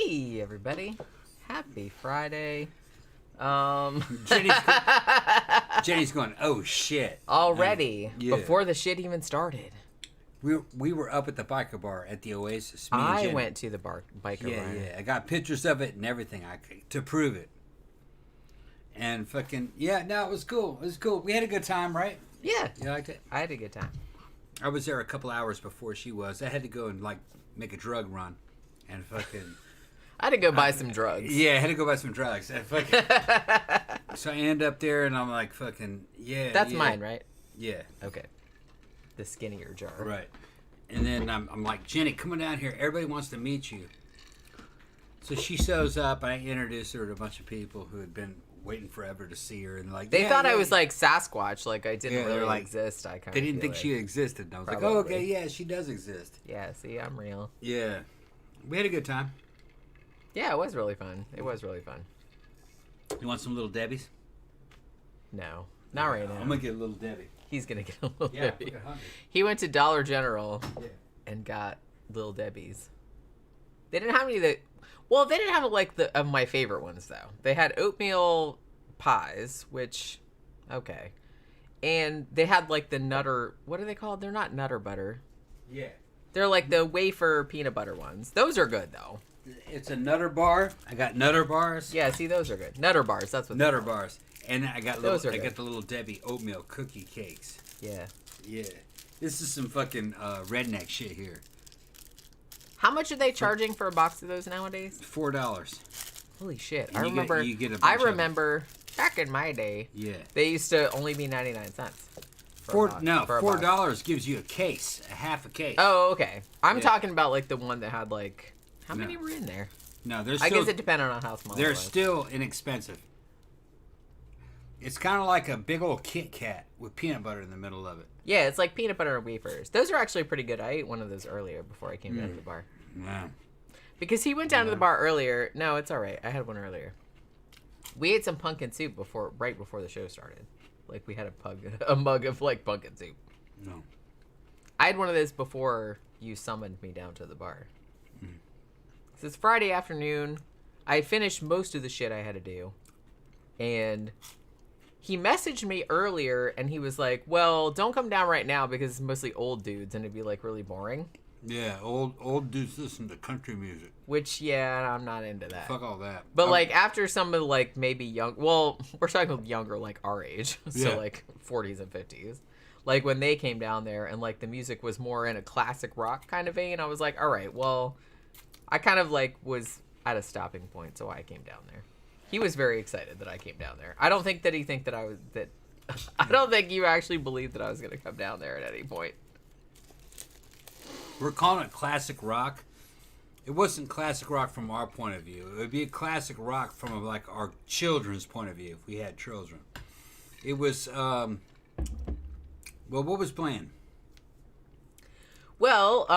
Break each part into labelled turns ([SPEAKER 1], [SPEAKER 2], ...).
[SPEAKER 1] Hey, everybody. Happy Friday.
[SPEAKER 2] Jenny's going, oh, shit.
[SPEAKER 1] Already, before the shit even started.
[SPEAKER 2] We were up at the biker bar at the Oasis. Me and
[SPEAKER 1] I
[SPEAKER 2] Jenny.
[SPEAKER 1] went to the biker bar.
[SPEAKER 2] Yeah. I got pictures of it and everything to prove it. And fucking, it was cool. It was cool. We had a good time, right?
[SPEAKER 1] Yeah.
[SPEAKER 2] You liked it?
[SPEAKER 1] I had a good time.
[SPEAKER 2] I was there a couple hours before she was. I had to go and, make a drug run. And fucking...
[SPEAKER 1] I had to go buy some drugs.
[SPEAKER 2] Yeah, I had to go buy some drugs. And fucking, so I end up there and I'm like, fucking,
[SPEAKER 1] That's mine, right?
[SPEAKER 2] Yeah.
[SPEAKER 1] Okay. The skinnier jar.
[SPEAKER 2] Right. And then I'm like, Jenny, come on down here. Everybody wants to meet you. So she shows up. I introduced her to a bunch of people who had been waiting forever to see her. And they
[SPEAKER 1] thought I was like Sasquatch, like I didn't really
[SPEAKER 2] like,
[SPEAKER 1] exist.
[SPEAKER 2] They didn't think she existed. And I was like, oh, okay, yeah, she does exist.
[SPEAKER 1] Yeah, see, I'm real.
[SPEAKER 2] Yeah. We had a good time.
[SPEAKER 1] Yeah, it was really fun. It was really fun.
[SPEAKER 2] You want some Little Debbie's?
[SPEAKER 1] No, not right now.
[SPEAKER 2] I'm going to get a Little Debbie.
[SPEAKER 1] He's going to get a Little Debbie.
[SPEAKER 2] I'm hungry.
[SPEAKER 1] He went to Dollar General and got Little Debbie's. They didn't have any they didn't have of my favorite ones though. They had oatmeal pies, which, okay. And they had the Nutter, what are they called? They're not Nutter Butter.
[SPEAKER 2] Yeah.
[SPEAKER 1] They're like the wafer peanut butter ones. Those are good though.
[SPEAKER 2] It's a Nutter bar. I got Nutter bars.
[SPEAKER 1] Yeah, see, those are good. Nutter bars, that's what
[SPEAKER 2] Nutter bars. And I got
[SPEAKER 1] got
[SPEAKER 2] the Little Debbie oatmeal cookie cakes.
[SPEAKER 1] Yeah.
[SPEAKER 2] Yeah. This is some fucking redneck shit here.
[SPEAKER 1] How much are they charging for a box of those nowadays?
[SPEAKER 2] $4.
[SPEAKER 1] Holy shit.
[SPEAKER 2] And
[SPEAKER 1] I remember
[SPEAKER 2] you get a bunch of them.
[SPEAKER 1] Back in my day.
[SPEAKER 2] Yeah.
[SPEAKER 1] They used to only be 99 cents.
[SPEAKER 2] $4 gives you a case, a half a case.
[SPEAKER 1] Oh, okay. I'm talking about the one that had how many were in there?
[SPEAKER 2] No, there's
[SPEAKER 1] I guess it depended on how small.
[SPEAKER 2] They're still inexpensive. It's kind of like a big old Kit Kat with peanut butter in the middle of it.
[SPEAKER 1] Yeah, it's like peanut butter and wafers. Those are actually pretty good. I ate one of those earlier before I came down to the bar.
[SPEAKER 2] Yeah.
[SPEAKER 1] Because he went down to the bar earlier. No, it's all right. I had one earlier. We ate some pumpkin soup right before the show started. We had a mug of pumpkin soup.
[SPEAKER 2] No.
[SPEAKER 1] I had one of those before you summoned me down to the bar. So it's Friday afternoon. I had finished most of the shit I had to do. And he messaged me earlier and he was like, well, don't come down right now because it's mostly old dudes and it'd be really boring.
[SPEAKER 2] Yeah, old dudes listen to country music.
[SPEAKER 1] Which, yeah, I'm not into that.
[SPEAKER 2] Fuck all that.
[SPEAKER 1] But after some of maybe young, well, we're talking about younger, our age. So 40s and 50s. When they came down there and the music was more in a classic rock kind of vein, I was like, all right, well, I kind of was at a stopping point, so I came down there. He was very excited that I came down there. I don't think that he think that I was that. I don't think you actually believed that I was going to come down there at any point.
[SPEAKER 2] We're calling it classic rock. It wasn't classic rock from our point of view. It would be a classic rock from our children's point of view if we had children. It was what was playing?
[SPEAKER 1] Well,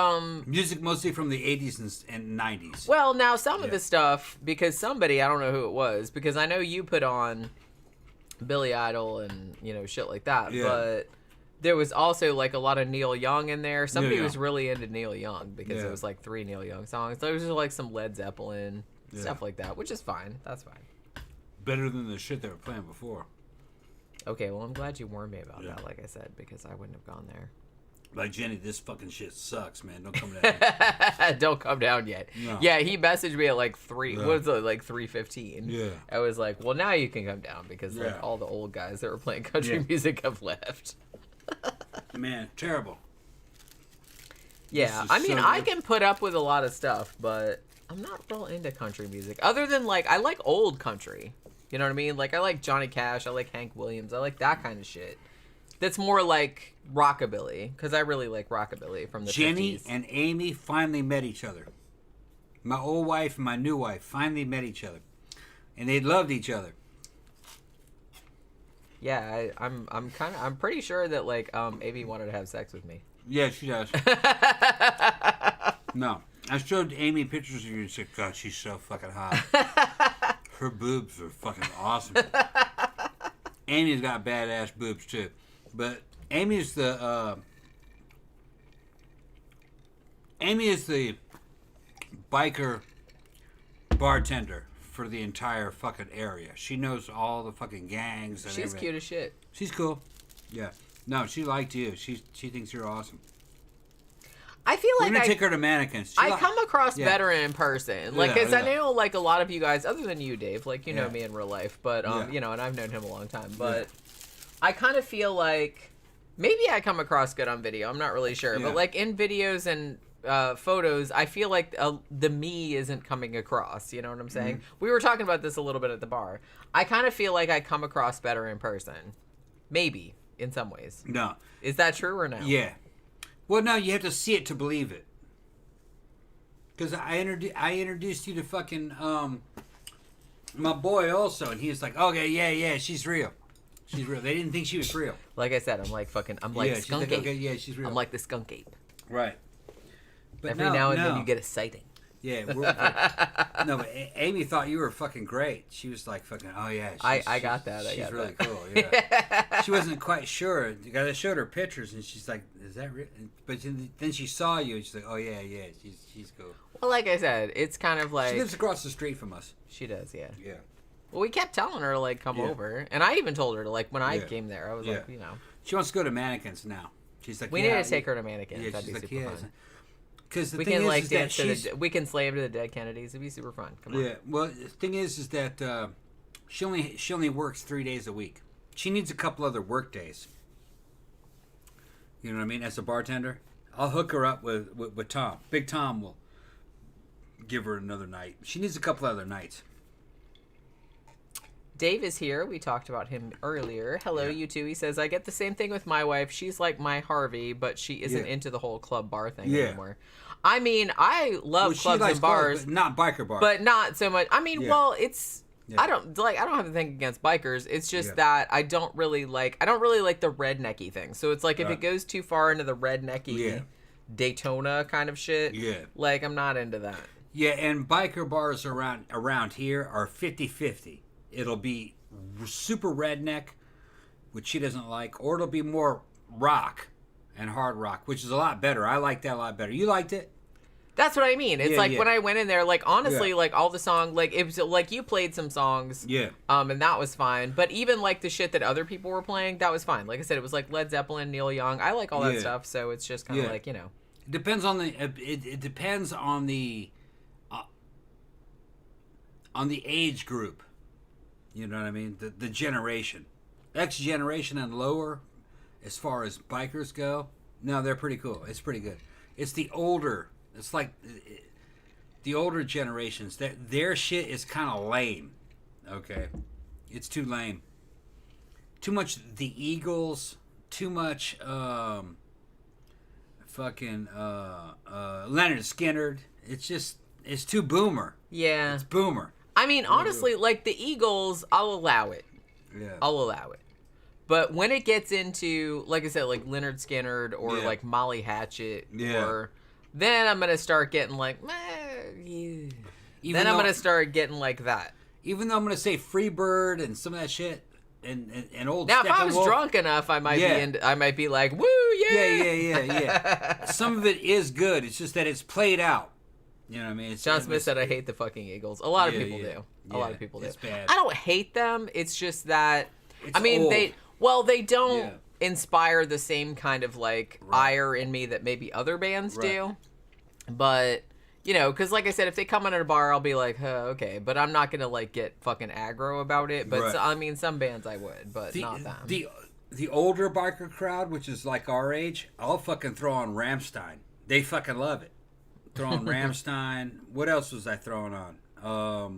[SPEAKER 2] music mostly from the 80s and 90s.
[SPEAKER 1] Well, now some of the stuff, because somebody, I don't know who it was, because I know you put on Billy Idol and, shit like that, but there was also, a lot of Neil Young in there. Somebody was really into Neil Young, because it was, 3 Neil Young songs. There was just, some Led Zeppelin, stuff like that, which is fine. That's fine.
[SPEAKER 2] Better than the shit they were playing before.
[SPEAKER 1] Okay, well, I'm glad you warned me about that, like I said, because I wouldn't have gone there.
[SPEAKER 2] Jenny, this fucking shit sucks, man. Don't come down.
[SPEAKER 1] Don't come down yet. No. Yeah, he messaged me at 3. What was it, 3:15?
[SPEAKER 2] Yeah.
[SPEAKER 1] I was like, well, now you can come down because all the old guys that were playing country music have left.
[SPEAKER 2] Man, terrible.
[SPEAKER 1] Yeah, I mean, I can put up with a lot of stuff, but I'm not real into country music. Other than I like old country. You know what I mean? I like Johnny Cash. I like Hank Williams. I like that kind of shit. That's more like rockabilly, because I really like rockabilly from the 50s.
[SPEAKER 2] Jenny and Amy finally met each other. My old wife and my new wife finally met each other, and they loved each other.
[SPEAKER 1] Yeah, I'm pretty sure that Amy wanted to have sex with me.
[SPEAKER 2] Yeah, she does. No, I showed Amy pictures of you and said, God, she's so fucking hot. Her boobs are fucking awesome. Amy's got badass boobs too. But Amy is the biker bartender for the entire fucking area. She knows all the fucking gangs and
[SPEAKER 1] She's
[SPEAKER 2] everything.
[SPEAKER 1] cute as shit.
[SPEAKER 2] She's cool. Yeah. No, she liked you. She thinks you're awesome.
[SPEAKER 1] I feel like
[SPEAKER 2] We're gonna take her to mannequins.
[SPEAKER 1] I come across better in person. Like, because I know, like, a lot of you guys, other than you, Dave, like, you know me in real life, but, you know, and I've known him a long time, but I kind of feel like maybe I come across good on video. I'm not really sure. But, like, in videos and photos, I feel like the me isn't coming across. You know what I'm saying? We were talking about this a little bit at the bar. I kind of feel like I come across better in person. Maybe, in some ways.
[SPEAKER 2] No.
[SPEAKER 1] Is that true or no?
[SPEAKER 2] Yeah. Well, no, you have to see it to believe it. Because I introduced you to fucking my boy also, and he was like, okay, yeah, she's real. She's real. They didn't think she was real.
[SPEAKER 1] Like I said, I'm like skunk ape.
[SPEAKER 2] Okay, yeah, she's real.
[SPEAKER 1] I'm like the skunk ape.
[SPEAKER 2] Right. But
[SPEAKER 1] Every now and then you get a sighting.
[SPEAKER 2] Yeah. No, but Amy thought you were fucking great. She was like fucking, oh yeah.
[SPEAKER 1] I got that.
[SPEAKER 2] She's really cool, yeah. She wasn't quite sure. I showed her pictures, and she's like, is that real? But then she saw you, and she's like, oh yeah, she's cool.
[SPEAKER 1] Well, like I said, it's kind of like...
[SPEAKER 2] She lives across the street from us.
[SPEAKER 1] She does, yeah.
[SPEAKER 2] Yeah.
[SPEAKER 1] Well, we kept telling her to, like, come over. And I even told her to, like, when I came there, I was like, you know.
[SPEAKER 2] She wants to go to mannequins now. She's like,
[SPEAKER 1] we need to take her to mannequins.
[SPEAKER 2] Yeah,
[SPEAKER 1] That'd be
[SPEAKER 2] like,
[SPEAKER 1] super fun.
[SPEAKER 2] Because the
[SPEAKER 1] we
[SPEAKER 2] thing
[SPEAKER 1] can
[SPEAKER 2] is,
[SPEAKER 1] like
[SPEAKER 2] is
[SPEAKER 1] dance
[SPEAKER 2] that
[SPEAKER 1] to we can slam to the dead Kennedys. It'd be super fun. Come on.
[SPEAKER 2] Yeah. Well, the thing is that she only works 3 days a week. She needs a couple other work days. You know what I mean? As a bartender, I'll hook her up with Tom. Big Tom will give her another night. She needs a couple other nights.
[SPEAKER 1] Dave is here. We talked about him earlier. Hello, you two. He says, I get the same thing with my wife. She's like my Harvey, but she isn't into the whole club bar thing anymore. I mean, I love clubs and bars.
[SPEAKER 2] Clubs, not biker bars.
[SPEAKER 1] But not so much. I mean, well, it's... Yeah. I don't have anything against bikers. It's just that I don't really like the rednecky thing. So it's like if it goes too far into the rednecky Daytona kind of shit, like I'm not into that.
[SPEAKER 2] Yeah, and biker bars around here are 50-50. It'll be super redneck, which she doesn't like, or it'll be more rock and hard rock, which is a lot better. I like that a lot better. You liked it?
[SPEAKER 1] That's what I mean. It's when I went in there, like, honestly, like, all the songs, like, it was, like, you played some songs. Yeah. And that was fine. But even, like, the shit that other people were playing, that was fine. Like I said, it was, like, Led Zeppelin, Neil Young. I like all that stuff, so it's just kind of like, you know.
[SPEAKER 2] It depends on the, it depends on the age group. You know what I mean? The generation. X generation and lower, as far as bikers go, no, they're pretty cool. It's pretty good. It's the older... It's like the older generations, that their shit is kind of lame. Okay, it's too lame. Too much the Eagles. Too much fucking Leonard Skinner. It's too boomer. Yeah, it's boomer.
[SPEAKER 1] I mean, honestly, like the Eagles, I'll allow it. Yeah, I'll allow it. But when it gets into, like I said, like Leonard Skinner or like Molly Hatchet or... Then I'm going to start getting like, then I'm going to start getting like that.
[SPEAKER 2] Even though I'm going to say Freebird and some of that shit and old
[SPEAKER 1] Now, if I was drunk enough, I might be like, woo,
[SPEAKER 2] yeah. Some of it is good. It's just that it's played out. You know what I mean?
[SPEAKER 1] John Smith said, I hate the fucking Eagles. A lot of people do. A lot of people do. It's bad. I don't hate them. It's just that, old. They don't... inspire the same kind of like ire in me that maybe other bands do, but you know, because like I said, if they come in at a bar, I'll be like, okay, but I'm not gonna like get fucking aggro about it. But I mean, some bands I would, but not them.
[SPEAKER 2] The older biker crowd, which is like our age, I'll fucking throw on Rammstein. They fucking love it. Throw on Rammstein. What else was I throwing on?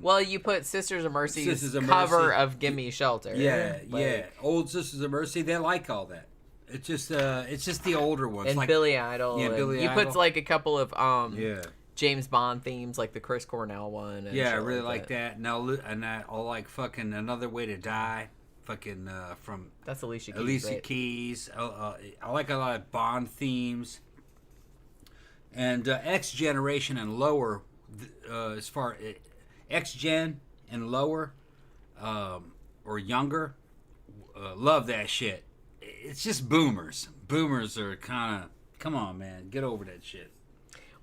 [SPEAKER 1] Well, you put Sisters of Mercy's cover of "Gimme Shelter."
[SPEAKER 2] Yeah. Old Sisters of Mercy, they like all that. It's just the older ones.
[SPEAKER 1] And
[SPEAKER 2] like,
[SPEAKER 1] Billy Idol.
[SPEAKER 2] Yeah, Billy
[SPEAKER 1] Idol. You put like a couple of
[SPEAKER 2] yeah.
[SPEAKER 1] James Bond themes, like the Chris Cornell one. And
[SPEAKER 2] yeah, I really like that. And I'll like fucking Another Way to Die. Fucking from
[SPEAKER 1] that's Alicia Keys.
[SPEAKER 2] Alicia
[SPEAKER 1] right?
[SPEAKER 2] Keys. I like a lot of Bond themes. And X Generation and lower, as far X Gen and lower, or younger, love that shit. It's just boomers. Boomers are kind of, come on, man, get over that shit.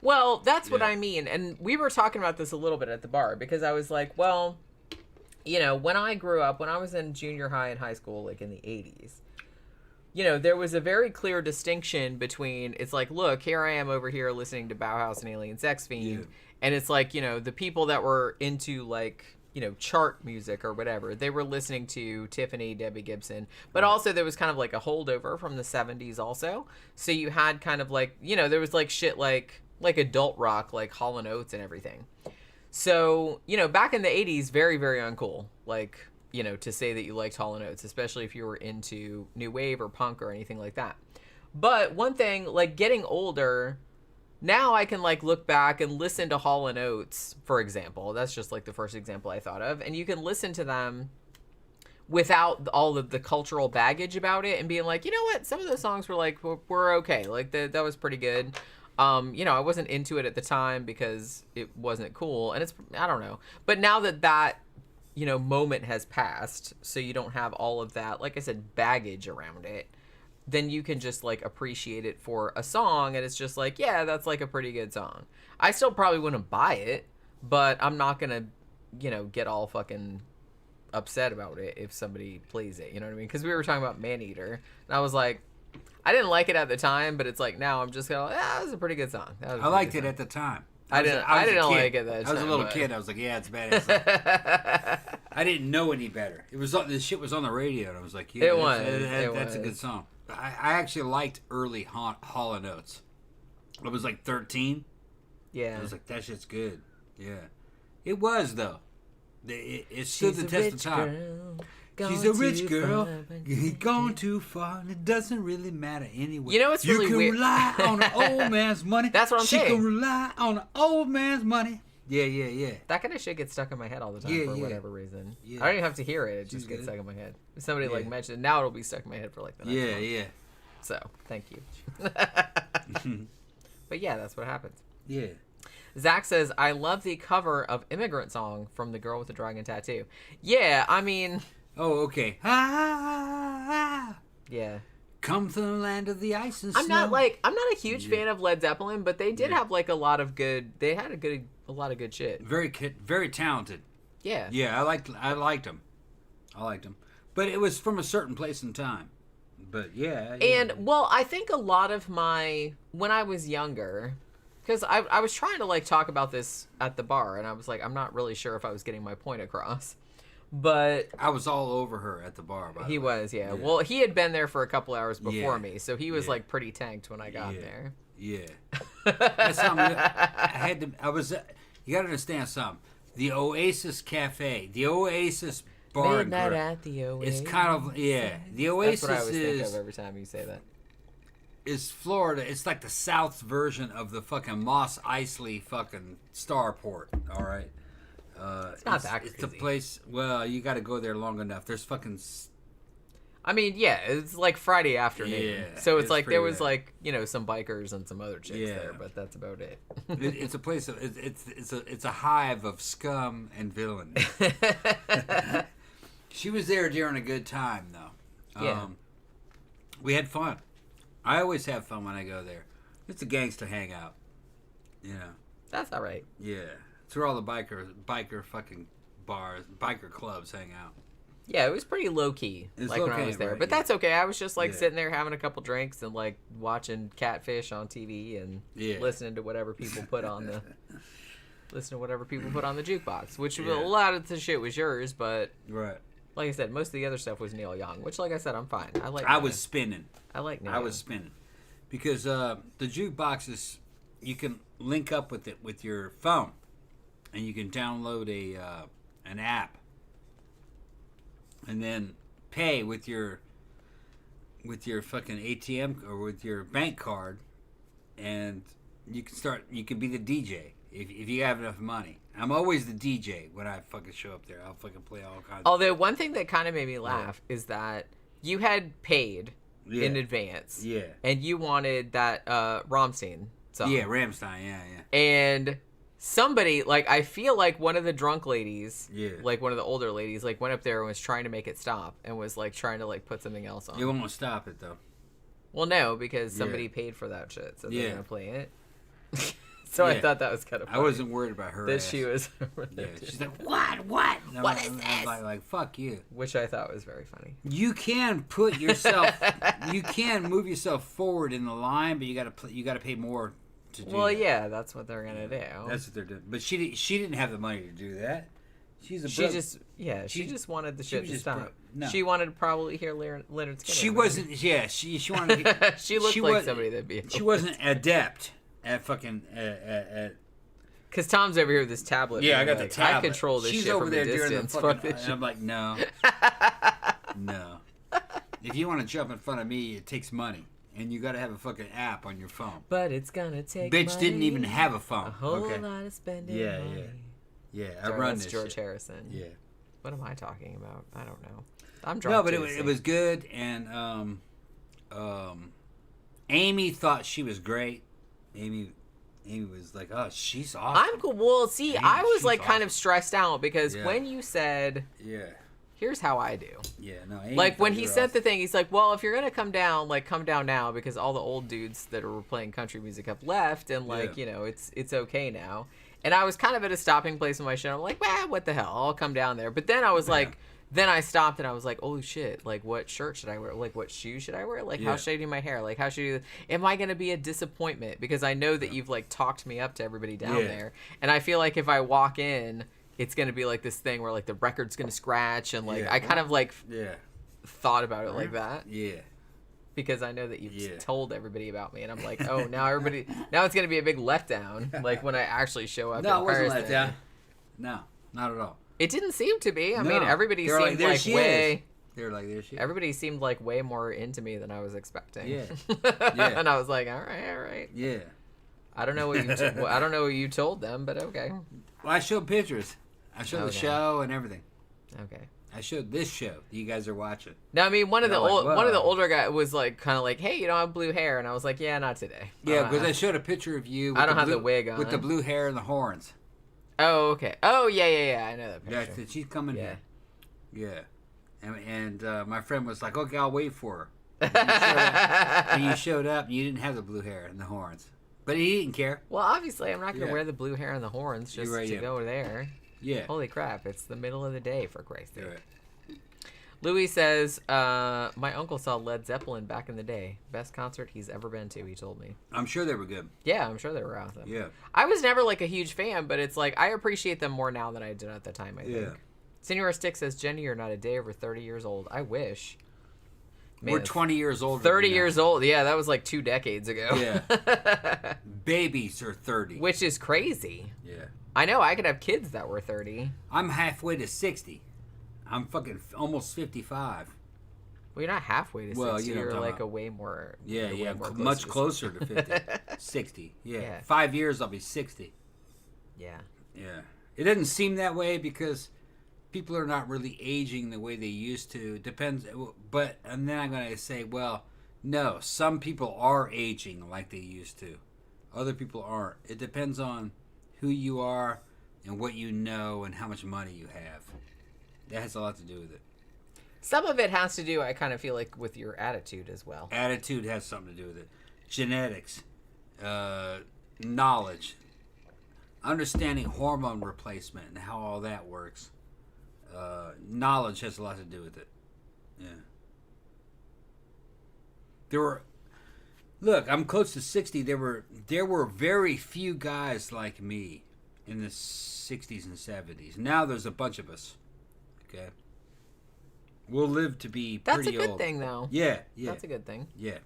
[SPEAKER 1] Well, that's what I mean. And we were talking about this a little bit at the bar because I was like, well, you know, when I grew up, when I was in junior high and high school, like in the 80s, you know, there was a very clear distinction between, it's like, look, here I am over here listening to Bauhaus and Alien Sex Fiend. Yeah. And it's like, you know, the people that were into like, you know, chart music or whatever, they were listening to Tiffany, Debbie Gibson. But also there was kind of like a holdover from the 70s also. So you had kind of like, you know, there was like shit like adult rock, like Hall & Oates and everything. So, you know, back in the 80s, very, very uncool. Like, you know, to say that you liked Hall & Oates, especially if you were into new wave or punk or anything like that. But one thing, like getting older, now I can like look back and listen to Hall & Oates, for example. That's just like the first example I thought of. And you can listen to them without all of the cultural baggage about it and being like, you know what, some of those songs were like, were okay. Like that was pretty good. You know, I wasn't into it at the time because it wasn't cool. And it's, I don't know. But now that, you know, moment has passed, so you don't have all of that, like I said, baggage around it, then you can just, like, appreciate it for a song, and it's just like, yeah, that's, like, a pretty good song. I still probably wouldn't buy it, but I'm not gonna, you know, get all fucking upset about it if somebody plays it, you know what I mean? Because we were talking about Maneater, and I was like, I didn't like it at the time, but it's like, now I'm just gonna, yeah, that was a pretty good song.
[SPEAKER 2] I liked it at the time.
[SPEAKER 1] I didn't like it that time.
[SPEAKER 2] I was a little kid. I was like, yeah, it's badass. I didn't know any better. It was this shit was on the radio, and I was like, yeah, that's a good song. I actually liked early Hall & Oates. I was like 13.
[SPEAKER 1] Yeah.
[SPEAKER 2] I was like, that shit's good. Yeah. It was, though. It stood the test of time. She's a rich girl. Gone too far, and it doesn't really matter anyway.
[SPEAKER 1] You know what's really weird?
[SPEAKER 2] You can rely on an old man's money.
[SPEAKER 1] That's what I'm saying.
[SPEAKER 2] She can rely on an old man's money. Yeah.
[SPEAKER 1] That kind of shit gets stuck in my head all the time for whatever reason. Yeah. I don't even have to hear it. It just gets stuck in my head. If somebody like mentioned it, now it'll be stuck in my head for like the next month.
[SPEAKER 2] Yeah.
[SPEAKER 1] So, thank you. But yeah, that's what happens.
[SPEAKER 2] Yeah.
[SPEAKER 1] Zach says, I love the cover of Immigrant Song from The Girl with the Dragon Tattoo. Yeah, I mean...
[SPEAKER 2] Oh, okay.
[SPEAKER 1] Yeah.
[SPEAKER 2] Come to the land of the ice and snow.
[SPEAKER 1] I'm not a huge fan of Led Zeppelin, but they did have like a lot of good shit.
[SPEAKER 2] Very talented.
[SPEAKER 1] Yeah.
[SPEAKER 2] Yeah, I liked them. But it was from a certain place and time. But yeah.
[SPEAKER 1] And well, I think a lot of when I was younger, because I was trying to like talk about this at the bar, and I was like, I'm not really sure if I was getting my point across. But
[SPEAKER 2] I was all over her at the bar.
[SPEAKER 1] He was, yeah. Well, he had been there for a couple hours before me, so he was like pretty tanked when I got there.
[SPEAKER 2] Yeah. That's something I had to. You got to understand something. The Oasis Cafe, the Oasis Bar and
[SPEAKER 1] Midnight at the Oasis.
[SPEAKER 2] It's kind of The Oasis
[SPEAKER 1] That's what I always think of every time you say that.
[SPEAKER 2] Is Florida? It's like the South version of the fucking Mos Eisley fucking starport. All right.
[SPEAKER 1] It's not that crazy.
[SPEAKER 2] It's a place. Well, you got to go there long enough. There's fucking.
[SPEAKER 1] I mean, yeah, it's like Friday afternoon.
[SPEAKER 2] Yeah,
[SPEAKER 1] so it's like there was like some bikers and some other chicks there, but that's about it.
[SPEAKER 2] It's a place. It's a hive of scum and villainy. She was there during a good time, though.
[SPEAKER 1] Yeah.
[SPEAKER 2] We had fun. I always have fun when I go there. It's a gangster hangout. You know.
[SPEAKER 1] That's all right.
[SPEAKER 2] Yeah. It's where all the biker fucking bars, biker clubs hang out.
[SPEAKER 1] Yeah, it was pretty low key, like when I was there. Right, but that's okay. I was just like sitting there having a couple drinks and like watching Catfish on TV and listening to whatever people put on the jukebox. Which a lot of the shit was yours, but like I said, most of the other stuff was Neil Young. Which, like I said, I'm fine.
[SPEAKER 2] I was spinning.
[SPEAKER 1] I like Neil.
[SPEAKER 2] I was spinning because the jukeboxes you can link up with it with your phone. And you can download an app, and then pay with your fucking ATM or with your bank card, and you can be the DJ if you have enough money. I'm always the DJ when I fucking show up there. I'll fucking play all kinds.
[SPEAKER 1] Although one thing that kind of made me laugh is that you had paid in advance, and you wanted that Rammstein song.
[SPEAKER 2] Yeah, Rammstein, yeah.
[SPEAKER 1] And somebody, like, I feel like one of the drunk ladies, like one of the older ladies, like went up there and was trying to make it stop and was like trying to like put something else on.
[SPEAKER 2] You won't stop it though.
[SPEAKER 1] Well, no, because somebody paid for that shit, so they're gonna play it. So I thought that was kind of funny.
[SPEAKER 2] I wasn't worried about her
[SPEAKER 1] that
[SPEAKER 2] ass.
[SPEAKER 1] she was.
[SPEAKER 2] She's like, what?
[SPEAKER 1] What is this?
[SPEAKER 2] Like, fuck you.
[SPEAKER 1] Which I thought was very funny.
[SPEAKER 2] You can put yourself, you can move yourself forward in the line, but you gotta pay more to do that.
[SPEAKER 1] Yeah, that's what they're gonna do.
[SPEAKER 2] That's what they're doing. But she didn't have the money to do that. She just wanted the shit to stop. No.
[SPEAKER 1] She wanted to probably hear Leonard Skinner.
[SPEAKER 2] She wasn't. Yeah, she wanted.
[SPEAKER 1] She looked like somebody that'd be.
[SPEAKER 2] She wasn't adept at fucking.
[SPEAKER 1] Because Tom's over here with this tablet.
[SPEAKER 2] Yeah, I got the tablet.
[SPEAKER 1] I control this
[SPEAKER 2] She's
[SPEAKER 1] shit
[SPEAKER 2] over
[SPEAKER 1] from
[SPEAKER 2] there
[SPEAKER 1] a
[SPEAKER 2] during
[SPEAKER 1] distance.
[SPEAKER 2] the fucking. And I'm like, no, no. If you want to jump in front of me, it takes money, and you got to have a fucking app on your phone.
[SPEAKER 1] But it's gonna take.
[SPEAKER 2] Bitch
[SPEAKER 1] money,
[SPEAKER 2] didn't even have a phone.
[SPEAKER 1] A whole lot of spending. money.
[SPEAKER 2] Yeah. I
[SPEAKER 1] Sorry,
[SPEAKER 2] run
[SPEAKER 1] that's
[SPEAKER 2] this.
[SPEAKER 1] George
[SPEAKER 2] shit.
[SPEAKER 1] Harrison.
[SPEAKER 2] Yeah.
[SPEAKER 1] What am I talking about? I don't know. I'm drunk.
[SPEAKER 2] No, but it was good, and Amy thought she was great. Amy was like, "Oh, she's awesome."
[SPEAKER 1] I'm cool. Well, see, I was like kind of stressed out because
[SPEAKER 2] Yeah.
[SPEAKER 1] when you said, here's how I do.
[SPEAKER 2] Yeah, no. Amy
[SPEAKER 1] Like when
[SPEAKER 2] thought
[SPEAKER 1] he
[SPEAKER 2] you were
[SPEAKER 1] said
[SPEAKER 2] awesome.
[SPEAKER 1] the thing, he's like, well, if you're gonna come down, like come down now because all the old dudes that were playing country music have left, and like you know, it's okay now. And I was kind of at a stopping place in my show. I'm like, what the hell? I'll come down there. But then I was like, then I stopped and I was like, oh shit! Like, what shirt should I wear? Like, what shoes should I wear? Like, how should I do my hair? Like, how should I do? Am I gonna be a disappointment? Because I know that you've like talked me up to everybody down there, and I feel like if I walk in, it's gonna be like this thing where like the record's gonna scratch, and like I kind of like thought about it like that.
[SPEAKER 2] Yeah.
[SPEAKER 1] Because I know that you've told everybody about me, and I'm like, oh, now it's gonna be a big letdown. Like when I actually show up.
[SPEAKER 2] No, it wasn't let down. No, not at all.
[SPEAKER 1] It didn't seem to be. I mean, everybody seemed like
[SPEAKER 2] way. They were like, there she is.
[SPEAKER 1] Everybody seemed like way more into me than I was expecting.
[SPEAKER 2] Yeah.
[SPEAKER 1] And I was like, all right.
[SPEAKER 2] Yeah.
[SPEAKER 1] I don't know what I don't know what you told them, but okay.
[SPEAKER 2] Well, I showed pictures. I showed the show and everything.
[SPEAKER 1] Okay.
[SPEAKER 2] I showed this show that you guys are watching.
[SPEAKER 1] Now, I mean, one of the older guys was like, kind of like, hey, you don't have blue hair, and I was like, yeah, not today.
[SPEAKER 2] Yeah, because I showed a picture of you. With
[SPEAKER 1] I don't have the wig on
[SPEAKER 2] with the blue hair and the horns.
[SPEAKER 1] Oh, okay. Oh, yeah. I know that picture.
[SPEAKER 2] Yeah, she's coming here. Yeah. And my friend was like, okay, I'll wait for her. And you showed up, and you didn't have the blue hair and the horns. But he didn't care.
[SPEAKER 1] Well, obviously, I'm not going to wear the blue hair and the horns just to go there.
[SPEAKER 2] Yeah.
[SPEAKER 1] Holy crap, it's the middle of the day, for Christ's sake.
[SPEAKER 2] Right.
[SPEAKER 1] Louis says, my uncle saw Led Zeppelin back in the day. Best concert he's ever been to, he told me.
[SPEAKER 2] I'm sure they were good.
[SPEAKER 1] Yeah, I'm sure they were awesome.
[SPEAKER 2] Yeah.
[SPEAKER 1] I was never like a huge fan, but it's like I appreciate them more now than I did at the time, I think. Senor Stick says, Jenny, you're not a day over 30 years old. I wish. Man,
[SPEAKER 2] we're 20 years old.
[SPEAKER 1] 30 years old. Yeah, that was like 2 decades ago.
[SPEAKER 2] Yeah. Babies are 30.
[SPEAKER 1] Which is crazy.
[SPEAKER 2] Yeah.
[SPEAKER 1] I know, I could have kids that were 30.
[SPEAKER 2] I'm halfway to 60. I'm fucking almost 55.
[SPEAKER 1] Well, you're not halfway to 60.
[SPEAKER 2] Well, you know
[SPEAKER 1] you're
[SPEAKER 2] what I'm
[SPEAKER 1] like
[SPEAKER 2] talking
[SPEAKER 1] a way more.
[SPEAKER 2] Yeah,
[SPEAKER 1] more
[SPEAKER 2] much closer to 50. 60. Yeah. 5 years, I'll be 60.
[SPEAKER 1] Yeah.
[SPEAKER 2] Yeah. It doesn't seem that way because people are not really aging the way they used to. Depends. But, and then I'm going to say, well, no, some people are aging like they used to. Other people aren't. It depends on who you are and what you know and how much money you have. That has a lot to do with it.
[SPEAKER 1] Some of it has to do, I kind of feel like, with your attitude as well.
[SPEAKER 2] Attitude has something to do with it. Genetics, knowledge, understanding hormone replacement and how all that works. Knowledge has a lot to do with it. Yeah. Look, I'm close to 60. There were very few guys like me in the 60s and 70s. Now there's a bunch of us. Okay. We'll live to be pretty old.
[SPEAKER 1] That's a good thing, though.
[SPEAKER 2] Yeah.
[SPEAKER 1] That's a good thing.
[SPEAKER 2] Yeah.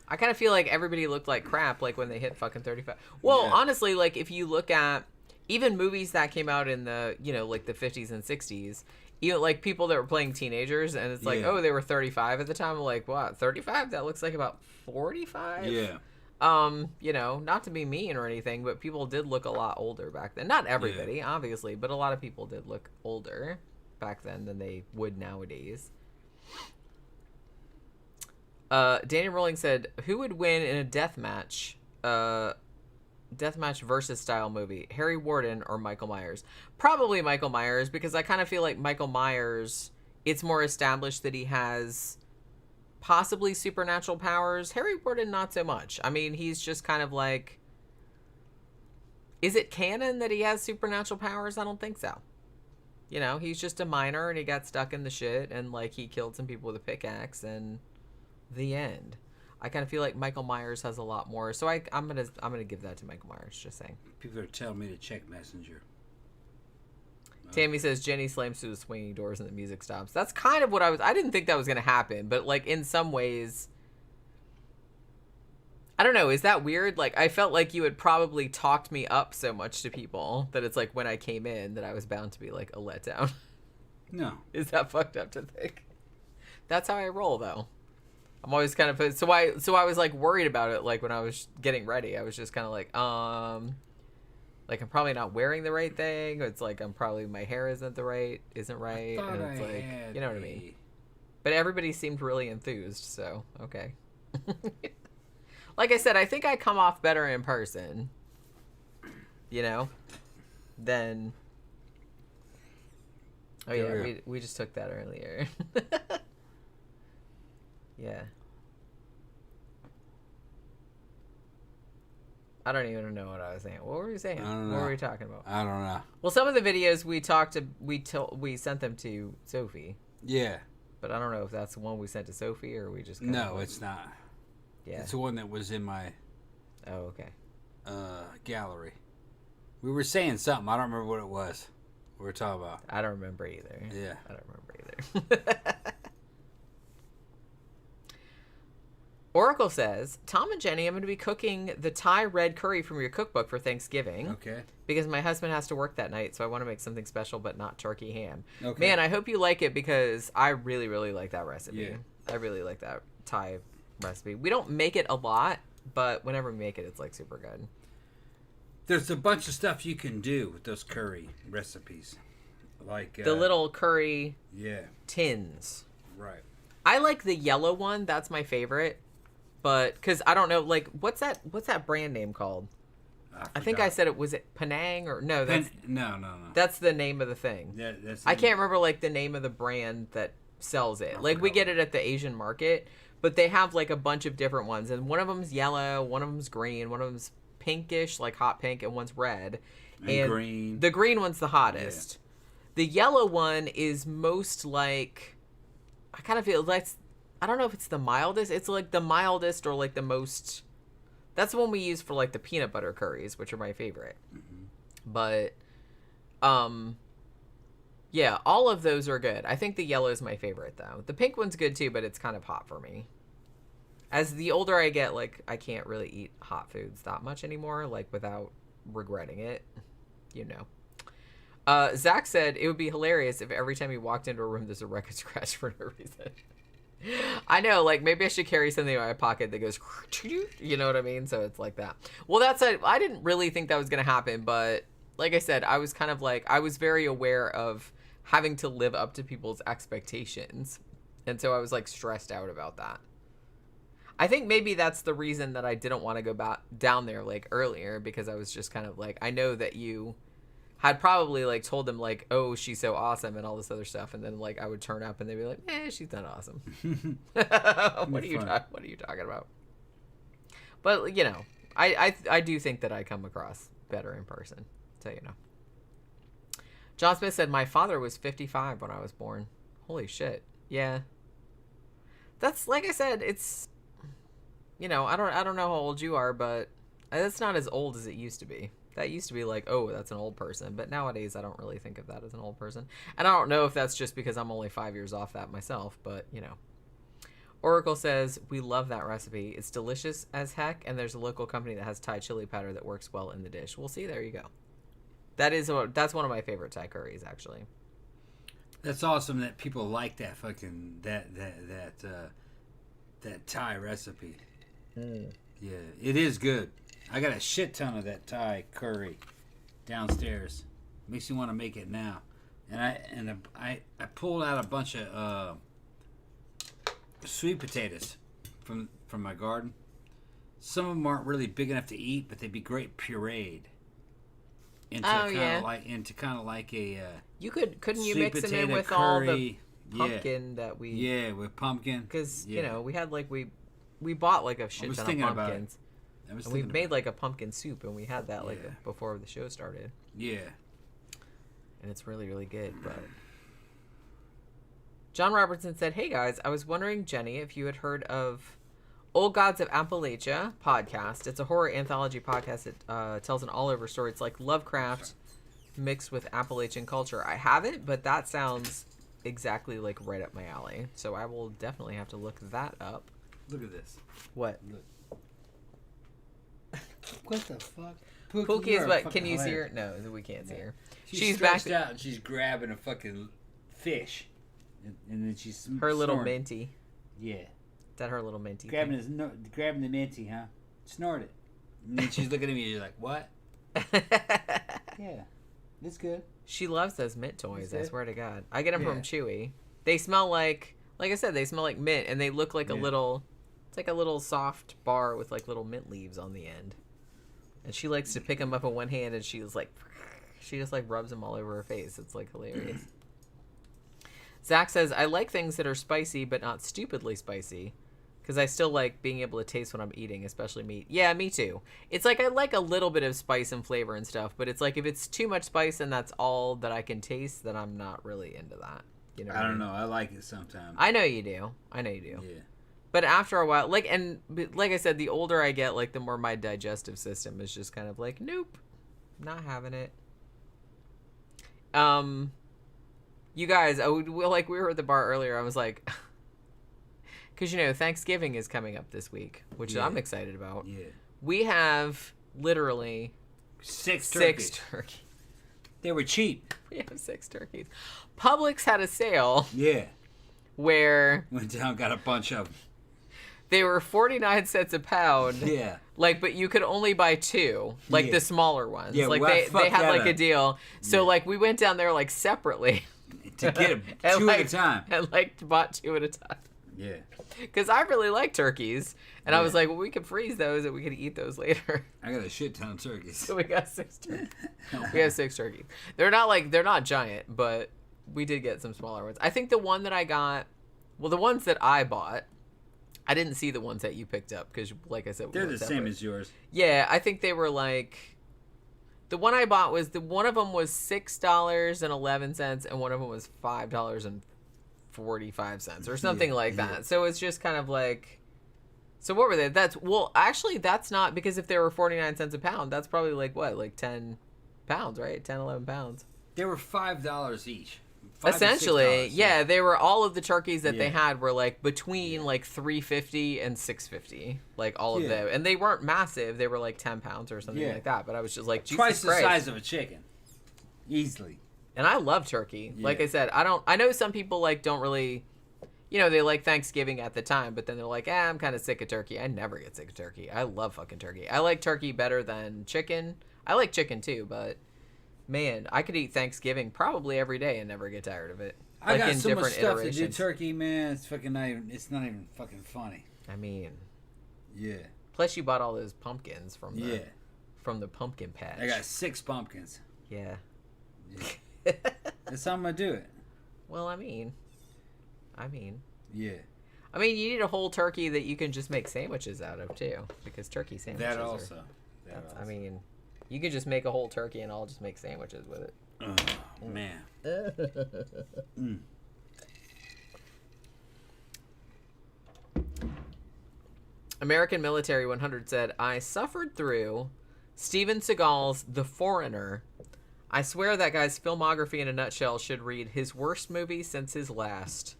[SPEAKER 1] I kind of feel like everybody looked like crap, like when they hit fucking 35. Well, honestly, like if you look at even movies that came out in the, like the 50s and 60s, like people that were playing teenagers, and it's like, oh, they were 35 at the time. I'm like, what, 35? That looks like about 45?
[SPEAKER 2] Yeah.
[SPEAKER 1] Not to be mean or anything, but people did look a lot older back then. Not everybody, obviously, but a lot of people did look older back then than they would nowadays. Danny Rolling said, who would win in a deathmatch versus style movie? Harry Warden or Michael Myers? Probably Michael Myers, because I kind of feel like Michael Myers, it's more established that he has possibly supernatural powers. Harry Warden, not so much. I mean, he's just kind of like Is it canon that he has supernatural powers? I don't think so. You know, he's just a miner and he got stuck in the shit and like he killed some people with a pickaxe and the end. I kind of feel like Michael Myers has a lot more. So I'm gonna give that to Michael Myers, just saying.
[SPEAKER 2] People are telling me to check Messenger.
[SPEAKER 1] Tammy says Jenny slams through the swinging doors and the music stops. That's kind of what I didn't think that was going to happen, but like in some ways, I don't know. Is that weird? Like I felt like you had probably talked me up so much to people that it's like when I came in that I was bound to be like a letdown.
[SPEAKER 2] No.
[SPEAKER 1] Is that fucked up to think? That's how I roll though. I'm always kind of, so I was like worried about it. Like when I was getting ready, I was just kind of like I'm probably not wearing the right thing. It's like my hair isn't right. And it's like, you know what I mean? But everybody seemed really enthused, so okay. Like I said, I think I come off better in person. You know? Than oh yeah, we just took that earlier. Yeah. I don't even know what I was saying. What were we saying? What were we talking about?
[SPEAKER 2] I don't know.
[SPEAKER 1] Well, some of the videos we sent them to Sophie.
[SPEAKER 2] Yeah.
[SPEAKER 1] But I don't know if that's the one we sent to Sophie or we just
[SPEAKER 2] No, it's not.
[SPEAKER 1] Yeah.
[SPEAKER 2] It's the one that was in my
[SPEAKER 1] Oh, okay.
[SPEAKER 2] Gallery. We were saying something. I don't remember what it was. We were talking about.
[SPEAKER 1] I don't remember either.
[SPEAKER 2] Yeah.
[SPEAKER 1] I don't remember either. Oracle says, Tom and Jenny, I'm going to be cooking the Thai red curry from your cookbook for Thanksgiving.
[SPEAKER 2] Okay.
[SPEAKER 1] Because my husband has to work that night, so I want to make something special, but not turkey ham.
[SPEAKER 2] Okay.
[SPEAKER 1] Man, I hope you like it because I really, really like that recipe.
[SPEAKER 2] Yeah.
[SPEAKER 1] I really like that Thai recipe. We don't make it a lot, but whenever we make it, it's like super good.
[SPEAKER 2] There's a bunch of stuff you can do with those curry recipes. Like
[SPEAKER 1] the little curry
[SPEAKER 2] tins. Right.
[SPEAKER 1] I like the yellow one. That's my favorite. But because I don't know, like what's that brand name called? I think I said was it Penang or no? That's
[SPEAKER 2] no.
[SPEAKER 1] That's the name of the thing.
[SPEAKER 2] Yeah,
[SPEAKER 1] I can't remember like the name of the brand that sells it. Like we get it at the Asian market, but they have like a bunch of different ones, and one of them's yellow, one of them's green, one of them's pinkish, like hot pink, and one's red. And
[SPEAKER 2] green.
[SPEAKER 1] The green one's the hottest. Yeah. The yellow one is most like I kind of feel like. I don't know if it's the mildest. It's like the mildest or like the most. That's the one we use for like the peanut butter curries, which are my favorite. Mm-hmm. But, yeah, all of those are good. I think the yellow is my favorite though. The pink one's good too, but it's kind of hot for me. As the older I get, like I can't really eat hot foods that much anymore, like without regretting it, you know. Zach said it would be hilarious if every time you walked into a room there's a record scratch for no reason. I know, like maybe I should carry something in my pocket that goes, you know what I mean? So it's like that. Well, that's I didn't really think that was going to happen, but like I said, I was kind of like, I was very aware of having to live up to people's expectations. And so I was like stressed out about that. I think maybe that's the reason that I didn't want to go down there like earlier, because I was just kind of like, I know that you had probably like told them like, oh, she's so awesome and all this other stuff, and then like I would turn up and they'd be like, she's not awesome. What are you talking about? But you know, I do think that I come across better in person, so you know. John Smith said my father was 55 when I was born. Holy shit. Yeah, that's like I said, it's, you know, I don't know how old you are, but that's not as old as it used to be. That used to be like, oh, that's an old person. But nowadays, I don't really think of that as an old person. And I don't know if that's just because I'm only 5 years off that myself. But, you know. Oracle says, we love that recipe. It's delicious as heck. And there's a local company that has Thai chili powder that works well in the dish. We'll see. There you go. That's one of my favorite Thai curries, actually.
[SPEAKER 2] That's awesome that people like that fucking, that Thai recipe.
[SPEAKER 1] Mm.
[SPEAKER 2] Yeah, it is good. I got a shit ton of that Thai curry downstairs. Makes me want to make it now. And I pulled out a bunch of sweet potatoes from my garden. Some of them aren't really big enough to eat, but they'd be great pureed into kind of like a
[SPEAKER 1] you couldn't you mix them in with
[SPEAKER 2] curry.
[SPEAKER 1] All the pumpkin that we
[SPEAKER 2] with pumpkin,
[SPEAKER 1] because you know we had like we bought like a shit ton of pumpkins. And we made like a pumpkin soup, and we had that before the show started.
[SPEAKER 2] Yeah.
[SPEAKER 1] And it's really, really good. But John Robertson said, "Hey guys, I was wondering, Jenny, if you had heard of Old Gods of Appalachia podcast. It's a horror anthology podcast that tells an all-over story. It's like Lovecraft mixed with Appalachian culture. I haven't, but that sounds exactly like right up my alley. So I will definitely have to look that up."
[SPEAKER 2] Look at this.
[SPEAKER 1] What?
[SPEAKER 2] Look. What the fuck?
[SPEAKER 1] Pookie is what? Can you see her? No, we can't see her.
[SPEAKER 2] She's back out and she's grabbing a fucking fish, and then she's
[SPEAKER 1] her little minty.
[SPEAKER 2] Yeah.
[SPEAKER 1] Is that her little minty?
[SPEAKER 2] Grabbing the minty, huh? Snort it. And then she's looking at me. And you're like, what? Yeah, it's good.
[SPEAKER 1] She loves those mint toys. I swear to God, I get them from Chewy. They smell like I said, they smell like mint, and they look like a little. It's like a little soft bar with like little mint leaves on the end. And she likes to pick them up in one hand, and she just like rubs them all over her face. It's like hilarious. Zach says, "I like things that are spicy, but not stupidly spicy, because I still like being able to taste what I'm eating, especially meat." Yeah, me too. It's like I like a little bit of spice and flavor and stuff, but it's like if it's too much spice and that's all that I can taste, then I'm not really into that. You know?
[SPEAKER 2] I don't know. I like it sometimes.
[SPEAKER 1] I know you do. Yeah. But after a while, like I said, the older I get, like the more my digestive system is just kind of like, nope, not having it. You guys, we were at the bar earlier. I was like, because Thanksgiving is coming up this week, which I'm excited about. Yeah. We have literally
[SPEAKER 2] six turkeys. They were cheap.
[SPEAKER 1] We have 6 turkeys. Publix had a sale.
[SPEAKER 2] Yeah.
[SPEAKER 1] Where
[SPEAKER 2] went down, got a bunch of them.
[SPEAKER 1] They were 49 cents a pound.
[SPEAKER 2] Yeah.
[SPEAKER 1] But you could only buy 2, the smaller ones.
[SPEAKER 2] Yeah,
[SPEAKER 1] they had a deal. So we went down there separately
[SPEAKER 2] to get them 2 at a time.
[SPEAKER 1] And bought 2 at a time.
[SPEAKER 2] Yeah.
[SPEAKER 1] Because I really like turkeys, and I was like, well, we could freeze those and we could eat those later.
[SPEAKER 2] I got a shit ton of turkeys.
[SPEAKER 1] So we got 6 turkeys. We have 6 turkeys. They're not giant, but we did get some smaller ones. I think the one that I got, the ones that I bought. I didn't see the ones that you picked up because, like I said,
[SPEAKER 2] they're the same as yours.
[SPEAKER 1] Yeah, I think they were the one I bought was one of them was $6.11 and one of them was $5.45 or something like that. So it's just kind of so what were they? That's not, because if they were 49 cents a pound, that's probably 10 pounds, right? 10, 11 pounds.
[SPEAKER 2] They were $5 each.
[SPEAKER 1] Essentially, yeah, they were all of the turkeys that they had were between $3.50 and $6.50, all of them, and they weren't massive. They were 10 pounds or something like that. But I was just Jesus
[SPEAKER 2] twice
[SPEAKER 1] Christ.
[SPEAKER 2] The size of a chicken, easily.
[SPEAKER 1] And I love turkey. Yeah. Like I said, I know some people don't really, they like Thanksgiving at the time, but then they're like, I'm kind of sick of turkey. I never get sick of turkey. I love fucking turkey. I like turkey better than chicken. I like chicken too, but. Man, I could eat Thanksgiving probably every day and never get tired of it.
[SPEAKER 2] I got so much stuff to do turkey, man. It's not even fucking funny.
[SPEAKER 1] I mean,
[SPEAKER 2] yeah.
[SPEAKER 1] Plus, you bought all those pumpkins from the pumpkin patch.
[SPEAKER 2] I got 6 pumpkins.
[SPEAKER 1] Yeah.
[SPEAKER 2] That's how I'm gonna do it.
[SPEAKER 1] Well, I mean.
[SPEAKER 2] Yeah.
[SPEAKER 1] I mean, you need a whole turkey that you can just make sandwiches out of too, because turkey sandwiches.
[SPEAKER 2] That also.
[SPEAKER 1] I mean. You could just make a whole turkey and I'll just make sandwiches with it.
[SPEAKER 2] Oh, man.
[SPEAKER 1] American Military 100 said, I suffered through Steven Seagal's The Foreigner. I swear that guy's filmography in a nutshell should read his worst movie since his last.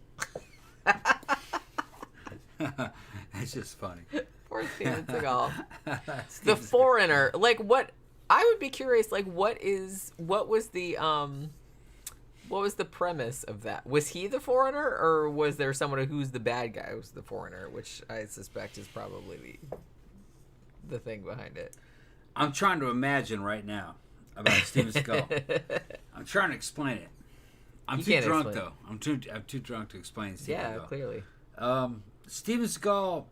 [SPEAKER 2] That's just funny.
[SPEAKER 1] Poor Steven Seagal. The Foreigner. What... I would be curious, what was the premise of that? Was he the foreigner, or was there someone who's the bad guy who's the foreigner, which I suspect is probably the thing behind it?
[SPEAKER 2] I'm trying to imagine right now about Steven Seagal. I'm trying to explain it. I'm too drunk, though. I'm too drunk to explain Steven Seagal.
[SPEAKER 1] Yeah, clearly.
[SPEAKER 2] Steven Seagal,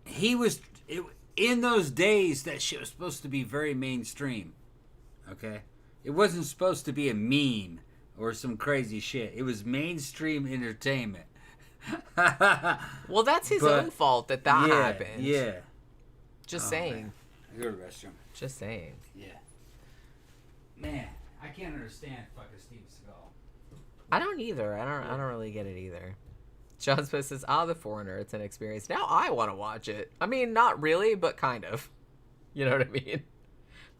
[SPEAKER 2] he was... in those days, that shit was supposed to be very mainstream, okay? It wasn't supposed to be a meme or some crazy shit. It was mainstream entertainment.
[SPEAKER 1] Well, that's his own fault that happened.
[SPEAKER 2] Yeah.
[SPEAKER 1] Just saying.
[SPEAKER 2] Man. I go to the restroom.
[SPEAKER 1] Just saying.
[SPEAKER 2] Yeah. Man, I can't understand fucking Steven Seagal.
[SPEAKER 1] I don't either. I don't really get it either. John Smith says, The Foreigner. It's an experience. Now I want to watch it. I mean, not really, but kind of. You know what I mean?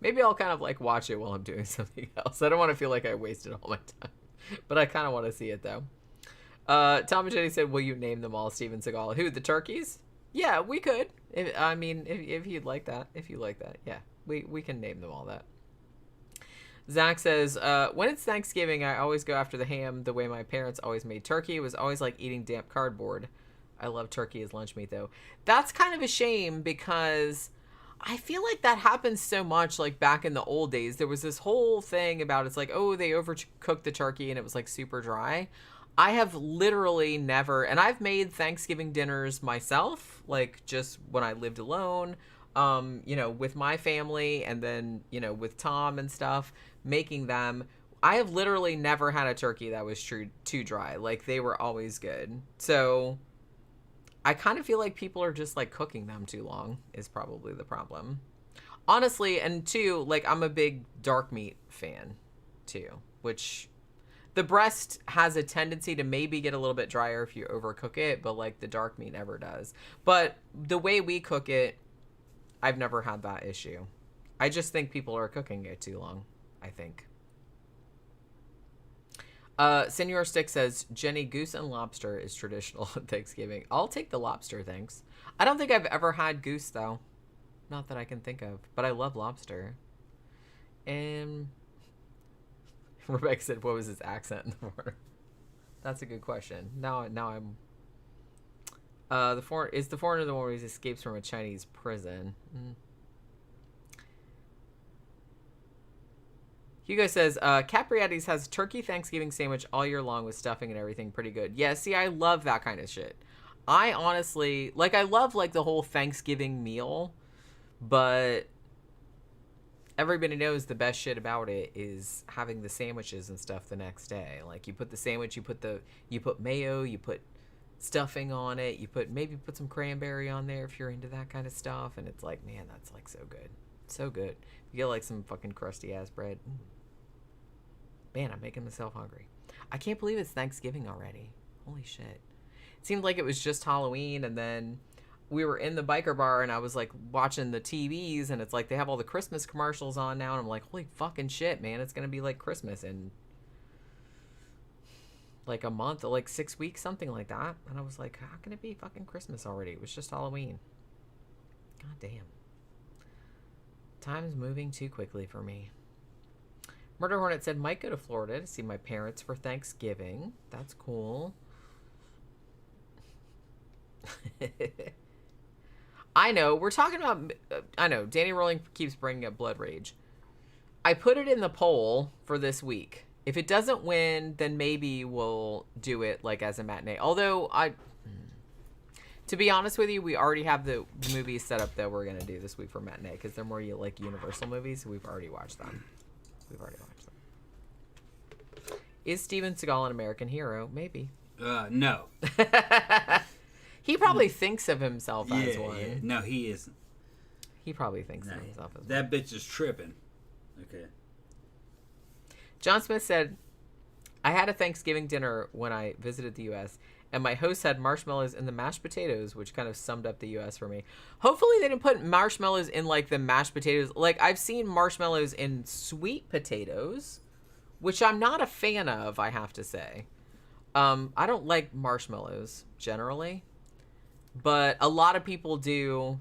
[SPEAKER 1] Maybe I'll kind of like watch it while I'm doing something else. I don't want to feel like I wasted all my time. But I kind of want to see it, though. Tom and Jenny said, will you name them all Steven Seagal? Who, the turkeys? Yeah, we could. If you'd like that. If you like that. Yeah, we can name them all that. Zach says, when it's Thanksgiving, I always go after the ham the way my parents always made turkey. It was always like eating damp cardboard. I love turkey as lunch meat, though. That's kind of a shame because I feel like that happens so much, like, back in the old days. There was this whole thing about it's like, oh, they overcooked the turkey and it was, like, super dry. I have literally never, and I've made Thanksgiving dinners myself, like, just when I lived alone, with my family and then, with Tom and stuff, making them. I have literally never had a turkey that was too dry. Like, they were always good. So I kind of feel like people are just like cooking them too long is probably the problem. Honestly, and two, like, I'm a big dark meat fan too, which the breast has a tendency to maybe get a little bit drier if you overcook it, but like the dark meat never does. But the way we cook it, I've never had that issue. I just think people are cooking it too long, I think. Senor Stick says, Jenny, goose and lobster is traditional at Thanksgiving. I'll take the lobster, thanks. I don't think I've ever had goose, though. Not that I can think of, but I love lobster. And Rebecca said, what was his accent in the water? That's a good question. Now I'm... Is the foreigner the one where he escapes from a Chinese prison? Hugo says, Capriati's has turkey Thanksgiving sandwich all year long with stuffing and everything. Pretty good. Yeah, see, I love that kind of shit. I honestly, like, I love, like, the whole Thanksgiving meal, but everybody knows the best shit about it is having the sandwiches and stuff the next day. Like, you put the sandwich, you put mayo, you put stuffing on it, maybe put some cranberry on there if you're into that kind of stuff, and it's like, man, that's, like, so good. So good. You get, like, some fucking crusty-ass bread. Man, I'm making myself hungry. I can't believe it's Thanksgiving already. Holy shit. It seemed like it was just Halloween, and then we were in the biker bar, and I was, like, watching the TVs, and it's like they have all the Christmas commercials on now, and I'm like, holy fucking shit, man. It's going to be, like, Christmas in, like, a month, or, like, 6 weeks, something like that. And I was like, how can it be fucking Christmas already? It was just Halloween. God damn. Time's moving too quickly for me. Murder Hornet said, might go to Florida to see my parents for Thanksgiving. That's cool. I know. We're talking about... I know. Danny Rowling keeps bringing up Blood Rage. I put it in the poll for this week. If it doesn't win, then maybe we'll do it, like, as a matinee. Although, to be honest with you, we already have the movies set up that we're going to do this week for matinee, because they're more, like, Universal movies, so we've already watched them. Is Steven Seagal an American hero? Maybe.
[SPEAKER 2] No.
[SPEAKER 1] He probably thinks of himself as one.
[SPEAKER 2] Yeah. No, he isn't.
[SPEAKER 1] He probably thinks of himself as one.
[SPEAKER 2] That bitch is tripping. Okay.
[SPEAKER 1] John Smith said, I had a Thanksgiving dinner when I visited the U.S., and my host had marshmallows in the mashed potatoes, which kind of summed up the U.S. for me. Hopefully they didn't put marshmallows in, like, the mashed potatoes. Like, I've seen marshmallows in sweet potatoes, which I'm not a fan of, I have to say. I don't like marshmallows, generally. But a lot of people do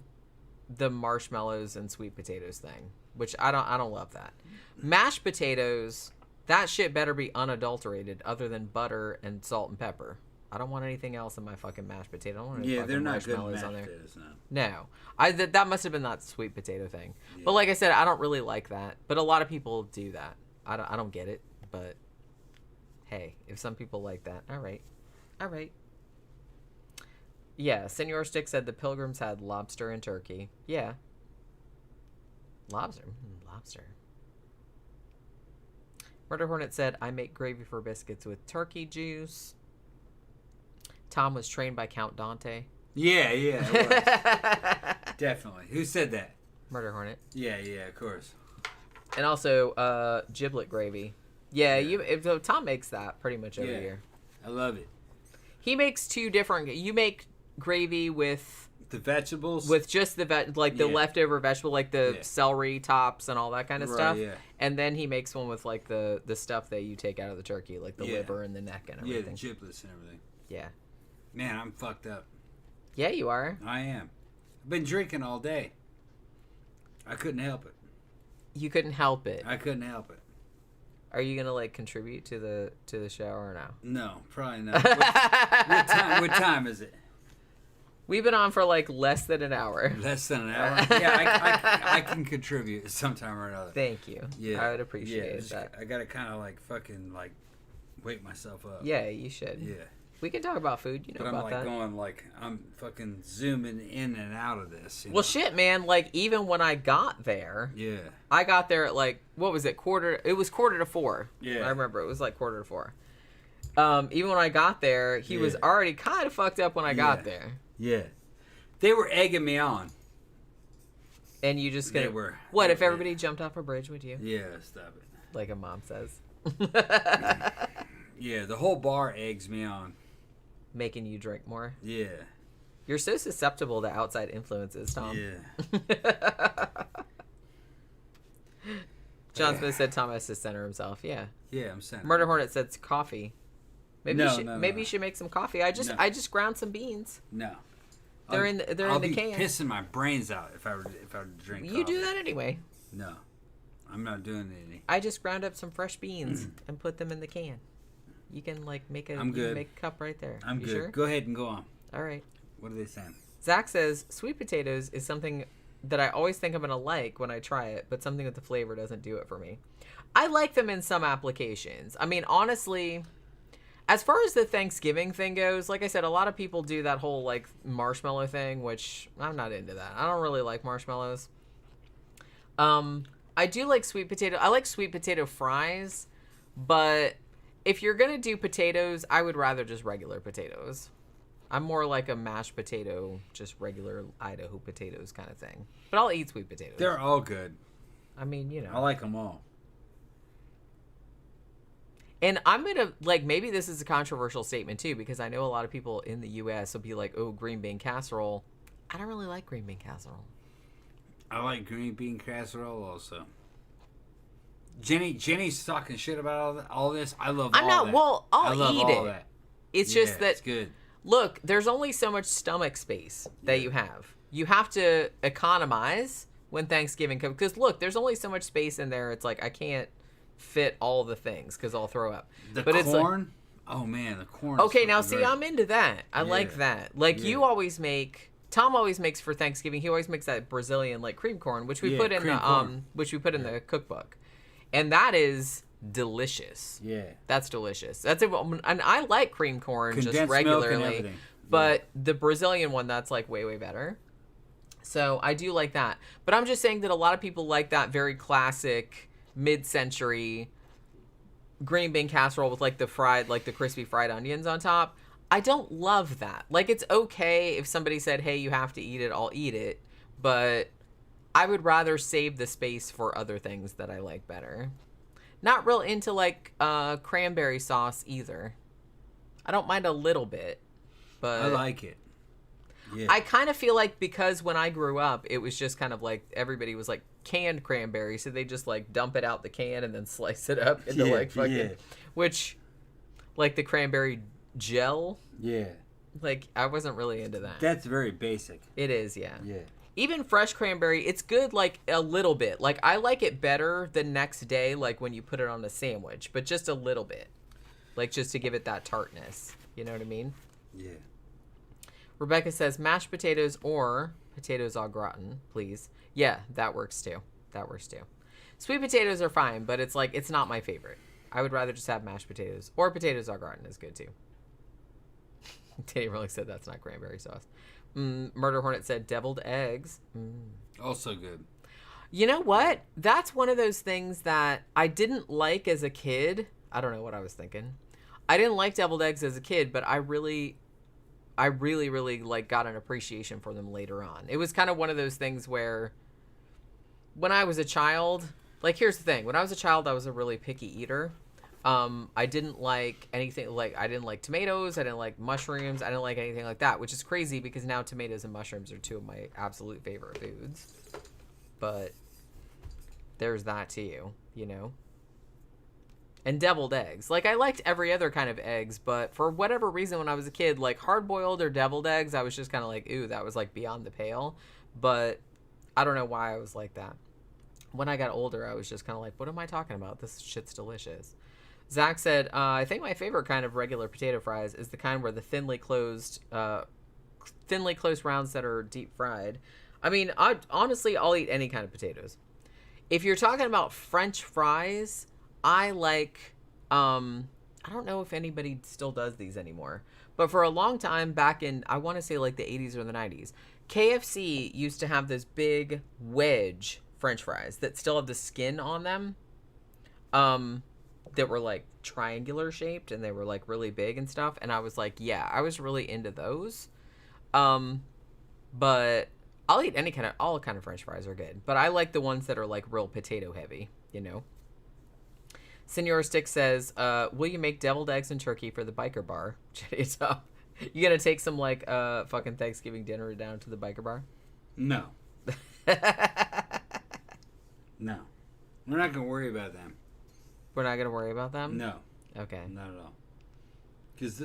[SPEAKER 1] the marshmallows and sweet potatoes thing, which I don't love that. Mashed potatoes, that shit better be unadulterated other than butter and salt and pepper. I don't want anything else in my fucking mashed potato. I don't want any fucking marshmallows on there.
[SPEAKER 2] Potatoes,
[SPEAKER 1] no. That must have been that sweet potato thing. Yeah. But like I said, I don't really like that. But a lot of people do that. I don't get it. But hey, if some people like that, all right. Yeah, Senor Stick said the Pilgrims had lobster and turkey. Yeah. Lobster. Murder Hornet said, I make gravy for biscuits with turkey juice. Tom was trained by Count Dante.
[SPEAKER 2] Yeah. Definitely. Who said that?
[SPEAKER 1] Murder Hornet.
[SPEAKER 2] Yeah, of course.
[SPEAKER 1] And also giblet gravy. Yeah, Tom makes that pretty much every year.
[SPEAKER 2] I love it.
[SPEAKER 1] He makes two different. You make gravy with
[SPEAKER 2] the vegetables,
[SPEAKER 1] with just the the leftover vegetable, like the celery tops and all that kind of stuff. Yeah. And then he makes one with like the stuff that you take out of the turkey, like the liver and the neck and everything.
[SPEAKER 2] Yeah, the giblets and everything.
[SPEAKER 1] Yeah.
[SPEAKER 2] Man, I'm fucked up.
[SPEAKER 1] Yeah, you are.
[SPEAKER 2] I am. I've been drinking all day. I couldn't help it.
[SPEAKER 1] You couldn't help it.
[SPEAKER 2] I couldn't help it.
[SPEAKER 1] Are you gonna like contribute to the show or no?
[SPEAKER 2] No, probably not. What time is it?
[SPEAKER 1] We've been on for like less than an hour.
[SPEAKER 2] Less than an hour? Yeah, I can contribute sometime or another.
[SPEAKER 1] Thank you. Yeah, I would appreciate that.
[SPEAKER 2] I gotta kind of like fucking like wake myself up.
[SPEAKER 1] Yeah, you should.
[SPEAKER 2] Yeah.
[SPEAKER 1] We can talk about food, you know, about that.
[SPEAKER 2] But I'm I'm fucking zooming in and out of this.
[SPEAKER 1] Well, shit, man. Like, even when I got there.
[SPEAKER 2] Yeah.
[SPEAKER 1] I got there at, like, what was it? It was 3:45.
[SPEAKER 2] Yeah.
[SPEAKER 1] I remember. It was, like, 3:45. Even when I got there, he was already kind of fucked up when I got there.
[SPEAKER 2] Yeah. They were egging me on.
[SPEAKER 1] And you just gonna...
[SPEAKER 2] They were.
[SPEAKER 1] What, if everybody jumped off a bridge, would you?
[SPEAKER 2] Yeah, stop it.
[SPEAKER 1] Like a mom says.
[SPEAKER 2] Yeah, the whole bar eggs me on.
[SPEAKER 1] Making you drink more?
[SPEAKER 2] Yeah.
[SPEAKER 1] You're so susceptible to outside influences, Tom.
[SPEAKER 2] Yeah.
[SPEAKER 1] John Smith said Tom has to center himself. Yeah.
[SPEAKER 2] Yeah, I'm centered.
[SPEAKER 1] Murder Hornet said coffee. Maybe
[SPEAKER 2] No.
[SPEAKER 1] you should make some coffee. I just ground some beans.
[SPEAKER 2] No.
[SPEAKER 1] They're in the can.
[SPEAKER 2] I'll be pissing my brains out if I were to drink coffee.
[SPEAKER 1] You do that anyway.
[SPEAKER 2] No. I'm not doing any.
[SPEAKER 1] I just ground up some fresh beans and put them in the can. You can like make a cup right there.
[SPEAKER 2] I'm
[SPEAKER 1] you
[SPEAKER 2] good.
[SPEAKER 1] Sure?
[SPEAKER 2] Go ahead and go on.
[SPEAKER 1] All right.
[SPEAKER 2] What are they saying?
[SPEAKER 1] Zach says sweet potatoes is something that I always think I'm gonna like when I try it, but something with the flavor doesn't do it for me. I like them in some applications. I mean, honestly, as far as the Thanksgiving thing goes, like I said, a lot of people do that whole like marshmallow thing, which I'm not into that. I don't really like marshmallows. I do like sweet potato. I like sweet potato fries, but if you're going to do potatoes, I would rather just regular potatoes. I'm more like a mashed potato, just regular Idaho potatoes kind of thing. But I'll eat sweet potatoes.
[SPEAKER 2] They're all good.
[SPEAKER 1] I mean, you know.
[SPEAKER 2] I like them all.
[SPEAKER 1] And I'm going to, like, maybe this is a controversial statement too, because I know a lot of people in the U.S. will be like, oh, green bean casserole. I don't really like green bean casserole.
[SPEAKER 2] I like green bean casserole also. Jenny's talking shit about all this. I love all that.
[SPEAKER 1] Well, I'll eat it.
[SPEAKER 2] That.
[SPEAKER 1] It's just that,
[SPEAKER 2] it's good.
[SPEAKER 1] Look, there's only so much stomach space that you have. You have to economize when Thanksgiving comes. Because, look, there's only so much space in there. It's like I can't fit all the things because I'll throw up.
[SPEAKER 2] But corn? It's like, oh, man, the corn.
[SPEAKER 1] Okay, now, see, I'm into that. I like that. Like, you always make... Tom always makes for Thanksgiving. He always makes that Brazilian, like, cream corn, which we put in the cookbook. And that is delicious. Yeah. That's delicious. That's it. And I like cream corn
[SPEAKER 2] condensed
[SPEAKER 1] just regularly.
[SPEAKER 2] Milk and everything.
[SPEAKER 1] But the Brazilian one, that's like way, way better. So I do like that. But I'm just saying that a lot of people like that very classic mid-century green bean casserole with like the crispy fried onions on top. I don't love that. Like, it's okay if somebody said, hey, you have to eat it, I'll eat it. But I would rather save the space for other things that I like better. Not real into, like, cranberry sauce either. I don't mind a little bit, but...
[SPEAKER 2] I like it. Yeah.
[SPEAKER 1] I kind of feel like because when I grew up, it was just kind of like everybody was, like, canned cranberry, so they just, like, dump it out the can and then slice it up into, like, fucking... Yeah. Which, like, the cranberry gel...
[SPEAKER 2] Yeah.
[SPEAKER 1] Like, I wasn't really into that.
[SPEAKER 2] That's very basic.
[SPEAKER 1] It is, yeah.
[SPEAKER 2] Yeah.
[SPEAKER 1] Even fresh cranberry, it's good, like, a little bit. Like, I like it better the next day, like, when you put it on a sandwich. But just a little bit. Like, just to give it that tartness. You know what I mean?
[SPEAKER 2] Yeah.
[SPEAKER 1] Rebecca says, mashed potatoes or potatoes au gratin, please. Yeah, that works, too. That works, too. Sweet potatoes are fine, but it's, like, it's not my favorite. I would rather just have mashed potatoes. Or potatoes au gratin is good, too. Danny really said that's not cranberry sauce. Murder Hornet said deviled eggs.
[SPEAKER 2] Also good.
[SPEAKER 1] You know what? That's one of those things that I didn't like as a kid. I don't know what I was thinking. I didn't like deviled eggs as a kid, but I really I really, really like got an appreciation for them later on. It was kind of one of those things where when I was a child, like, here's the thing. When I was a child, I was a really picky eater. I didn't like anything, like, I didn't like tomatoes, I didn't like mushrooms, I didn't like anything like that, which is crazy because now tomatoes and mushrooms are two of my absolute favorite foods. But there's that to you, you know? And deviled eggs. Like, I liked every other kind of eggs, but for whatever reason when I was a kid, like, hard-boiled or deviled eggs, I was just kind of like, ooh, that was, like, beyond the pale. But I don't know why I was like that. When I got older, I was just kind of like, what am I talking about? This shit's delicious. Zach said, I think my favorite kind of regular potato fries is the kind where the thinly closed rounds that are deep fried. I mean, honestly, I'll eat any kind of potatoes. If you're talking about French fries, I like, I don't know if anybody still does these anymore, but for a long time back in, I want to say like the 80s or the 90s, KFC used to have this big wedge French fries that still have the skin on them, that were like triangular shaped and they were like really big and stuff. And I was like, yeah, I was really into those. But I'll eat all kind of French fries are good, but I like the ones that are like real potato heavy, you know? Senor Stick says, will you make deviled eggs and turkey for the biker bar? It's up. You gonna take some like fucking Thanksgiving dinner down to the biker bar?
[SPEAKER 2] No. No. We're not gonna worry about them.
[SPEAKER 1] We're not gonna worry about them?
[SPEAKER 2] No.
[SPEAKER 1] Okay.
[SPEAKER 2] Not at all. Because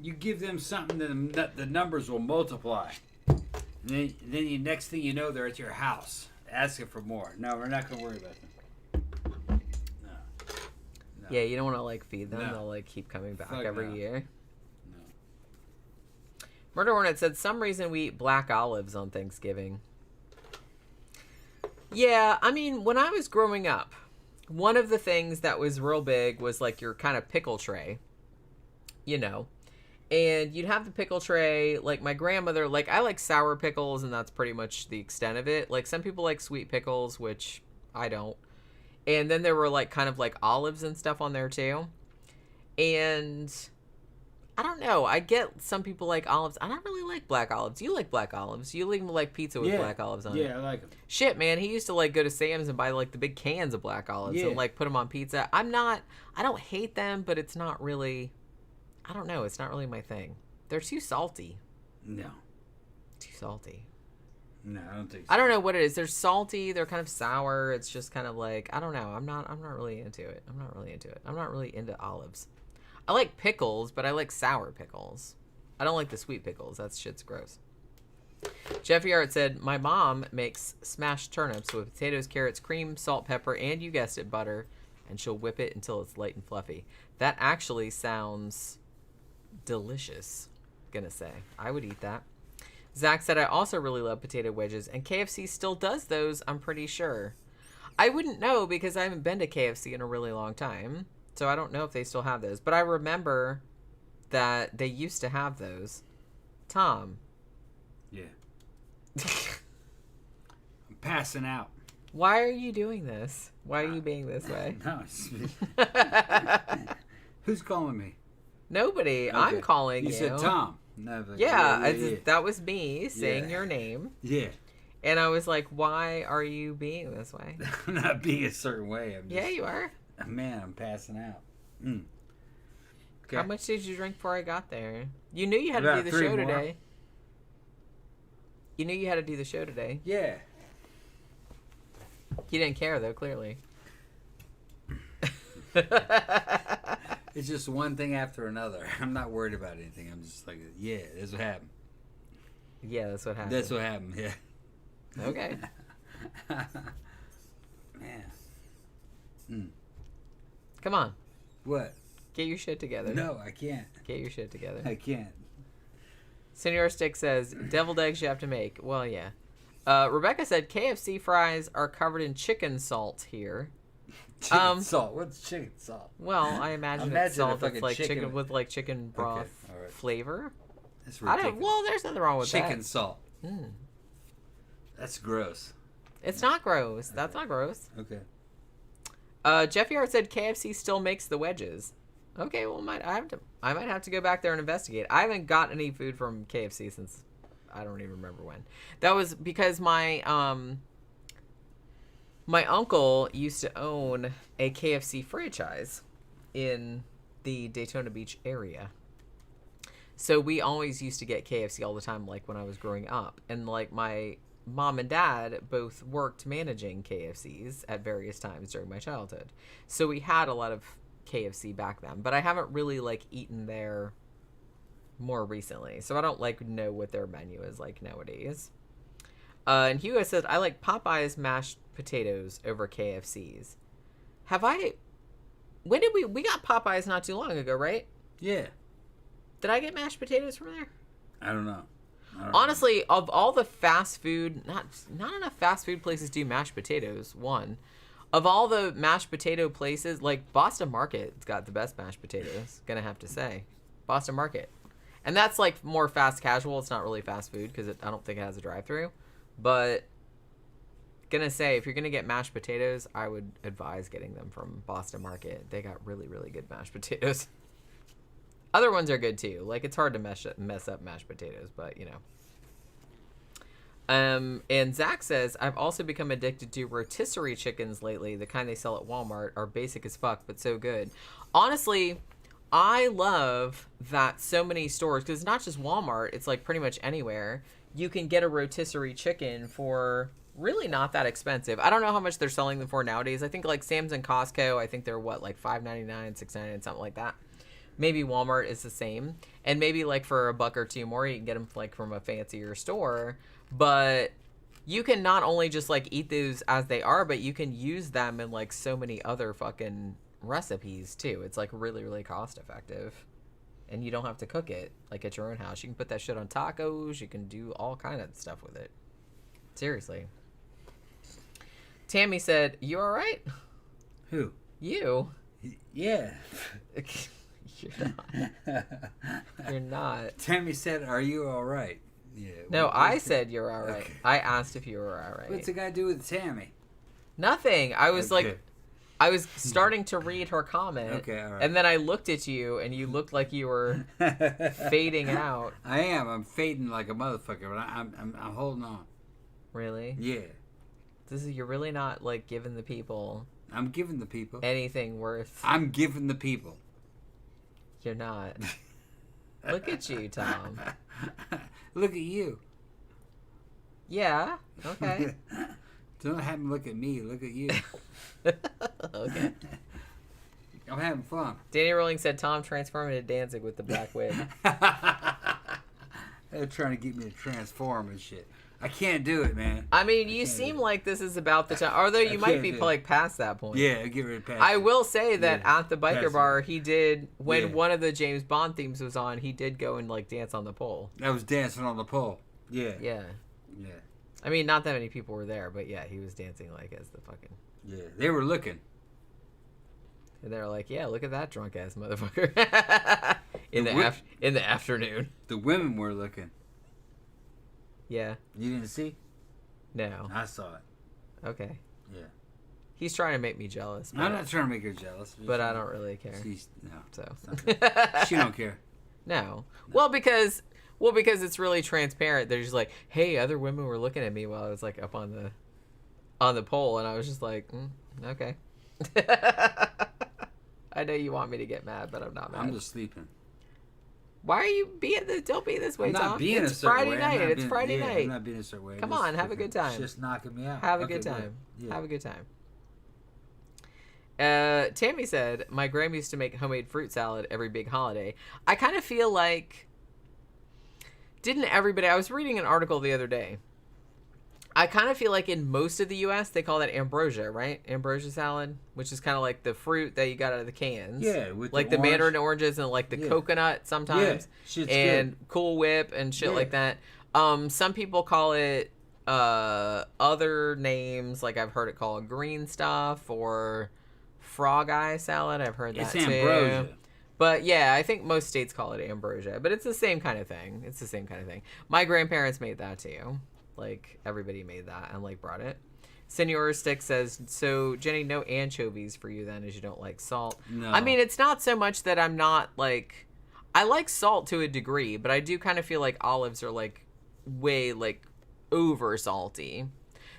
[SPEAKER 2] you give them something that the numbers will multiply. And then the next thing you know, they're at your house asking for more. No, we're not gonna worry about them. No.
[SPEAKER 1] Yeah, you don't want to like feed them.
[SPEAKER 2] No.
[SPEAKER 1] They'll like keep coming back
[SPEAKER 2] Fuck
[SPEAKER 1] every
[SPEAKER 2] no.
[SPEAKER 1] year.
[SPEAKER 2] No.
[SPEAKER 1] Murder Hornet said, some reason we eat black olives on Thanksgiving. Yeah, I mean, when I was growing up, one of the things that was real big was like your kind of pickle tray, you know, and you'd have the pickle tray. Like my grandmother, like I like sour pickles and that's pretty much the extent of it. Like some people like sweet pickles, which I don't. And then there were like kind of like olives and stuff on there too. And I don't know. I get some people like olives. I don't really like black olives. You like black olives. You even like pizza with black olives on it.
[SPEAKER 2] Yeah, I like them.
[SPEAKER 1] Shit, man. He used to like go to Sam's and buy like the big cans of black olives and like put them on pizza. I don't hate them, but it's not really, I don't know. It's not really my thing. They're too salty.
[SPEAKER 2] No.
[SPEAKER 1] Too salty.
[SPEAKER 2] No, I don't think so.
[SPEAKER 1] I don't know what it is. They're salty. They're kind of sour. It's just kind of like, I don't know. I'm not really into it. I'm not really into olives. I like pickles, but I like sour pickles. I don't like the sweet pickles. That shit's gross. Jeffy Art said, my mom makes smashed turnips with potatoes, carrots, cream, salt, pepper, and you guessed it, butter, and she'll whip it until it's light and fluffy. That actually sounds delicious, gonna say. I would eat that. Zach said, I also really love potato wedges, and KFC still does those, I'm pretty sure. I wouldn't know because I haven't been to KFC in a really long time. So I don't know if they still have those. But I remember that they used to have those. Tom.
[SPEAKER 2] Yeah. I'm passing out.
[SPEAKER 1] Why are you doing this? Why are you being this way?
[SPEAKER 2] No. Who's calling me?
[SPEAKER 1] Nobody. Okay. I'm calling you.
[SPEAKER 2] You said Tom. No, like,
[SPEAKER 1] yeah. That was me saying your name.
[SPEAKER 2] Yeah.
[SPEAKER 1] And I was like, why are you being this way?
[SPEAKER 2] I'm not being a certain way.
[SPEAKER 1] Yeah, you are.
[SPEAKER 2] Man, I'm passing out.
[SPEAKER 1] Okay. How much did you drink before I got there? You knew you had to do the show today. You knew you had to do the show today.
[SPEAKER 2] Yeah.
[SPEAKER 1] You didn't care, though, clearly.
[SPEAKER 2] It's just one thing after another. I'm not worried about anything. I'm just like, yeah, that's what happened.
[SPEAKER 1] Yeah, that's what happened.
[SPEAKER 2] That's what happened, yeah.
[SPEAKER 1] Okay.
[SPEAKER 2] Man.
[SPEAKER 1] Come on.
[SPEAKER 2] What?
[SPEAKER 1] Get your shit together.
[SPEAKER 2] No, I can't.
[SPEAKER 1] Get your shit together.
[SPEAKER 2] I can't.
[SPEAKER 1] Senor Stick says, deviled eggs you have to make. Well, yeah. Rebecca said, KFC fries are covered in chicken salt here.
[SPEAKER 2] Chicken salt? What's chicken salt?
[SPEAKER 1] Well, I imagine it's salt that's like chicken with like chicken broth flavor.
[SPEAKER 2] That's ridiculous.
[SPEAKER 1] Well, there's nothing wrong with
[SPEAKER 2] chicken salt.
[SPEAKER 1] Mm.
[SPEAKER 2] That's gross.
[SPEAKER 1] It's not gross. That's not gross.
[SPEAKER 2] Okay.
[SPEAKER 1] Jeffy Hart said KFC still makes the wedges. Okay, well, I might have to go back there and investigate. I haven't got any food from KFC since I don't even remember when. That was because my uncle used to own a KFC franchise in the Daytona Beach area. So we always used to get KFC all the time, like when I was growing up. And like my mom and dad both worked managing KFCs at various times during my childhood. So we had a lot of KFC back then, but I haven't really like eaten there more recently. So I don't like know what their menu is like nowadays. And Hugo said, I like Popeye's mashed potatoes over KFC's. When did we got Popeye's not too long ago, right?
[SPEAKER 2] Yeah.
[SPEAKER 1] Did I get mashed potatoes from there?
[SPEAKER 2] I don't know.
[SPEAKER 1] Honestly, of all the fast food, not enough fast food places do mashed potatoes. One, of all the mashed potato places, like Boston Market's got the best mashed potatoes. Gonna have to say, Boston Market, and that's like more fast casual. It's not really fast food because I don't think it has a drive-through. But gonna say, if you're gonna get mashed potatoes, I would advise getting them from Boston Market. They got really, really good mashed potatoes. Other ones are good too. Like, it's hard to mess up mashed potatoes, but you know. And Zach says, I've also become addicted to rotisserie chickens lately. The kind they sell at Walmart are basic as fuck, but so good. Honestly, I love that so many stores, because it's not just Walmart, it's like pretty much anywhere, you can get a rotisserie chicken for really not that expensive. I don't know how much they're selling them for nowadays. I think like Sam's and Costco, I think they're like $5.99, $6.99, something like that. Maybe Walmart is the same. And maybe like for a buck or two more, you can get them like from a fancier store. But you can not only just like eat those as they are, but you can use them in like so many other fucking recipes too. It's like really, really cost effective. And you don't have to cook it like at your own house. You can put that shit on tacos. You can do all kind of stuff with it. Seriously. Tammy said, you all right?
[SPEAKER 2] Who?
[SPEAKER 1] You.
[SPEAKER 2] Yeah.
[SPEAKER 1] You're not. You're not.
[SPEAKER 2] Tammy said, are you all right? Yeah.
[SPEAKER 1] No, I said you're all right. Okay. I asked if you were all right.
[SPEAKER 2] What's it got to do with Tammy?
[SPEAKER 1] Nothing. I was like, I was starting to read her comment.
[SPEAKER 2] Okay, all right.
[SPEAKER 1] And then I looked at you, and you looked like you were fading out.
[SPEAKER 2] I am. I'm fading like a motherfucker, but I'm holding on.
[SPEAKER 1] Really?
[SPEAKER 2] Yeah.
[SPEAKER 1] You're really not like giving the people.
[SPEAKER 2] I'm giving the people
[SPEAKER 1] anything worth.
[SPEAKER 2] I'm giving the people.
[SPEAKER 1] You're not. Look at you, Tom.
[SPEAKER 2] Look at you.
[SPEAKER 1] Yeah. Okay.
[SPEAKER 2] Don't have him look at me. Look at you.
[SPEAKER 1] Okay.
[SPEAKER 2] I'm having fun.
[SPEAKER 1] Danny Rolling said Tom transformed into Danzig with the black wig.
[SPEAKER 2] They're trying to get me to transform and shit. I can't do it, man.
[SPEAKER 1] I mean, you seem like this is about the time. Although you might be like past that point.
[SPEAKER 2] Yeah, get rid of past.
[SPEAKER 1] I will say that at the biker bar, he did, when one of the James Bond themes was on, he did go and like dance on the pole.
[SPEAKER 2] I was dancing on the pole. Yeah.
[SPEAKER 1] Yeah.
[SPEAKER 2] Yeah.
[SPEAKER 1] I mean, not that many people were there, but yeah, he was dancing like as the fucking.
[SPEAKER 2] Yeah, they were looking.
[SPEAKER 1] And they were like, "Yeah, look at that drunk ass motherfucker." in the afternoon.
[SPEAKER 2] The women were looking.
[SPEAKER 1] Yeah.
[SPEAKER 2] You didn't see?
[SPEAKER 1] No.
[SPEAKER 2] I saw it.
[SPEAKER 1] Okay.
[SPEAKER 2] Yeah.
[SPEAKER 1] He's trying to make me jealous.
[SPEAKER 2] I'm not trying to make her jealous.
[SPEAKER 1] But I don't really care.
[SPEAKER 2] No.
[SPEAKER 1] So.
[SPEAKER 2] She don't care.
[SPEAKER 1] No. Well, because it's really transparent. They're just like, hey, other women were looking at me while I was like up on the pole, and I was just like, okay. I know you want me to get mad, but I'm not mad.
[SPEAKER 2] I'm just sleeping.
[SPEAKER 1] Why are you being this? Don't be this way,
[SPEAKER 2] I'm not
[SPEAKER 1] Tom.
[SPEAKER 2] being
[SPEAKER 1] It's
[SPEAKER 2] a certain
[SPEAKER 1] Friday
[SPEAKER 2] way.
[SPEAKER 1] night. It's Friday night.
[SPEAKER 2] I'm not being a certain way.
[SPEAKER 1] Come on, have a good time.
[SPEAKER 2] It's just knocking me out.
[SPEAKER 1] Have a good time.
[SPEAKER 2] Yeah.
[SPEAKER 1] Have a good time. Tammy said, my grandma used to make homemade fruit salad every big holiday. I kind of feel like, didn't everybody, I was reading an article the other day. I kind of feel like in most of the U.S., they call that ambrosia, right? Ambrosia salad, which is kind of like the fruit that you got out of the cans.
[SPEAKER 2] Yeah, with
[SPEAKER 1] like the mandarin oranges and like the coconut sometimes.
[SPEAKER 2] Yeah,
[SPEAKER 1] and
[SPEAKER 2] good.
[SPEAKER 1] Cool Whip and shit like that. Some people call it other names, like I've heard it called green stuff or frog eye salad. I've heard that too.
[SPEAKER 2] It's ambrosia.
[SPEAKER 1] But yeah, I think most states call it ambrosia. But it's the same kind of thing. My grandparents made that too. Like everybody made that and like brought it. Senor Stick says, so Jenny, no anchovies for you then, as you don't like salt.
[SPEAKER 2] No.
[SPEAKER 1] I mean, it's not so much that I'm not like, I like salt to a degree, but I do kind of feel like olives are like way like over salty.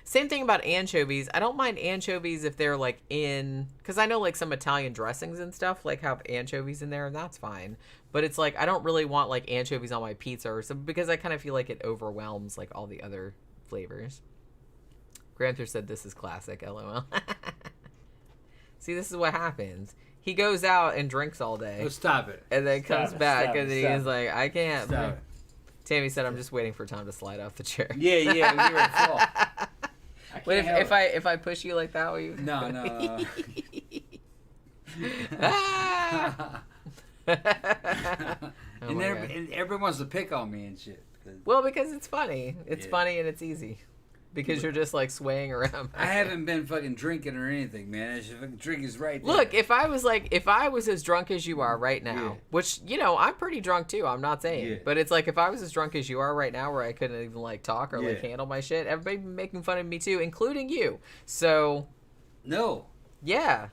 [SPEAKER 1] Same thing about anchovies. I don't mind anchovies if they're like in, because I know like some Italian dressings and stuff like have anchovies in there, and that's fine. But it's like I don't really want like anchovies on my pizza or something, because I kind of feel like it overwhelms like all the other flavors. Gramthars said this is classic, LOL. See, this is what happens. He goes out and drinks all day.
[SPEAKER 2] Oh, stop it.
[SPEAKER 1] And then comes back and then he's like, I can't.
[SPEAKER 2] Stop it.
[SPEAKER 1] Tammy said, I'm just waiting for Tom to slide off the chair.
[SPEAKER 2] Yeah, we were at fault.
[SPEAKER 1] What if I push you like that? Will you?
[SPEAKER 2] No. And everyone wants to pick on me and shit.
[SPEAKER 1] Well, because it's funny. It's funny and it's easy. Because you're just like swaying around.
[SPEAKER 2] I haven't been fucking drinking or anything, man. It's fucking drink is right there.
[SPEAKER 1] Look, if I was as drunk as you are right now, which, you know, I'm pretty drunk too, I'm not saying. But it's like if I was as drunk as you are right now where I couldn't even like talk or like handle my shit, everybody be making fun of me too, including you. So
[SPEAKER 2] No.
[SPEAKER 1] Yeah.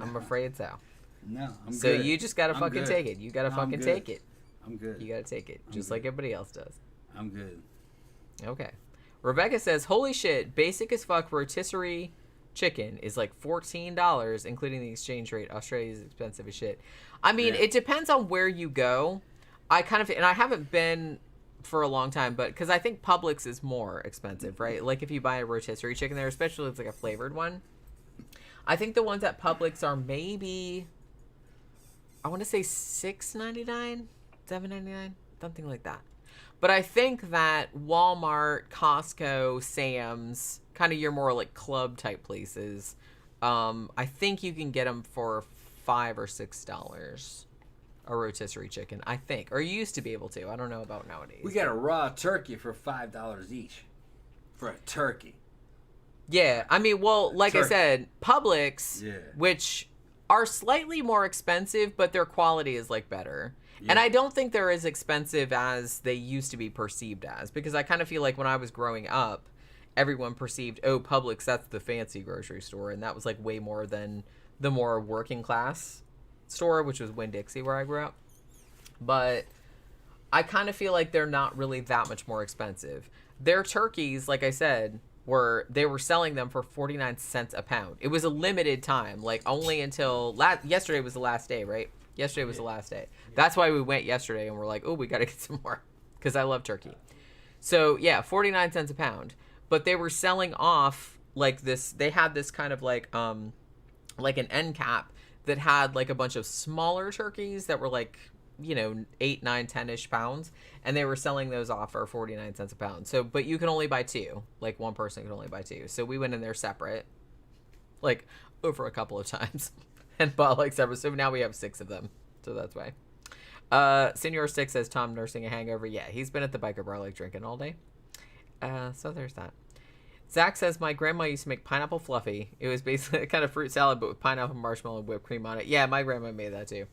[SPEAKER 1] I'm afraid so.
[SPEAKER 2] No, I'm
[SPEAKER 1] so
[SPEAKER 2] good.
[SPEAKER 1] you just gotta fucking
[SPEAKER 2] good.
[SPEAKER 1] take it. You gotta fucking take it.
[SPEAKER 2] I'm good.
[SPEAKER 1] You gotta take it, just like everybody else does.
[SPEAKER 2] I'm good.
[SPEAKER 1] Okay. Rebecca says, holy shit, basic as fuck rotisserie chicken is like $14, including the exchange rate. Australia is expensive as shit. I mean, it depends on where you go. I haven't been for a long time, but because I think Publix is more expensive, right? Like if you buy a rotisserie chicken there, especially if it's like a flavored one. I think the ones at Publix are maybe, I want to say $6.99, $7.99, something like that. But I think that Walmart, Costco, Sam's, kind of your more like club type places, I think you can get them for $5 or $6 a rotisserie chicken. I think, or you used to be able to. I don't know about nowadays.
[SPEAKER 2] We got a raw turkey for $5 each for a turkey.
[SPEAKER 1] Yeah, I mean, well, like I said, Publix, which are slightly more expensive, but their quality is like better. And I don't think they're as expensive as they used to be perceived as, because I kind of feel like when I was growing up, everyone perceived, oh, Publix, that's the fancy grocery store. And that was like way more than the more working class store, which was Winn-Dixie where I grew up. But I kind of feel like they're not really that much more expensive. Their turkeys, like I said, they were selling them for 49 cents a pound. It was a limited time, like only until yesterday was the last day, right? Yesterday was the last day. That's why we went yesterday and we're like, oh, we got to get some more because I love turkey. So, yeah, 49 cents a pound. But they were selling off like this. They had this kind of like an end cap that had like a bunch of smaller turkeys that were like, you know, 8, 9, 10-ish pounds. And they were selling those off for 49 cents a pound. So, but you can only buy 2. Like one person could only buy 2. So we went in there separate, like over a couple of times. And bought like 7, so now we have 6 of them. So that's why. Senor Stick says Tom nursing a hangover. Yeah, he's been at the biker bar like drinking all day. So there's that. Zach says my grandma used to make pineapple fluffy. It was basically a kind of fruit salad, but with pineapple, marshmallow, and whipped cream on it. Yeah, my grandma made that too.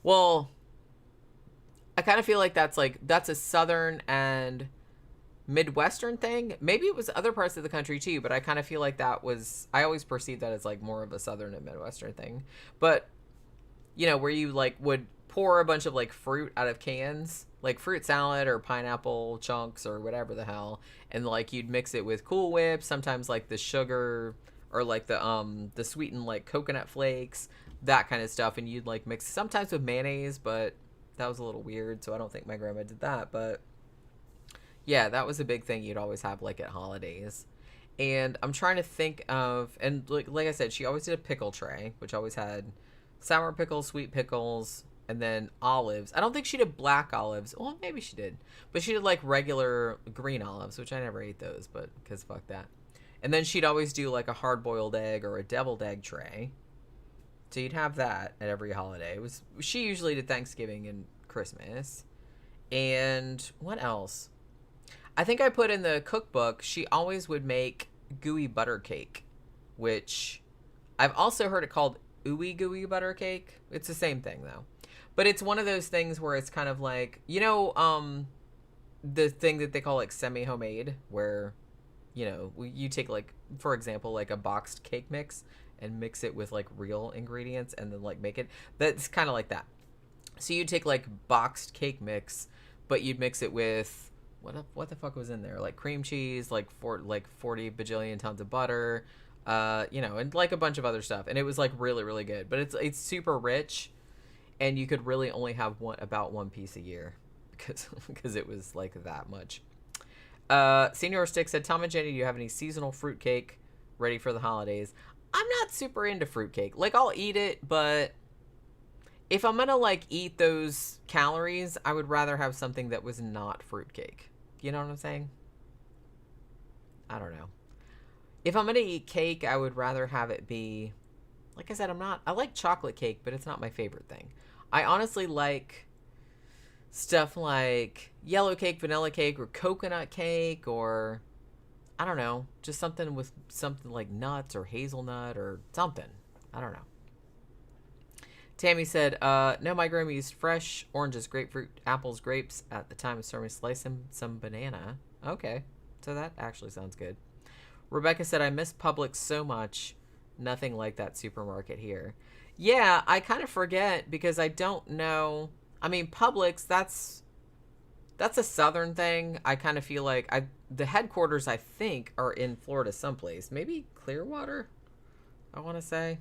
[SPEAKER 1] Well, I kind of feel like that's a southern and Midwestern thing. Maybe it was other parts of the country too, but I kind of feel like I always perceived that as like more of a southern and Midwestern thing. But you know, where you like would pour a bunch of like fruit out of cans, like fruit salad or pineapple chunks or whatever the hell, and like you'd mix it with Cool Whip, sometimes like the sugar or like the sweetened like coconut flakes, that kind of stuff, and you'd like mix sometimes with mayonnaise, but that was a little weird, so I don't think my grandma did that. But yeah, that was a big thing you'd always have like at holidays. And I'm trying to think of, and like I said, she always did a pickle tray, which always had sour pickles, sweet pickles, and then olives. I don't think she did black olives. Well, maybe she did. But she did like regular green olives, which I never ate those, but because fuck that. And then she'd always do like a hard-boiled egg or a deviled egg tray. So you'd have that at every holiday. She usually did Thanksgiving and Christmas. And what else? I think I put in the cookbook, she always would make gooey butter cake, which I've also heard it called ooey gooey butter cake. It's the same thing though. But it's one of those things where it's kind of like, you know, the thing that they call like semi-homemade, where you take like, for example, like a boxed cake mix and mix it with like real ingredients and then like make it. That's kind of like that. So you take like boxed cake mix, but you'd mix it with what the fuck was in there? Like cream cheese, like 40 bajillion tons of butter, and like a bunch of other stuff. And it was like really, really good. But it's super rich, and you could really only have about one piece a year because it was like that much. Senior Stick said, Tom and Jenny, do you have any seasonal fruitcake ready for the holidays? I'm not super into fruitcake. Like, I'll eat it, but if I'm gonna like eat those calories, I would rather have something that was not fruitcake. You know what I'm saying? I don't know. If I'm gonna eat cake, I would rather have it be, like I said, I like chocolate cake, but it's not my favorite thing. I honestly like stuff like yellow cake, vanilla cake, or coconut cake, or I don't know, just something with something like nuts or hazelnut or something. I don't know. Tammy said, no, my grandma used fresh oranges, grapefruit, apples, grapes at the time of serving. Slice some banana. Okay, so that actually sounds good. Rebecca said, I miss Publix so much. Nothing like that supermarket here. Yeah, I kind of forget because I don't know. I mean, Publix, that's a southern thing. I kind of feel like the headquarters, I think, are in Florida someplace. Maybe Clearwater, I want to say.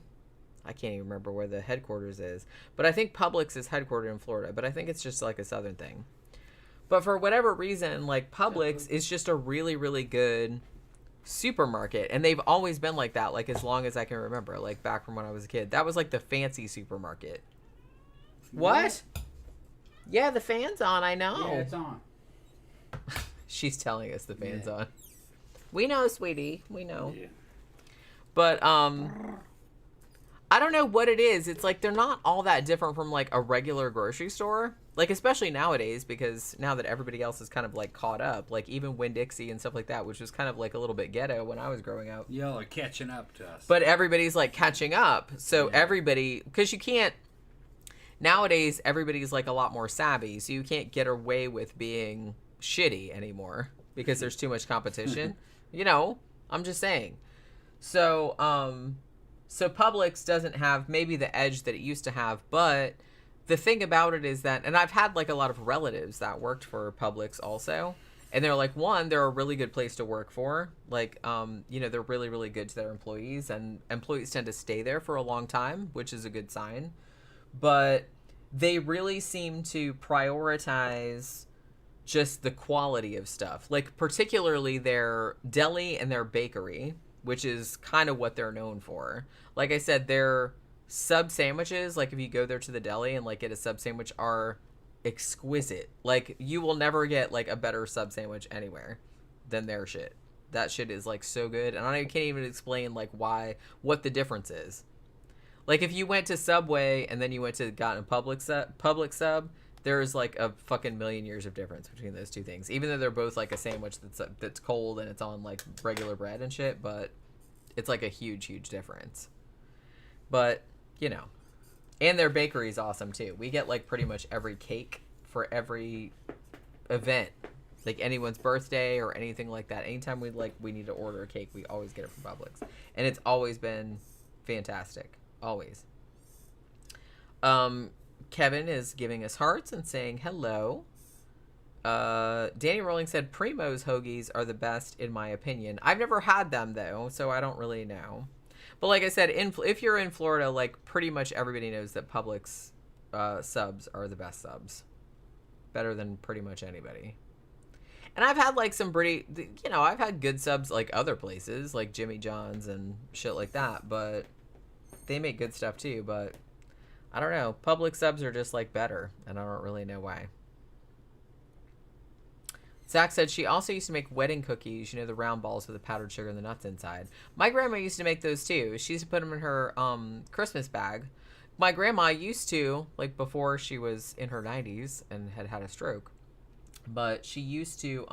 [SPEAKER 1] I can't even remember where the headquarters is. But I think Publix is headquartered in Florida. But I think it's just like a southern thing. But for whatever reason, like Publix is just a really, really good supermarket. And they've always been like that, like as long as I can remember. Like back from when I was a kid. That was like the fancy supermarket. What? Yeah, the fan's on, I know.
[SPEAKER 3] Yeah, it's on.
[SPEAKER 1] She's telling us the fan's on. We know, sweetie. We know.
[SPEAKER 3] Yeah.
[SPEAKER 1] But, I don't know what it is. It's like they're not all that different from like a regular grocery store. Like, especially nowadays, because now that everybody else is kind of like caught up, like even Winn-Dixie and stuff like that, which was kind of like a little bit ghetto when I was growing up.
[SPEAKER 2] Y'all are catching up to us.
[SPEAKER 1] But everybody's like catching up. So everybody, because you can't, nowadays everybody's like a lot more savvy. So you can't get away with being shitty anymore because there's too much competition. I'm just saying. So Publix doesn't have maybe the edge that it used to have, but the thing about it is that, and I've had like a lot of relatives that worked for Publix also, and they're like, one, they're a really good place to work for. Like, they're really, really good to their employees, and employees tend to stay there for a long time, which is a good sign. But they really seem to prioritize just the quality of stuff, like particularly their deli and their bakery, which is kind of what they're known for. Like I said, their sub sandwiches, like if you go there to the deli and like get a sub sandwich, are exquisite. Like you will never get like a better sub sandwich anywhere than their shit. That shit is like so good, and I can't even explain like what the difference is. Like if you went to Subway and then you went to got a Publix sub, there's like a fucking million years of difference between those two things. Even though they're both like a sandwich that's cold and it's on like regular bread and shit, but it's like a huge, huge difference. But, and their bakery is awesome too. We get like pretty much every cake for every event. Like anyone's birthday or anything like that. Anytime we need to order a cake, we always get it from Publix. And it's always been fantastic. Always. Kevin is giving us hearts and saying hello. Danny Rolling said Primo's hoagies are the best in my opinion. I've never had them though, so I don't really know. But like I said, if you're in Florida, like pretty much everybody knows that Publix subs are the best subs. Better than pretty much anybody. And I've had like some pretty, I've had good subs like other places, like Jimmy John's and shit like that, but they make good stuff too, but I don't know. Publix subs are just like better, and I don't really know why. Zach said she also used to make wedding cookies, the round balls with the powdered sugar and the nuts inside. My grandma used to make those too. She used to put them in her Christmas bag. My grandma used to, like before she was in her 90s and had a stroke, but she used to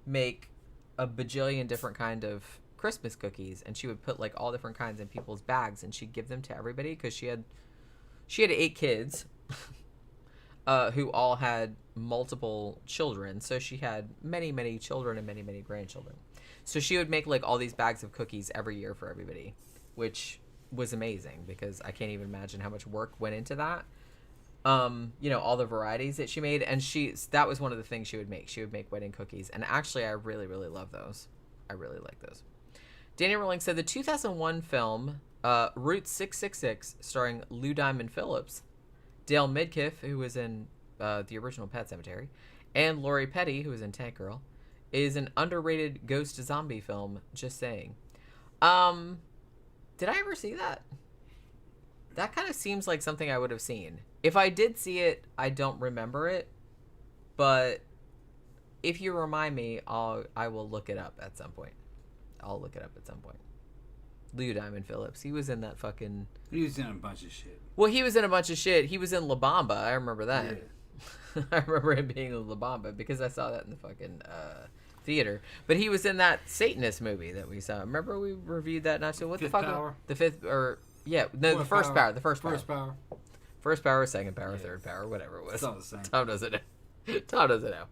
[SPEAKER 1] make a bajillion different kind of Christmas cookies, and she would put like all different kinds in people's bags, and she'd give them to everybody because she had 8 kids who all had multiple children. So she had many, many children and many, many grandchildren. So she would make like all these bags of cookies every year for everybody, which was amazing because I can't even imagine how much work went into that. You know, all the varieties that she made, and that was one of the things she would make. She would make wedding cookies, and actually I really, really love those. I really like those. Danny Rowling said the 2001 film Route 666, starring Lou Diamond Phillips, Dale Midkiff, who was in the original Pet Sematary, and Lori Petty, who was in Tank Girl, is an underrated ghost zombie film. Just saying. Did I ever see that? That kind of seems like something I would have seen. If I did see it, I don't remember it. But if you remind me, I will look it up at some point. I'll look it up at some point. Lou Diamond Phillips. He was in that fucking...
[SPEAKER 2] He was in a bunch of shit.
[SPEAKER 1] Well, he was in a bunch of shit. He was in La Bamba. I remember that. Yeah. I remember him being in La Bamba because I saw that in the fucking theater. But he was in that Satanist movie that we saw. Remember we reviewed that not so... What
[SPEAKER 2] Fifth
[SPEAKER 1] the fuck?
[SPEAKER 2] Power?
[SPEAKER 1] The fifth... Or... Yeah. No, the first power. The first power.
[SPEAKER 2] First power.
[SPEAKER 1] First power, second power, third power, whatever it was.
[SPEAKER 2] It's all the same.
[SPEAKER 1] Tom doesn't know. Tom doesn't know.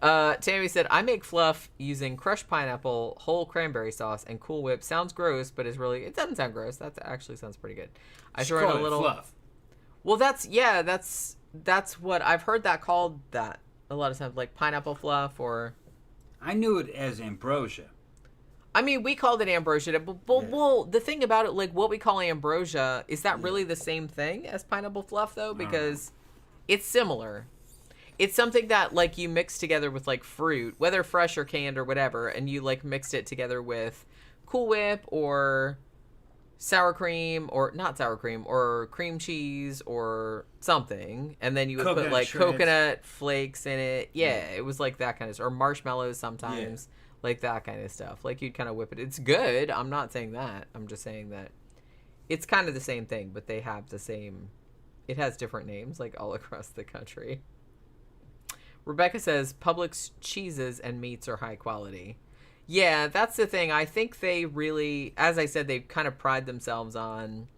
[SPEAKER 2] No.
[SPEAKER 1] Tammy said, I make fluff using crushed pineapple, whole cranberry sauce, and Cool Whip. Sounds gross, but it doesn't sound gross. That actually sounds pretty good. I throw in a little
[SPEAKER 2] fluff.
[SPEAKER 1] Well, that's what I've heard that called that a lot of times, like pineapple fluff or...
[SPEAKER 2] I knew it as ambrosia.
[SPEAKER 1] I mean, we called it ambrosia, but well, the thing about it, like what we call ambrosia, is that really the same thing as pineapple fluff though? Because it's similar. It's something that like you mix together with like fruit, whether fresh or canned or whatever, and you like mixed it together with Cool Whip or sour cream or not sour cream or cream cheese or something, and then you would put like
[SPEAKER 2] shreds.
[SPEAKER 1] Coconut flakes in it. Yeah, it was like that kind of stuff. Or marshmallows sometimes. Yeah. Like that kind of stuff. Like you'd kind of whip it. It's good. I'm not saying that. I'm just saying that it's kind of the same thing, but they have the same... It has different names like all across the country. Rebecca says Publix cheeses and meats are high quality. Yeah, that's the thing. I think they really, as I said, they kind of pride themselves on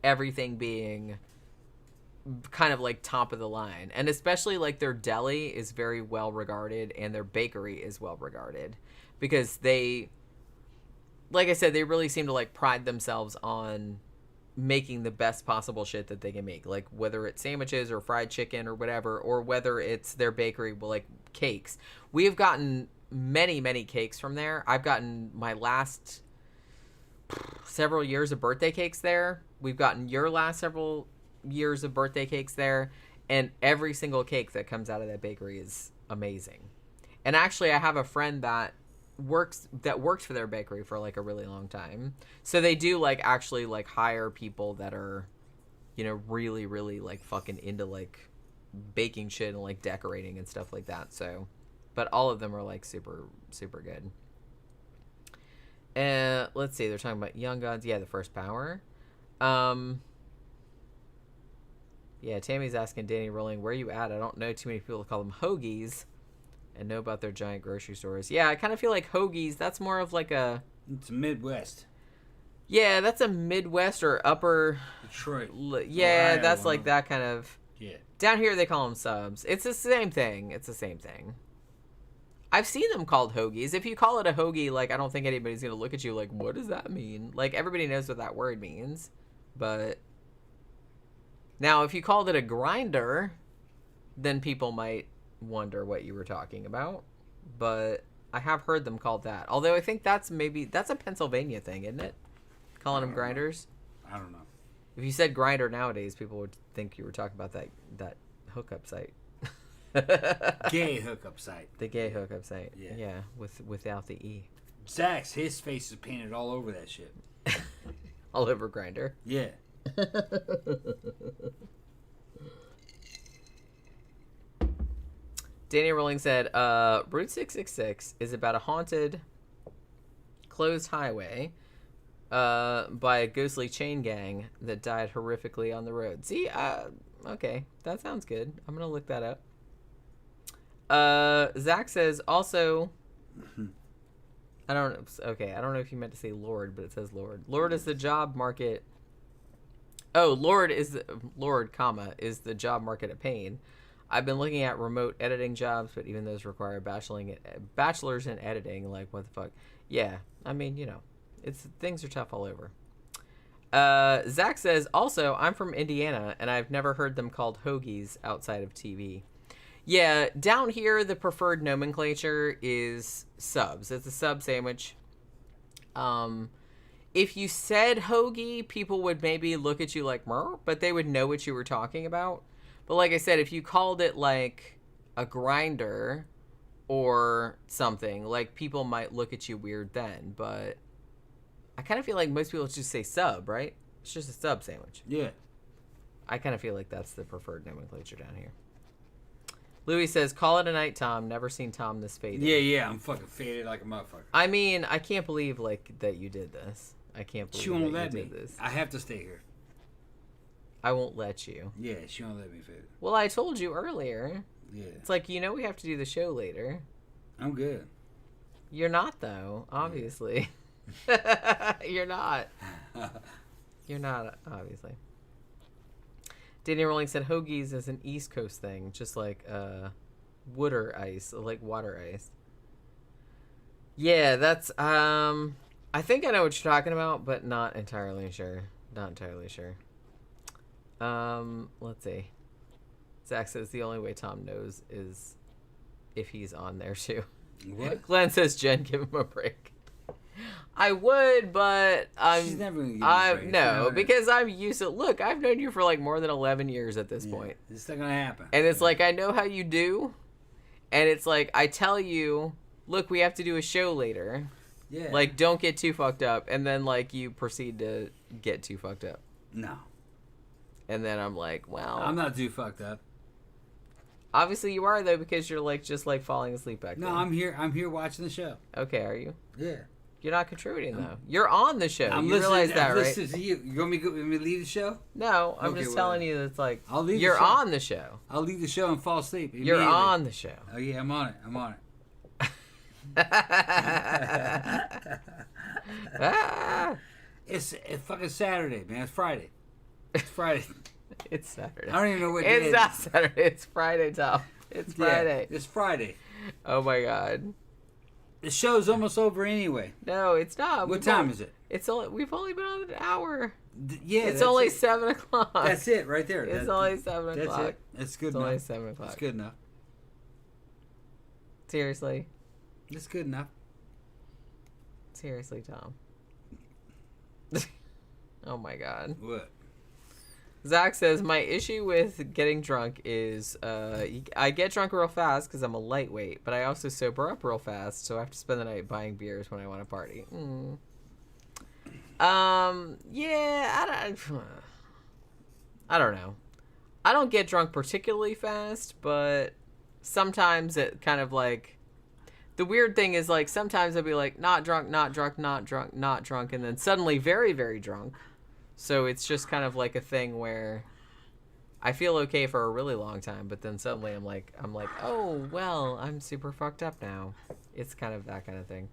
[SPEAKER 1] everything being kind of like top of the line, and especially like their deli is very well regarded and their bakery is well regarded because they, like I said, they really seem to like pride themselves on making the best possible shit that they can make, like whether it's sandwiches or fried chicken or whatever, or whether it's their bakery, like cakes. We have gotten many cakes from there. I've gotten my last several years of birthday cakes there. We've gotten your last several years of birthday cakes there, and every single cake that comes out of that bakery is amazing. And actually I have a friend that works for their bakery for like a really long time, so they do like actually like hire people that are, you know, really like fucking into like baking shit and like decorating and stuff like that. So but all of them are like super good. And let's see, they're talking about Young Guns. Yeah, the first power. Yeah, Tammy's asking Danny Rowling, where you at? I don't know too many people call them hoagies and know about their giant grocery stores. Yeah, I kind of feel like hoagies, that's more of like a...
[SPEAKER 2] It's Midwest.
[SPEAKER 1] Yeah, that's a Midwest or upper...
[SPEAKER 2] Detroit.
[SPEAKER 1] Yeah, that's like that kind of...
[SPEAKER 2] Yeah.
[SPEAKER 1] Down here they call them subs. It's the same thing. I've seen them called hoagies. If you call it a hoagie, like, I don't think anybody's going to look at you like, what does that mean? Like, everybody knows what that word means. But... Now, if you called it a grinder, then people might wonder what you were talking about. But I have heard them called that. Although I think that's a Pennsylvania thing, isn't it? Calling them grinders?
[SPEAKER 2] I don't know.
[SPEAKER 1] If you said grinder nowadays, people would think you were talking about that hookup site.
[SPEAKER 2] Gay hookup site.
[SPEAKER 1] The gay hookup site.
[SPEAKER 2] Yeah.
[SPEAKER 1] Yeah, without the E.
[SPEAKER 2] Zach's, his face is painted all over that shit.
[SPEAKER 1] All over Grinder.
[SPEAKER 2] Yeah.
[SPEAKER 1] Danny Rowling said, Route 666 is about a haunted, closed highway by a ghostly chain gang that died horrifically on the road. See, okay, that sounds good. I'm going to look that up. Zach says, also... I don't know if you meant to say Lord, but it says Lord. Lord is the job market... Oh, Lord, is the job market a pain?
[SPEAKER 3] I've been looking at remote editing jobs, but even those require bachelors in editing. Like, what the fuck? Yeah, I mean, things are tough all over. Zach says, also, I'm from Indiana, and I've never heard them called hoagies outside of TV. Yeah, down here, the preferred nomenclature is subs. It's a sub sandwich. If you said hoagie, people would maybe look at you like, Mer, but they would know what you were talking about. But like I said, if you called it like a grinder or something, like people might look at you weird then. But I kind of feel like most people just say sub, right? It's just a sub sandwich.
[SPEAKER 2] Yeah.
[SPEAKER 3] I kind of feel like that's the preferred nomenclature down here. Louis says, call it a night, Tom. Never seen Tom this faded.
[SPEAKER 2] Yeah. I'm fucking faded like a motherfucker.
[SPEAKER 3] I mean, I can't believe like that you did this. I can't believe
[SPEAKER 2] she won't
[SPEAKER 3] that
[SPEAKER 2] let
[SPEAKER 3] you
[SPEAKER 2] me.
[SPEAKER 3] did this.
[SPEAKER 2] I have to stay here.
[SPEAKER 3] I won't let you.
[SPEAKER 2] Yeah, she won't let me fade.
[SPEAKER 3] Well, I told you earlier.
[SPEAKER 2] Yeah.
[SPEAKER 3] It's like, we have to do the show later.
[SPEAKER 2] I'm good.
[SPEAKER 3] You're not, though, obviously. You're not. You're not, obviously. Danny Rolling said hoagies is an East Coast thing, just like water ice. Yeah, that's, I think I know what you're talking about, but not entirely sure. Let's see. Zach says the only way Tom knows is if he's on there too.
[SPEAKER 2] What?
[SPEAKER 3] Glenn says, Jen, give him a break. I would, but
[SPEAKER 2] She's never gonna give me a break.
[SPEAKER 3] No, because I'm used to. Look, I've known you for like more than 11 years at this point.
[SPEAKER 2] It's not gonna happen.
[SPEAKER 3] And it's like I know how you do, and it's like I tell you, look, we have to do a show later.
[SPEAKER 2] Yeah.
[SPEAKER 3] Like, don't get too fucked up, and then like you proceed to get too fucked up.
[SPEAKER 2] No.
[SPEAKER 3] And then I'm like, well,
[SPEAKER 2] I'm not too fucked up.
[SPEAKER 3] Obviously you are though, because you're like just like falling asleep back there.
[SPEAKER 2] No, I'm here watching the show.
[SPEAKER 3] Okay, are you?
[SPEAKER 2] Yeah.
[SPEAKER 3] You're not contributing though. You're on the show.
[SPEAKER 2] I'm
[SPEAKER 3] you realize that, right?
[SPEAKER 2] Listening to you. You want me to leave the show?
[SPEAKER 3] No, I'm
[SPEAKER 2] Okay,
[SPEAKER 3] just
[SPEAKER 2] well,
[SPEAKER 3] telling you that it's like
[SPEAKER 2] I'll leave
[SPEAKER 3] you're
[SPEAKER 2] the show.
[SPEAKER 3] on the show.
[SPEAKER 2] I'll leave the show and fall asleep.
[SPEAKER 3] You're on the show.
[SPEAKER 2] Oh yeah, I'm on it.
[SPEAKER 3] Ah!
[SPEAKER 2] It's fucking Saturday, man. It's Friday. It's Friday.
[SPEAKER 3] It's Saturday.
[SPEAKER 2] I don't even know what day it is.
[SPEAKER 3] It's not Saturday. It's Friday, Tom. It's Friday.
[SPEAKER 2] Yeah, it's Friday.
[SPEAKER 3] Oh my God.
[SPEAKER 2] The show's almost over anyway.
[SPEAKER 3] No, it's not.
[SPEAKER 2] What time is it?
[SPEAKER 3] We've only been on an hour.
[SPEAKER 2] Yeah,
[SPEAKER 3] it's only 7 o'clock.
[SPEAKER 2] That's it, right there.
[SPEAKER 3] It's only 7 o'clock.
[SPEAKER 2] That's it. It's good enough.
[SPEAKER 3] Only 7 o'clock.
[SPEAKER 2] It's good enough.
[SPEAKER 3] Seriously.
[SPEAKER 2] It's good enough.
[SPEAKER 3] Seriously, Tom. Oh my God.
[SPEAKER 2] What?
[SPEAKER 3] Zach says, my issue with getting drunk is I get drunk real fast because I'm a lightweight, but I also sober up real fast, so I have to spend the night buying beers when I want to party. Yeah, I don't know. I don't get drunk particularly fast, but sometimes it kind of like... The weird thing is, like, sometimes I'll be like, not drunk, and then suddenly very, very drunk. So it's just kind of like a thing where I feel okay for a really long time, but then suddenly I'm like, oh, well, I'm super fucked up now. It's kind of that kind of thing.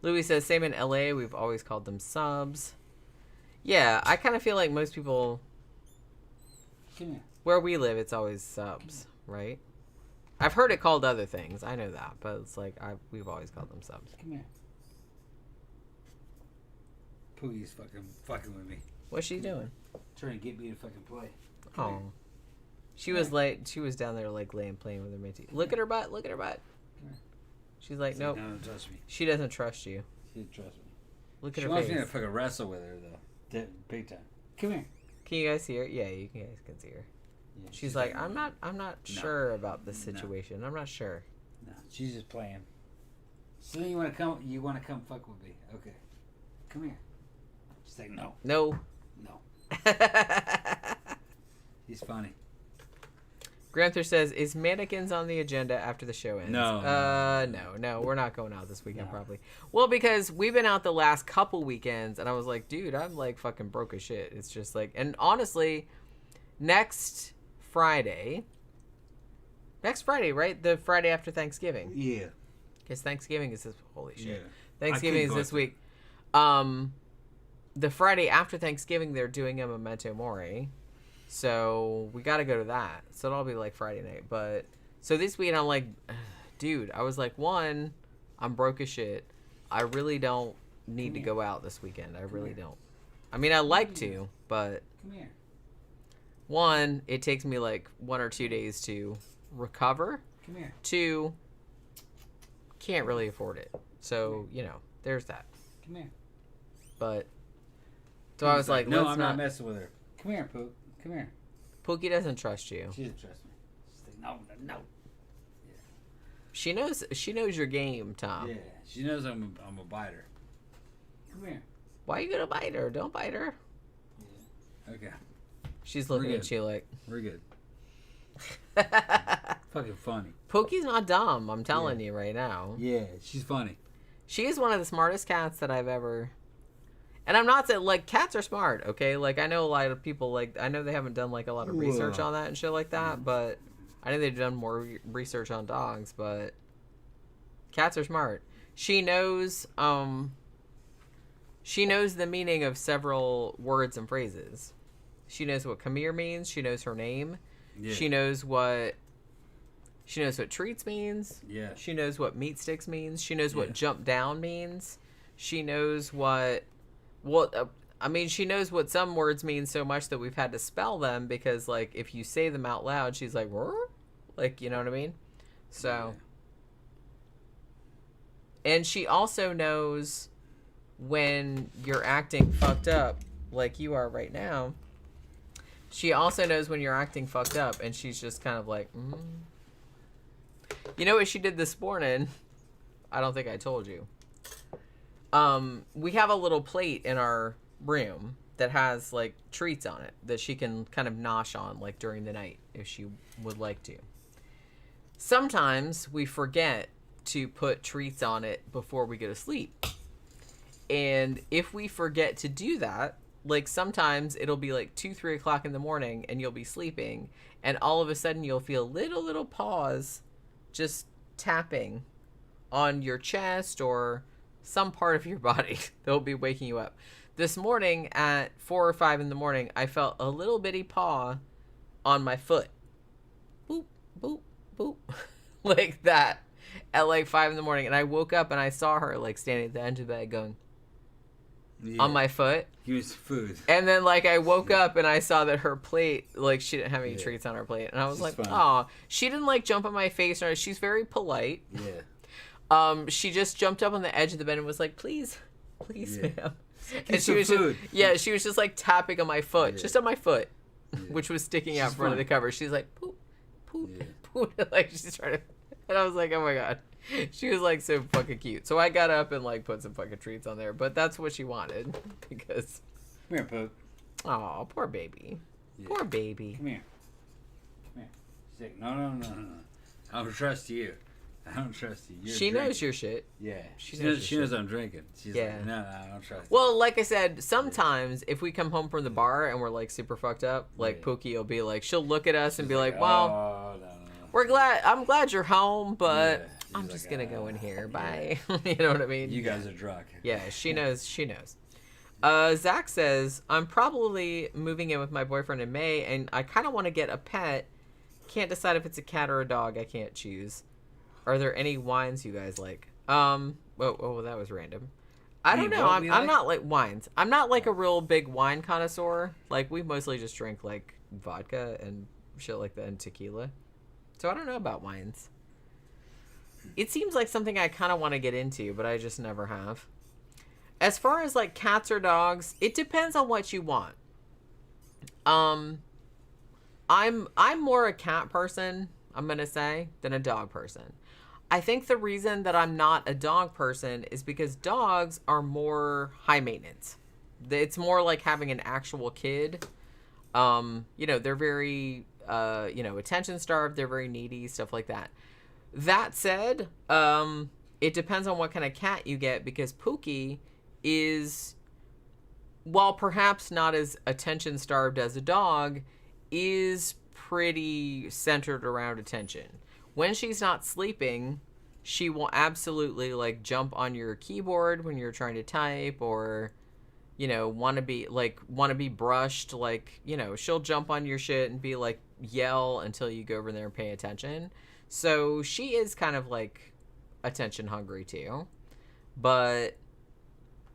[SPEAKER 3] Louis says, same in LA, we've always called them subs. Yeah, I kind of feel like most people, where we live, it's always subs, right? I've heard it called other things. I know that, but it's like we've always called them subs.
[SPEAKER 2] Come here. Poogie's fucking with me.
[SPEAKER 3] What's she doing?
[SPEAKER 2] Trying to get me to fucking play.
[SPEAKER 3] Oh. She was down there like playing with her Minty. Look at her butt. Come here. She's like, nope.
[SPEAKER 2] No, don't touch me.
[SPEAKER 3] She doesn't trust you.
[SPEAKER 2] She didn't trust me.
[SPEAKER 3] Look at
[SPEAKER 2] she
[SPEAKER 3] her
[SPEAKER 2] wants
[SPEAKER 3] face.
[SPEAKER 2] me to fucking wrestle with her though. Big time. Come here.
[SPEAKER 3] Can you guys see her? Yeah, you guys can see her. Yeah, she's like, I'm not sure about this situation. No. I'm not sure.
[SPEAKER 2] No, she's just playing. So then you want to come fuck with me. Okay. Come here. She's like, no.
[SPEAKER 3] No.
[SPEAKER 2] He's funny.
[SPEAKER 3] Gramthars says, is mannequins on the agenda after the show ends?
[SPEAKER 2] No.
[SPEAKER 3] No, we're not going out this weekend probably. Well, because we've been out the last couple weekends, and I was like, dude, I'm like fucking broke as shit. It's just like, and honestly, next Friday, right? The Friday after Thanksgiving.
[SPEAKER 2] Yeah.
[SPEAKER 3] Because Thanksgiving is this, holy shit.
[SPEAKER 2] Yeah.
[SPEAKER 3] Thanksgiving is this week. The Friday after Thanksgiving, they're doing a Memento Mori. So we got to go to that. So it'll be like Friday night. But so this week I'm like, dude, I was like, one, I'm broke as shit. I really don't need to go out this weekend. I really don't. I mean, I like to, but
[SPEAKER 2] Come here.
[SPEAKER 3] one, it takes me like 1 or 2 days to recover.
[SPEAKER 2] Come here.
[SPEAKER 3] Two, can't really afford it. So, you know, there's that.
[SPEAKER 2] Come here.
[SPEAKER 3] But so I was like,
[SPEAKER 2] no,
[SPEAKER 3] let's
[SPEAKER 2] I'm not messing with her. Come here, Pook. Come here.
[SPEAKER 3] Pookie doesn't trust you.
[SPEAKER 2] She doesn't trust me. She's like, no.
[SPEAKER 3] She knows your game, Tom.
[SPEAKER 2] Yeah, she knows I'm a biter. Come here.
[SPEAKER 3] Why are you gonna bite her? Don't bite her.
[SPEAKER 2] Yeah. Okay.
[SPEAKER 3] She's looking
[SPEAKER 2] We're
[SPEAKER 3] at you like
[SPEAKER 2] We're good. Fucking funny.
[SPEAKER 3] Pookie's not dumb, I'm telling you right now.
[SPEAKER 2] Yeah, she's funny.
[SPEAKER 3] She is one of the smartest cats that I've ever. And I'm not saying, like, cats are smart, okay? Like, I know a lot of people, like, I know they haven't done, like, a lot of research on that and shit like that, but I know they've done more research on dogs, but cats are smart. She knows the meaning of several words and phrases. She knows what come here means. She knows her name.
[SPEAKER 2] Yeah.
[SPEAKER 3] She knows what treats means.
[SPEAKER 2] Yeah.
[SPEAKER 3] She knows what meat sticks means. She knows what jump down means. She knows what she knows what some words mean so much that we've had to spell them because, like, if you say them out loud, she's like, "Rrr?" Like, you know what I mean? So, and she also knows when you're acting fucked up, like you are right now. She also knows when you're acting fucked up, and she's just kind of like, You know what she did this morning? I don't think I told you. We have a little plate in our room that has, like, treats on it that she can kind of nosh on, like, during the night if she would like to. Sometimes we forget to put treats on it before we go to sleep. And if we forget to do that, like, sometimes it'll be like 2-3 o'clock in the morning and you'll be sleeping and all of a sudden you'll feel little paws just tapping on your chest or some part of your body that'll be waking you up. This morning at 4 or 5 in the morning, I felt a little bitty paw on my foot. Boop, boop, boop. Like that at like 5 in the morning. And I woke up and I saw her like standing at the edge of the bed going on my foot.
[SPEAKER 2] Give me some food.
[SPEAKER 3] And then like I woke up and I saw that her plate, like she didn't have any treats on her plate. And I was like, oh, she didn't like jump on my face. Or she's very polite.
[SPEAKER 2] Yeah.
[SPEAKER 3] She just jumped up on the edge of the bed and was like, please, ma'am. And she was
[SPEAKER 2] food.
[SPEAKER 3] she was just like tapping on my foot, just on my foot, which was sticking out in front of the cover. She's like, poop, poop, like she's trying to, and I was like, oh my god, she was like so fucking cute. So I got up and like put some fucking treats on there, but that's what she wanted because.
[SPEAKER 2] Come here, Poop.
[SPEAKER 3] Oh, poor baby, poor baby.
[SPEAKER 2] Come here. She's like, no. I don't trust you. I don't trust you.
[SPEAKER 3] She knows your shit.
[SPEAKER 2] Yeah. She knows I'm drinking. She's like, no, I don't trust you.
[SPEAKER 3] Well, like I said, sometimes if we come home from the bar and we're like super fucked up, like Pookie will be like, she'll look at us and be like, well, I'm glad you're home, but I'm just going to go in here. Bye. You know what I mean?
[SPEAKER 2] You guys are drunk.
[SPEAKER 3] Yeah, she knows. Zach says, I'm probably moving in with my boyfriend in May, and I kind of want to get a pet. Can't decide if it's a cat or a dog. I can't choose. Are there any wines you guys like? Whoa, that was random. I don't know. I'm not like wines. I'm not like a real big wine connoisseur. Like, we mostly just drink like vodka and shit like that and tequila. So I don't know about wines. It seems like something I kind of want to get into, but I just never have. As far as like cats or dogs, it depends on what you want. I'm more a cat person, I'm going to say, than a dog person. I think the reason that I'm not a dog person is because dogs are more high maintenance. It's more like having an actual kid. They're very, attention starved. They're very needy, stuff like that. That said, it depends on what kind of cat you get because Pookie is, while perhaps not as attention starved as a dog, is pretty centered around attention. When she's not sleeping, she will absolutely like jump on your keyboard when you're trying to type or, you know, want to be brushed, like, you know, she'll jump on your shit and be like, yell until you go over there and pay attention. So she is kind of like attention hungry too. But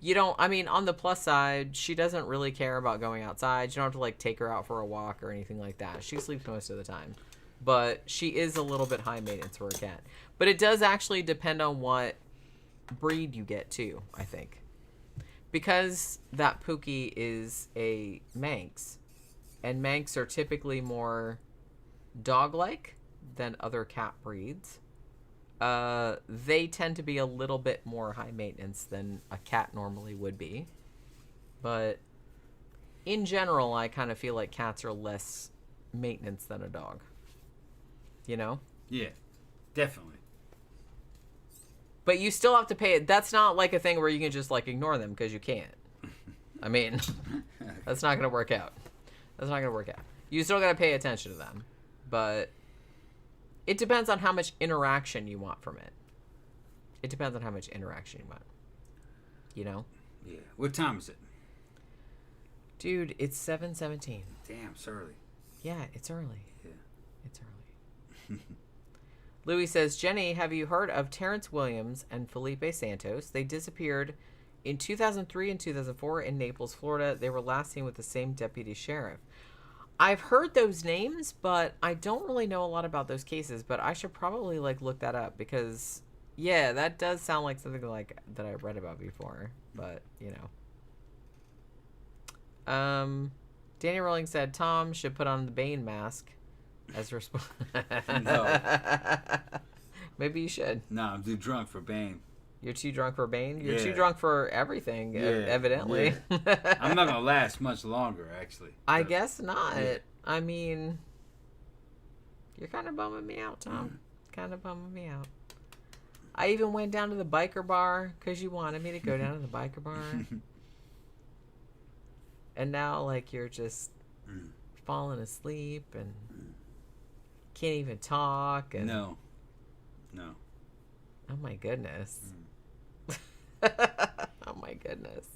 [SPEAKER 3] you don't, I mean, on the plus side, she doesn't really care about going outside. You don't have to like take her out for a walk or anything like that. She sleeps most of the time. But she is a little bit high maintenance for a cat. But it does actually depend on what breed you get too, I think. Because that Pookie is a Manx, and Manx are typically more dog-like than other cat breeds, they tend to be a little bit more high maintenance than a cat normally would be. But in general, I kind of feel like cats are less maintenance than a dog. You know?
[SPEAKER 2] Yeah, definitely.
[SPEAKER 3] But you still have to pay it. That's not like a thing where you can just like ignore them, because you can't. I mean, that's not going to work out. That's not going to work out. You still got to pay attention to them. But it depends on how much interaction you want from it. It depends on how much interaction you want. You know?
[SPEAKER 2] Yeah. What time is it?
[SPEAKER 3] Dude, it's 7:17.
[SPEAKER 2] Damn, it's early.
[SPEAKER 3] Yeah, it's early.
[SPEAKER 2] Yeah.
[SPEAKER 3] It's early. Louis says, Jenny, have you heard of Terrence Williams and Felipe Santos? They disappeared in 2003 and 2004 in Naples, Florida. They were last seen with the same deputy sheriff. I've heard those names, but I don't really know a lot about those cases, but I should probably like look that up because, yeah, that does sound like something like that I've read about before, but, you know. Danny Rowling said Tom should put on the Bane mask as response.
[SPEAKER 2] No.
[SPEAKER 3] Maybe you should.
[SPEAKER 2] No, I'm too drunk for Bane.
[SPEAKER 3] You're too drunk for Bane? You're
[SPEAKER 2] Yeah.
[SPEAKER 3] too drunk for everything, evidently.
[SPEAKER 2] Yeah. I'm not going to last much longer, actually.
[SPEAKER 3] I guess not.
[SPEAKER 2] Yeah.
[SPEAKER 3] I mean, you're kind of bumming me out, Tom. Kind of bumming me out. I even went down to the biker bar because you wanted me to go down to the biker bar. And now, like, you're just falling asleep and can't even talk. And
[SPEAKER 2] No.
[SPEAKER 3] oh, my goodness. Oh, my goodness.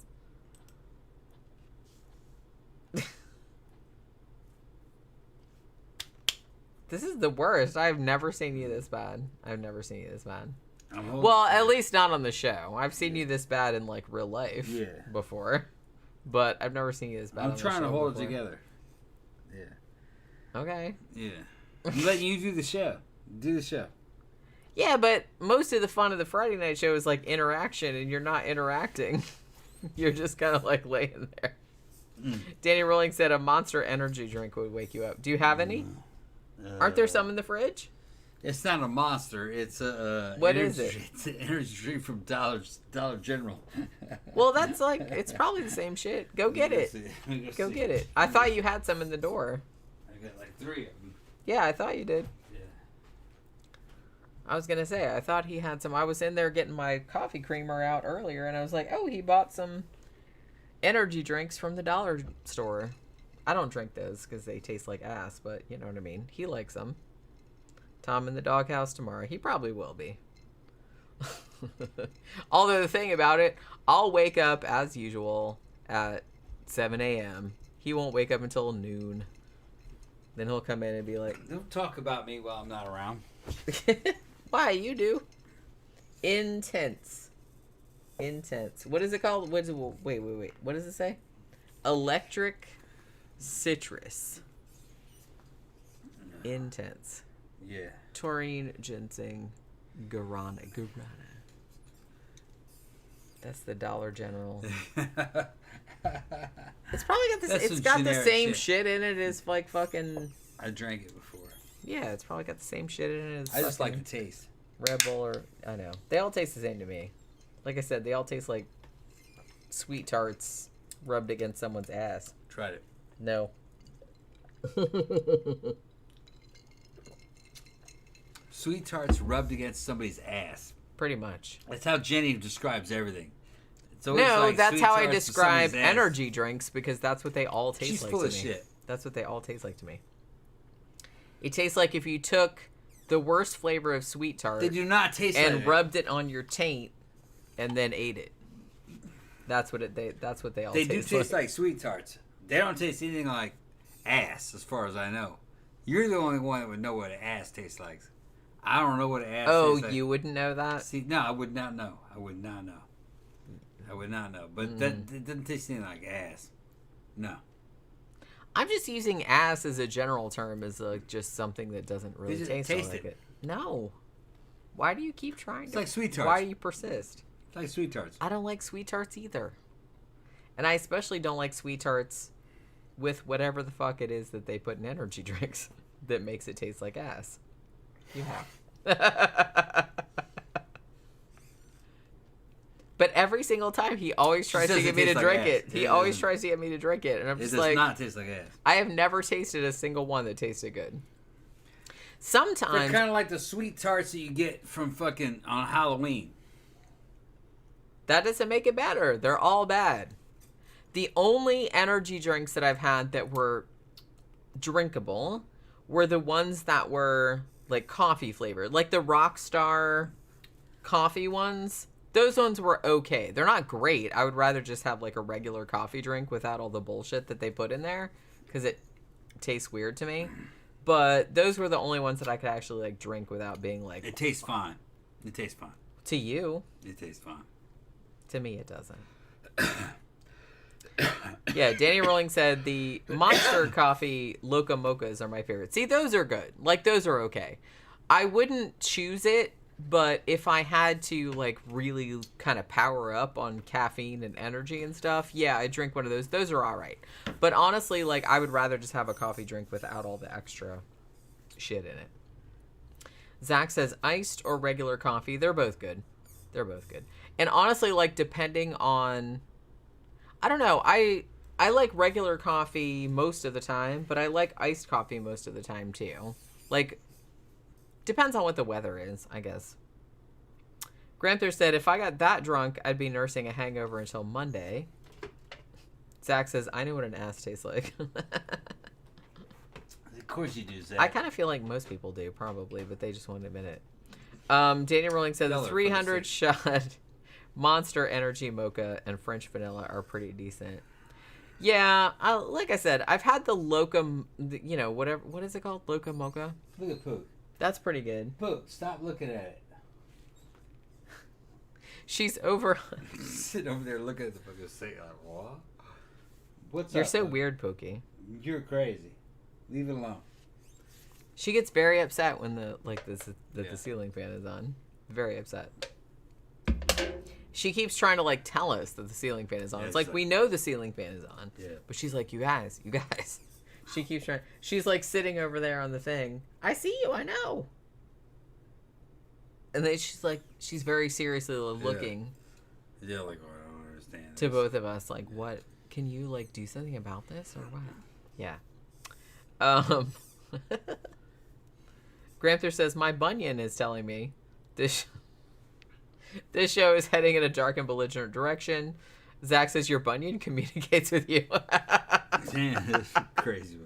[SPEAKER 3] This is the worst. I've never seen you this bad. Well, at least not on the show. I've seen you this bad in, like, real life before. But I've never seen you this bad on the show.
[SPEAKER 2] I'm trying to hold
[SPEAKER 3] before.
[SPEAKER 2] it together. Yeah.
[SPEAKER 3] Okay.
[SPEAKER 2] Yeah. I'm letting you do the show. Do the show.
[SPEAKER 3] Yeah, but most of the fun of the Friday night show is, like, interaction, and you're not interacting. You're just kind of, like, laying there. Danny Rowling said a Monster energy drink would wake you up. Do you have any? Aren't there some in the fridge?
[SPEAKER 2] It's not a Monster. It's a
[SPEAKER 3] what is it?
[SPEAKER 2] It's an energy drink from Dollar General.
[SPEAKER 3] Well, that's like, it's probably the same shit. Go get it. Go get it. I thought you had some in the door.
[SPEAKER 2] I got like 3 of them.
[SPEAKER 3] Yeah, I thought you did.
[SPEAKER 2] Yeah.
[SPEAKER 3] I was gonna say, I thought he had some. I was in there getting my coffee creamer out earlier, and I was like, oh, he bought some energy drinks from the dollar store. I don't drink those because they taste like ass, but you know what I mean. He likes them. Tom in the doghouse tomorrow. He probably will be. Although the thing about it, I'll wake up as usual at 7 a.m. He won't wake up until noon. Then he'll come in and be like,
[SPEAKER 2] Don't talk about me while I'm not around.
[SPEAKER 3] why, you do. Intense. What is it called? Wait. What does it say? Electric citrus. Intense.
[SPEAKER 2] Yeah.
[SPEAKER 3] Taurine, ginseng, guarana. That's the Dollar General. It's probably got this.
[SPEAKER 2] That's
[SPEAKER 3] It's
[SPEAKER 2] some
[SPEAKER 3] got the
[SPEAKER 2] generic
[SPEAKER 3] same
[SPEAKER 2] shit.
[SPEAKER 3] shit in it as like fucking.
[SPEAKER 2] I drank it before.
[SPEAKER 3] Yeah, it's probably got the same shit in it as.
[SPEAKER 2] I just like
[SPEAKER 3] fucking
[SPEAKER 2] the taste.
[SPEAKER 3] Red Bull or I know they all taste the same to me. Like I said, they all taste like sweet tarts rubbed against someone's ass.
[SPEAKER 2] Tried it.
[SPEAKER 3] No.
[SPEAKER 2] Sweet tarts rubbed against somebody's ass.
[SPEAKER 3] Pretty much.
[SPEAKER 2] That's how Jenny describes everything. It's always
[SPEAKER 3] No,
[SPEAKER 2] like
[SPEAKER 3] that's
[SPEAKER 2] sweet
[SPEAKER 3] how I
[SPEAKER 2] tarts to
[SPEAKER 3] describe
[SPEAKER 2] somebody's ass.
[SPEAKER 3] energy drinks because that's what they all taste
[SPEAKER 2] She's
[SPEAKER 3] like
[SPEAKER 2] full
[SPEAKER 3] to
[SPEAKER 2] of
[SPEAKER 3] me.
[SPEAKER 2] shit.
[SPEAKER 3] That's what they all taste like to me. It tastes like if you took the worst flavor of sweet tart
[SPEAKER 2] They do not taste
[SPEAKER 3] and
[SPEAKER 2] like
[SPEAKER 3] rubbed it on your taint and then ate it. That's what they all
[SPEAKER 2] They
[SPEAKER 3] taste
[SPEAKER 2] do taste like sweet tarts. They don't taste anything like ass, as far as I know. You're the only one that would know what an ass tastes like. I don't know what an ass tastes like.
[SPEAKER 3] Oh, you wouldn't know that?
[SPEAKER 2] See, no, I would not know. But it doesn't taste anything like ass. No.
[SPEAKER 3] I'm just using ass as a general term as just something that doesn't really taste like it. No. Why do you keep trying?
[SPEAKER 2] It's like sweet tarts.
[SPEAKER 3] Why do you persist?
[SPEAKER 2] It's like sweet tarts.
[SPEAKER 3] I don't like sweet tarts either. And I especially don't like sweet tarts with whatever the fuck it is that they put in energy drinks that makes it taste like ass. You have. But every single time, he always tries to get me to drink it. He always tries to get me to drink it. And I'm just like...
[SPEAKER 2] It does not taste like ass.
[SPEAKER 3] I have never tasted a single one that tasted good. Sometimes...
[SPEAKER 2] They're kind of like the sweet tarts that you get from fucking on Halloween.
[SPEAKER 3] That doesn't make it better. They're all bad. The only energy drinks that I've had that were drinkable were the ones that were like coffee flavored. Like the Rockstar coffee ones. Those ones were okay. They're not great. I would rather just have like a regular coffee drink without all the bullshit that they put in there because it tastes weird to me. But those were the only ones that I could actually like drink without being like...
[SPEAKER 2] It tastes fine. It tastes fine.
[SPEAKER 3] To you.
[SPEAKER 2] It tastes fine.
[SPEAKER 3] To me, it doesn't. Yeah, Danny Rolling said the Monster Coffee Loca Mochas are my favorite. See, those are good. Like, those are okay. I wouldn't choose it, but if I had to, like, really kind of power up on caffeine and energy and stuff, yeah, I'd drink one of those. Those are all right. But honestly, like, I would rather just have a coffee drink without all the extra shit in it. Zach says iced or regular coffee. They're both good. They're both good. And honestly, like, depending on... I don't know. I like regular coffee most of the time, but I like iced coffee most of the time, too. Like, depends on what the weather is, I guess. Gramthars said, if I got that drunk, I'd be nursing a hangover until Monday. Zach says, I know what an ass tastes like.
[SPEAKER 2] Of course you do, Zach.
[SPEAKER 3] I kind of feel like most people do, probably, but they just won't admit it. Daniel Rolling said, the 300 shot Monster Energy Mocha and French Vanilla are pretty decent. Yeah, like I said, I've had the Loca, you know, whatever. What is it called? Loca Mocha?
[SPEAKER 2] Look at Pook.
[SPEAKER 3] That's pretty good.
[SPEAKER 2] Pook, stop looking at it.
[SPEAKER 3] She's over.
[SPEAKER 2] Sitting over there looking at the fucking say, what? What's
[SPEAKER 3] You're
[SPEAKER 2] up,
[SPEAKER 3] so
[SPEAKER 2] Pook?
[SPEAKER 3] weird, Pookie.
[SPEAKER 2] You're crazy. Leave it alone.
[SPEAKER 3] She gets very upset when the ceiling fan is on. Very upset. She keeps trying to like tell us that the ceiling fan is on.
[SPEAKER 2] Yeah,
[SPEAKER 3] it's like we know the ceiling fan is on.
[SPEAKER 2] Yeah.
[SPEAKER 3] But she's like, you guys. She keeps trying. She's like sitting over there on the thing. I see you. I know. And then she's very seriously looking.
[SPEAKER 2] Yeah, like, oh, I don't understand.
[SPEAKER 3] To both of us, like, what? Can you like do something about this or what? Yeah. Gramthar says my bunion is telling me this show is heading in a dark and belligerent direction. Zach says your bunion communicates with you.
[SPEAKER 2] Damn, that's crazy.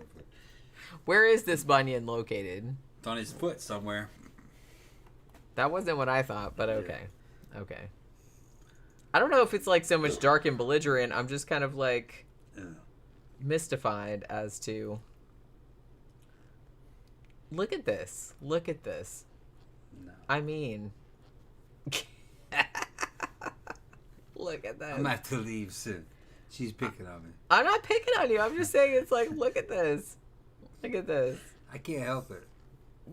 [SPEAKER 3] Where is this bunion located?
[SPEAKER 2] It's on his foot somewhere.
[SPEAKER 3] That wasn't what I thought, but okay. Yeah. Okay. I don't know if it's like so much dark and belligerent. I'm just kind of like mystified as to... Look at this. Look at this.
[SPEAKER 2] No.
[SPEAKER 3] I mean... Look at that.
[SPEAKER 2] I'm going to have to leave soon. She's picking on me.
[SPEAKER 3] I'm not picking on you. I'm just saying it's like, look at this. Look at this.
[SPEAKER 2] I can't help it.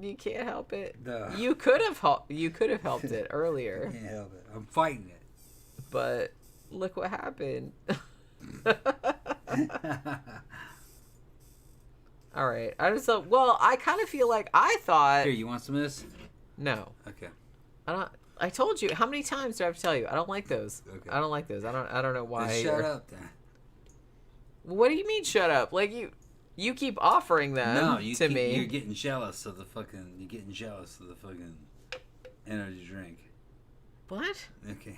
[SPEAKER 3] You can't help it.
[SPEAKER 2] No.
[SPEAKER 3] You could have helped it earlier.
[SPEAKER 2] I can't help it. I'm fighting it.
[SPEAKER 3] But look what happened. All right. I kind of feel like I thought...
[SPEAKER 2] Here, you want some of this?
[SPEAKER 3] No.
[SPEAKER 2] Okay.
[SPEAKER 3] I told you. How many times do I have to tell you? I don't like those.
[SPEAKER 2] Okay.
[SPEAKER 3] I don't like those. I don't know why.
[SPEAKER 2] Then shut up, then.
[SPEAKER 3] What do you mean shut up? Like you keep offering them to me.
[SPEAKER 2] You're getting jealous of the fucking energy drink.
[SPEAKER 3] What?
[SPEAKER 2] Okay.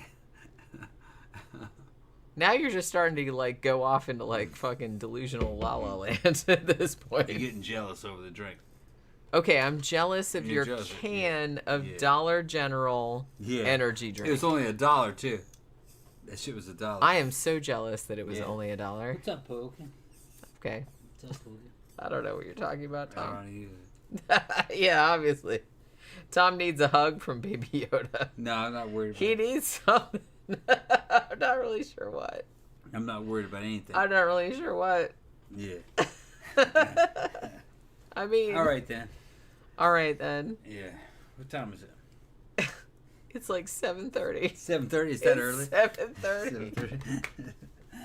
[SPEAKER 3] Now you're just starting to like go off into like fucking delusional la la land at this point.
[SPEAKER 2] You're getting jealous over the drink.
[SPEAKER 3] Okay, I'm jealous of
[SPEAKER 2] You're
[SPEAKER 3] your
[SPEAKER 2] jealous,
[SPEAKER 3] can of Dollar General energy drink.
[SPEAKER 2] It was only $1 too. That shit was $1.
[SPEAKER 3] I am so jealous that it was only $1.
[SPEAKER 2] What's up, Poke?
[SPEAKER 3] Okay.
[SPEAKER 2] What's up, Poke?
[SPEAKER 3] I don't know what you're talking about,
[SPEAKER 2] I
[SPEAKER 3] Tom.
[SPEAKER 2] don't either.
[SPEAKER 3] Yeah, obviously. Tom needs a hug from Baby Yoda.
[SPEAKER 2] No, I'm not worried about
[SPEAKER 3] He
[SPEAKER 2] it.
[SPEAKER 3] needs something. I'm not really sure what.
[SPEAKER 2] I'm not worried about anything.
[SPEAKER 3] I'm not really sure what.
[SPEAKER 2] Yeah.
[SPEAKER 3] I mean.
[SPEAKER 2] All right, then.
[SPEAKER 3] All right, then.
[SPEAKER 2] Yeah. What time is it?
[SPEAKER 3] It's like 7:30.
[SPEAKER 2] 7:30? Is that
[SPEAKER 3] It's
[SPEAKER 2] early?
[SPEAKER 3] 7:30.
[SPEAKER 2] 7:30.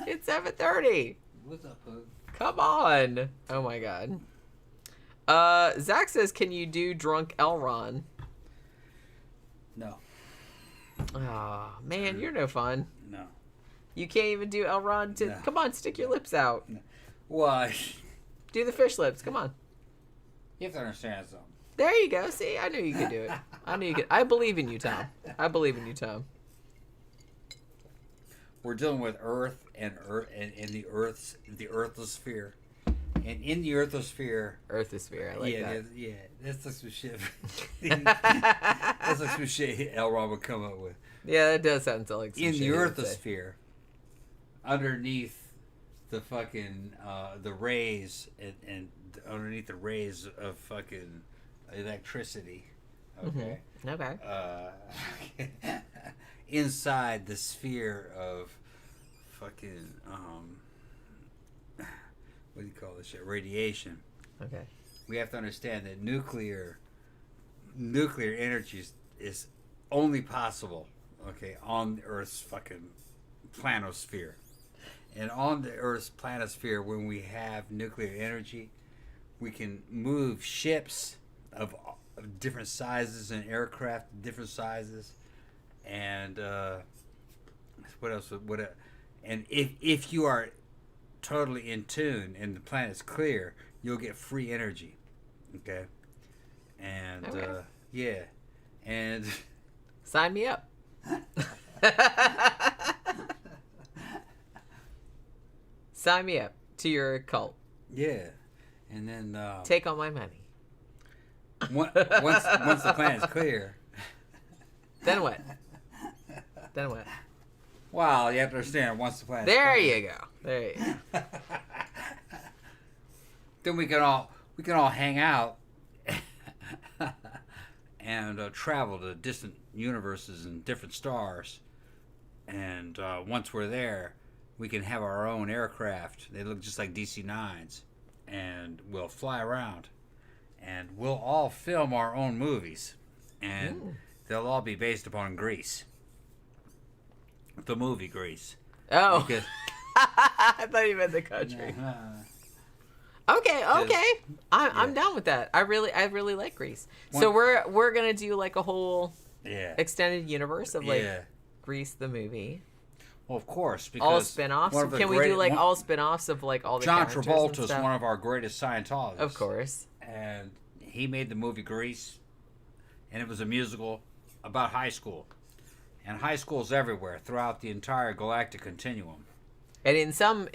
[SPEAKER 3] It's 7:30.
[SPEAKER 2] What's up, Poke?
[SPEAKER 3] Come on. Oh my god. Zach says, can you do drunk Elron?
[SPEAKER 2] No.
[SPEAKER 3] Oh, man, you're no fun.
[SPEAKER 2] No.
[SPEAKER 3] You can't even do Elron.
[SPEAKER 2] No.
[SPEAKER 3] Come on, stick your lips out.
[SPEAKER 2] No. Why?
[SPEAKER 3] Do the fish lips. Come on.
[SPEAKER 2] You have to understand something.
[SPEAKER 3] There you go. See, I knew you could do it. I knew you could. I believe in you, Tom. I believe in you, Tom.
[SPEAKER 2] We're dealing with Earth and the Earthosphere. And in the Earthosphere,
[SPEAKER 3] Earthosphere. I like that.
[SPEAKER 2] yeah, that's like some shit. That's like some shit Elrond would come up with.
[SPEAKER 3] Yeah, that does sound like some
[SPEAKER 2] In
[SPEAKER 3] shit
[SPEAKER 2] the
[SPEAKER 3] he would say.
[SPEAKER 2] Earthosphere, underneath the fucking the rays and underneath the rays of fucking electricity. Okay.
[SPEAKER 3] Okay.
[SPEAKER 2] Inside the sphere of fucking what do you call this shit? Radiation.
[SPEAKER 3] Okay.
[SPEAKER 2] We have to understand that nuclear energy is only possible, okay, on the Earth's fucking planosphere. And on the Earth's planosphere, when we have nuclear energy, we can move ships of different sizes and aircraft of different sizes. And what else? And if you are totally in tune and the planet's clear, you'll get free energy. Okay. And
[SPEAKER 3] Okay.
[SPEAKER 2] yeah. And
[SPEAKER 3] Sign me up. Sign me up to your cult.
[SPEAKER 2] yeah. And then
[SPEAKER 3] Take all my money.
[SPEAKER 2] once the planet's clear.
[SPEAKER 3] Then what? Then what?
[SPEAKER 2] Wow, you have to understand. Once the planet's
[SPEAKER 3] There
[SPEAKER 2] clear,
[SPEAKER 3] you go. There you go.
[SPEAKER 2] then we can all hang out and travel to distant universes and different stars. And once we're there, we can have our own aircraft. They look just like DC-9s, and we'll fly around, and we'll all film our own movies, and they'll all be based upon Greece. The movie Greece.
[SPEAKER 3] Oh.
[SPEAKER 2] Because,
[SPEAKER 3] I thought you meant the country. Okay. I'm down with that. I really like Greece. So we're gonna do like a whole extended universe of like Grease the movie.
[SPEAKER 2] Well, of course, because
[SPEAKER 3] All spin-offs. Can we do like all spin-offs of like all the
[SPEAKER 2] John
[SPEAKER 3] characters
[SPEAKER 2] Travolta
[SPEAKER 3] and
[SPEAKER 2] is
[SPEAKER 3] stuff?
[SPEAKER 2] one of our greatest Scientologists.
[SPEAKER 3] Of course.
[SPEAKER 2] And he made the movie Grease, and it was a musical about high school. And high schools everywhere throughout the entire galactic continuum.
[SPEAKER 3] And in some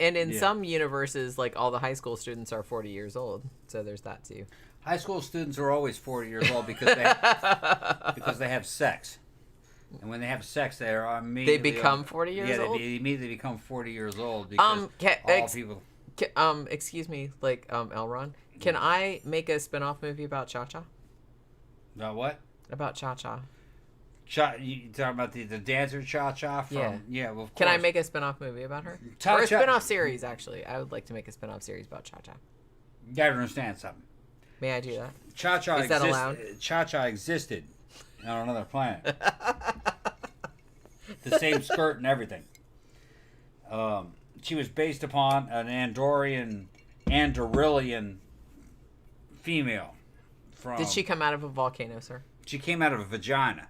[SPEAKER 3] universes, like all the high school students are 40 years old. So there's that too.
[SPEAKER 2] High school students are always 40 years old because they have sex. And when they have sex, they are immediately...
[SPEAKER 3] They become 40 years old?
[SPEAKER 2] Yeah, they immediately become 40 years old because all people...
[SPEAKER 3] Excuse me, like, Elron, can I make a spin-off movie about Cha-Cha?
[SPEAKER 2] About what?
[SPEAKER 3] About Cha-Cha.
[SPEAKER 2] You talking about the dancer Cha-Cha from... Yeah, well, of course.
[SPEAKER 3] Can I make a spin-off movie about her?
[SPEAKER 2] Cha-Cha...
[SPEAKER 3] Or a spin-off series, actually. I would like to make a spin-off series about Cha-Cha.
[SPEAKER 2] You gotta understand something.
[SPEAKER 3] May I do that?
[SPEAKER 2] Cha-Cha
[SPEAKER 3] Is that allowed?
[SPEAKER 2] Cha-Cha existed on another planet. The same skirt and everything. She was based upon an Andorillian female.
[SPEAKER 3] Did she come out of a volcano, sir?
[SPEAKER 2] She came out of a vagina.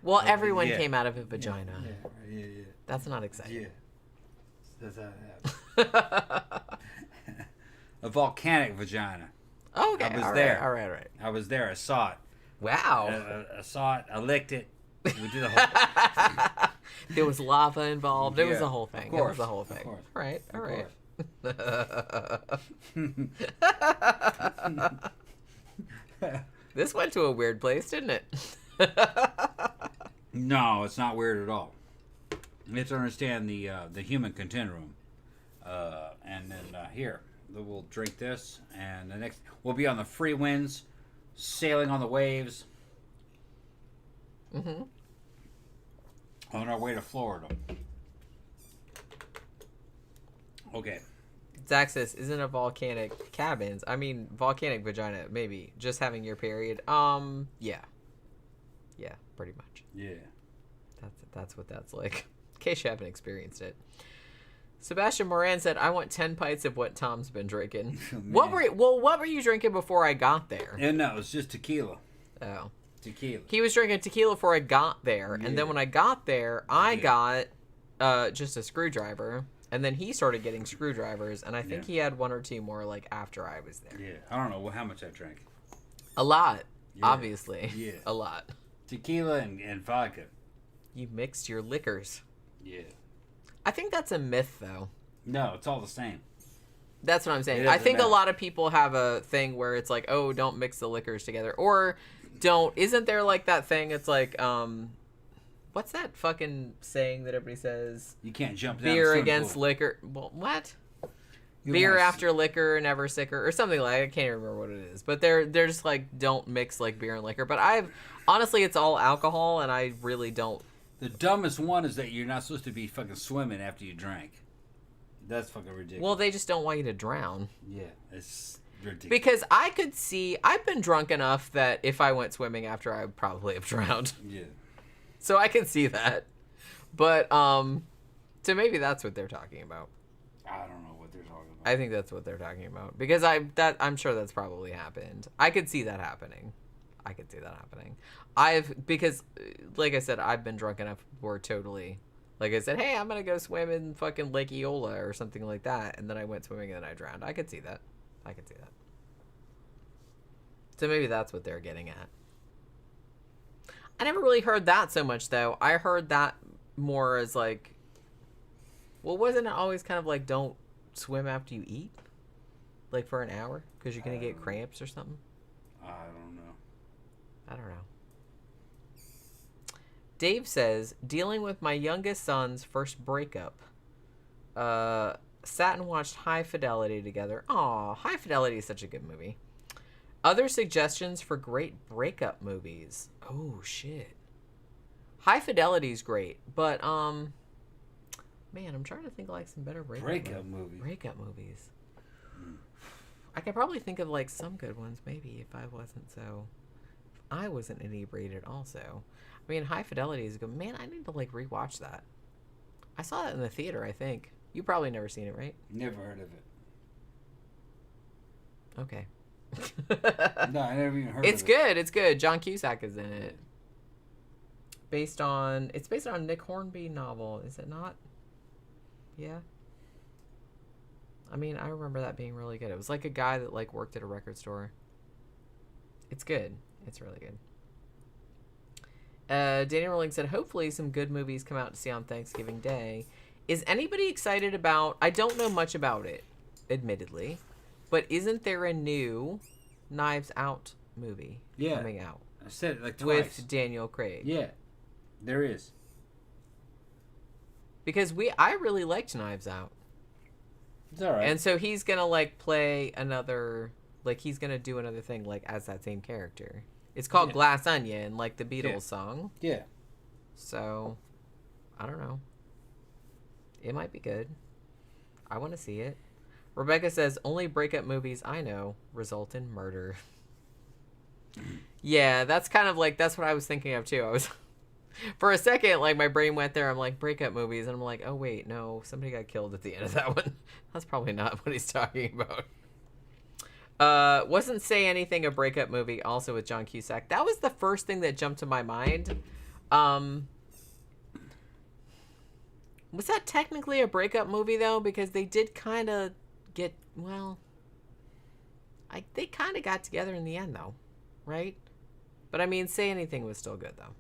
[SPEAKER 3] Well, everyone came out of a vagina.
[SPEAKER 2] Yeah.
[SPEAKER 3] That's not exciting.
[SPEAKER 2] Yeah. That's how it happened. A volcanic vagina.
[SPEAKER 3] Oh, okay.
[SPEAKER 2] I was
[SPEAKER 3] all
[SPEAKER 2] there.
[SPEAKER 3] Right, all right.
[SPEAKER 2] I was there. I saw it.
[SPEAKER 3] Wow.
[SPEAKER 2] I saw it. I licked it. We did the whole
[SPEAKER 3] There was lava involved. It was
[SPEAKER 2] Yeah,
[SPEAKER 3] the whole thing.
[SPEAKER 2] of course,
[SPEAKER 3] It was the whole thing.
[SPEAKER 2] of course,
[SPEAKER 3] All right. All right. This went to a weird place, didn't it?
[SPEAKER 2] No, it's not weird at all. You have to understand the human continuum. And then here, we'll drink this, and the next we'll be on the free winds, sailing on the waves.
[SPEAKER 3] Mm-hmm.
[SPEAKER 2] On our way to Florida. Okay.
[SPEAKER 3] Zach says, isn't a volcanic cabins? I mean, volcanic vagina, maybe. Just having your period. Yeah. Yeah, pretty much.
[SPEAKER 2] Yeah.
[SPEAKER 3] That's what that's like. In case you haven't experienced it. Sebastian Moran said, I want 10 pints of what Tom's been drinking. What were you drinking before I got there?
[SPEAKER 2] And no, it's just tequila.
[SPEAKER 3] Oh.
[SPEAKER 2] Tequila.
[SPEAKER 3] He was drinking tequila before I got there. Yeah. And then when I got there, I got just a screwdriver. And then he started getting screwdrivers. And I think he had one or two more like after I was there.
[SPEAKER 2] Yeah. I don't know how much I drank.
[SPEAKER 3] A lot. Yeah. Obviously.
[SPEAKER 2] Yeah.
[SPEAKER 3] A lot.
[SPEAKER 2] Tequila and vodka.
[SPEAKER 3] You mixed your liquors.
[SPEAKER 2] Yeah. I
[SPEAKER 3] think that's a myth, though.
[SPEAKER 2] No, it's all the same.
[SPEAKER 3] That's what I'm saying. I think a lot of people have a thing where it's like, oh, don't mix the liquors together. Or don't. Isn't there like that thing? It's like, what's that fucking saying that everybody says?
[SPEAKER 2] You can't jump down
[SPEAKER 3] beer against liquor. Well, what? Beer after liquor, never sicker, or something like. I can't remember what it is, but they're just like, don't mix like beer and liquor. But honestly, it's all alcohol, and I really don't.
[SPEAKER 2] The dumbest one is that you're not supposed to be fucking swimming after you drank. That's fucking ridiculous.
[SPEAKER 3] Well, they just don't want you to drown.
[SPEAKER 2] Yeah, it's ridiculous.
[SPEAKER 3] Because I could see, I've been drunk enough that if I went swimming after, I would probably have drowned.
[SPEAKER 2] Yeah. So
[SPEAKER 3] I can see that. But, so maybe that's what they're talking about.
[SPEAKER 2] I don't know what they're talking about.
[SPEAKER 3] I think that's what they're talking about. Because I'm sure that's probably happened. I could see that happening. Because, like I said, I've been drunk enough where totally, like I said, hey, I'm going to go swim in fucking Lake Eola or something like that. And then I went swimming and then I drowned. I could see that. So maybe that's what they're getting at. I never really heard that so much, though. I heard that more as like, well, wasn't it always kind of like, don't swim after you eat? Like for an hour? Because you're going to get cramps or something?
[SPEAKER 2] I don't know.
[SPEAKER 3] Dave says, dealing with my youngest son's first breakup. Sat and watched High Fidelity together. Aw, High Fidelity is such a good movie. Other suggestions for great breakup movies. Oh, shit. High Fidelity's great, but, man, I'm trying to think of, like, some better breakup movies. I could probably think of, like, some good ones, maybe, if I wasn't inebriated also. I mean, High Fidelity is good. Man, I need to, like, rewatch that. I saw that in the theater, I think. You probably never seen it, right?
[SPEAKER 2] Never heard of it.
[SPEAKER 3] Okay.
[SPEAKER 2] No, I never even heard of it.
[SPEAKER 3] It's good. John Cusack is in it. It's based on a Nick Hornby novel, is it not? Yeah. I mean, I remember that being really good. It was like a guy that like worked at a record store. It's good. It's really good. Danny Rowling said, hopefully some good movies come out to see on Thanksgiving Day. Is anybody excited about, I don't know much about it, admittedly, but isn't there a new Knives Out movie coming out?
[SPEAKER 2] I said it like twice.
[SPEAKER 3] With Daniel Craig.
[SPEAKER 2] Yeah, there is.
[SPEAKER 3] Because I really liked Knives Out.
[SPEAKER 2] It's all right.
[SPEAKER 3] And so he's going to like play another, like he's going to do another thing like as that same character. It's called Glass Onion, like the Beatles song.
[SPEAKER 2] Yeah.
[SPEAKER 3] So, I don't know. It might be good. I want to see it. Rebecca says, only breakup movies I know result in murder. Yeah, that's kind of like, that's what I was thinking of too. I was, for a second, like my brain went there. I'm like, breakup movies. And I'm like, oh wait, no, somebody got killed at the end of that one. That's probably not what he's talking about. Wasn't Say Anything a breakup movie also with John Cusack? That was the first thing that jumped to my mind. Was that technically a breakup movie though? Because they did kind of get, well, they kind of got together in the end though, right? But I mean, Say Anything was still good though.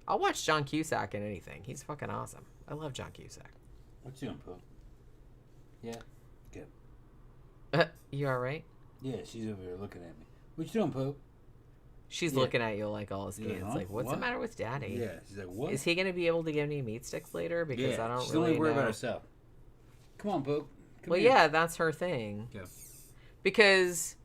[SPEAKER 3] I'll watch John Cusack in anything. He's fucking awesome. I love John Cusack.
[SPEAKER 2] What's you doing, Poop? Yeah, good.
[SPEAKER 3] You all right?
[SPEAKER 2] Yeah, she's over there looking at me. What you doing, Poop?
[SPEAKER 3] She's
[SPEAKER 2] Yeah.
[SPEAKER 3] looking at you like all askance.
[SPEAKER 2] Yeah, huh?
[SPEAKER 3] Like, what's the
[SPEAKER 2] What?
[SPEAKER 3] matter with Daddy?
[SPEAKER 2] Yeah. She's like, what?
[SPEAKER 3] Is he going to be able to give me meat sticks later? Because I don't
[SPEAKER 2] she's
[SPEAKER 3] really
[SPEAKER 2] only worried
[SPEAKER 3] know.
[SPEAKER 2] about herself. Come on, Boog. Come
[SPEAKER 3] Well,
[SPEAKER 2] here.
[SPEAKER 3] yeah, that's her thing.
[SPEAKER 2] Yeah.
[SPEAKER 3] Because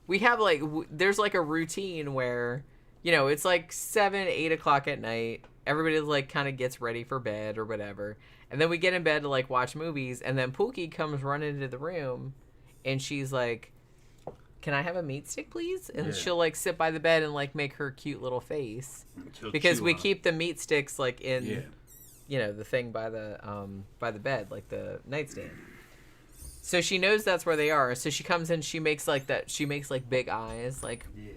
[SPEAKER 3] we have like there's like a routine where, you know, it's like 7, 8 o'clock at night. Everybody like kind of gets ready for bed or whatever, and then we get in bed to like watch movies. And then Pookie comes running into the room, and she's like, "Can I have a meat stick, please?" And
[SPEAKER 2] Yeah.
[SPEAKER 3] she'll like sit by the bed and like make her cute little face
[SPEAKER 2] She'll
[SPEAKER 3] because
[SPEAKER 2] chew
[SPEAKER 3] we
[SPEAKER 2] on 'em.
[SPEAKER 3] keep the meat sticks like in.
[SPEAKER 2] Yeah.
[SPEAKER 3] You know, the thing by the bed, like the nightstand. So she knows that's where they are. So she comes in, she makes like big eyes, like
[SPEAKER 2] Yeah.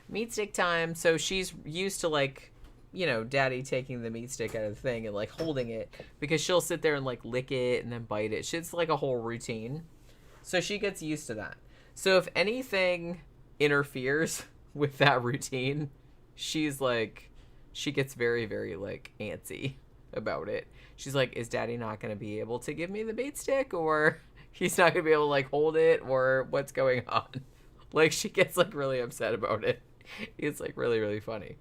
[SPEAKER 3] meat stick time. So she's used to like, you know, Daddy taking the meat stick out of the thing and like holding it, because she'll sit there and like lick it and then bite it. It's like a whole routine. So she gets used to that. So if anything interferes with that routine, she gets very, very like antsy about it. She's like, is Daddy not going to be able to give me the bait stick, or he's not going to be able to like hold it, or what's going on? Like, she gets like really upset about it. It's like really, really funny.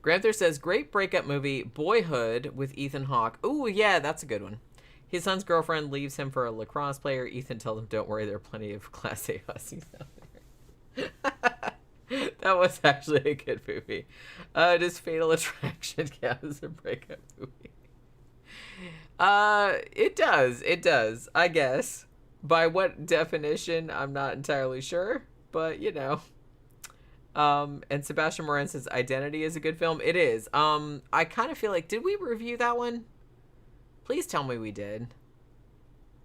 [SPEAKER 3] Gramthars says, great breakup movie, Boyhood with Ethan Hawke. Ooh, yeah, that's a good one. His son's girlfriend leaves him for a lacrosse player. Ethan tells him, don't worry, there are plenty of Class A hussies out there. That was actually a good movie. Does Fatal Attraction count as a breakup movie? It does, I guess. By what definition, I'm not entirely sure, but you know. And Sebastian Moran says Identity is a good film. It is. I kind of feel like, did we review that one? Please tell me we did.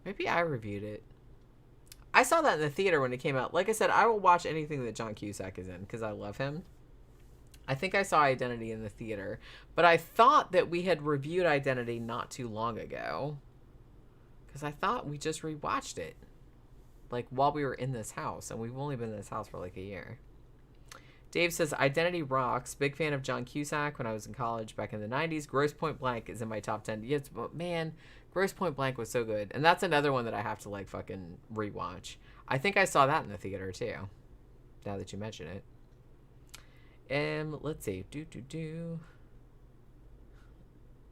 [SPEAKER 3] Maybe I reviewed it. I saw that in the theater when it came out. Like I said, I will watch anything that John Cusack is in because I love him. I think I saw Identity in the theater, but I thought that we had reviewed Identity not too long ago because I thought we just rewatched it like while we were in this house, and we've only been in this house for like a year. Dave says Identity rocks. Big fan of John Cusack when I was in college back in the 90s. Gross Point Blank is in my top 10. Yes, but man, Gross Point Blank was so good. And that's another one that I have to like fucking rewatch. I think I saw that in the theater too, now that you mention it. Let's see.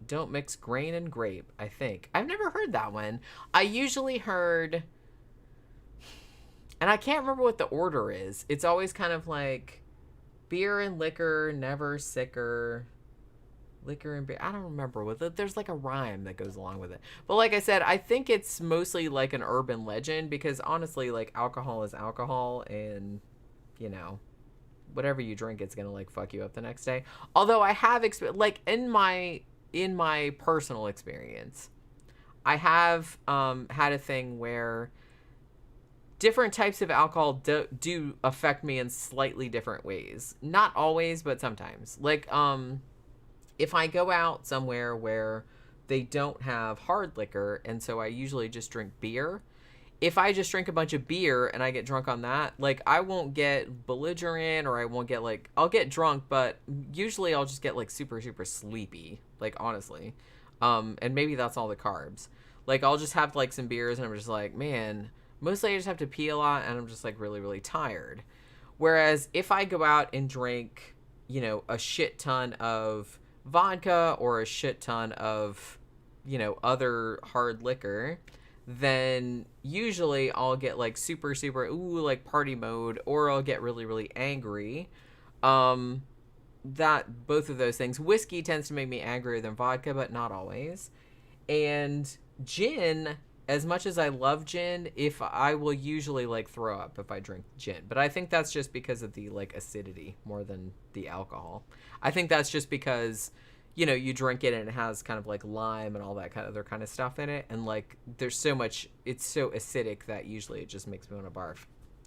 [SPEAKER 3] Don't mix grain and grape, I think. I've never heard that one. I usually heard, and I can't remember what the order is. It's always kind of like beer and liquor, never sicker. Liquor and beer. I don't remember with it. There's like a rhyme that goes along with it. But like I said, I think it's mostly like an urban legend because honestly, like alcohol is alcohol, and you know, whatever you drink, it's gonna like fuck you up the next day. Although I have like in my personal experience, I have had a thing where different types of alcohol do affect me in slightly different ways. Not always, but sometimes. Like, if I go out somewhere where they don't have hard liquor, and so I usually just drink beer. If I just drink a bunch of beer and I get drunk on that, like, I won't get belligerent, or I won't get, like, I'll get drunk, but usually I'll just get, like, super, super sleepy, like, honestly. And maybe that's all the carbs. Like, I'll just have, like, some beers, and I'm just like, man, mostly I just have to pee a lot, and I'm just, like, really, really tired. Whereas if I go out and drink, you know, a shit ton of vodka or a shit ton of, you know, other hard liquor, then usually I'll get, like, super, super, ooh, like, party mode, or I'll get really, really angry. Both of those things. Whiskey tends to make me angrier than vodka, but not always. And gin, as much as I love gin, if I will usually like throw up if I drink gin. But I think that's just because of the like acidity more than the alcohol. I think that's just because, you know, you drink it and it has kind of like lime and all that kind of other kind of stuff in it. And like there's so much, it's so acidic that usually it just makes me want to barf.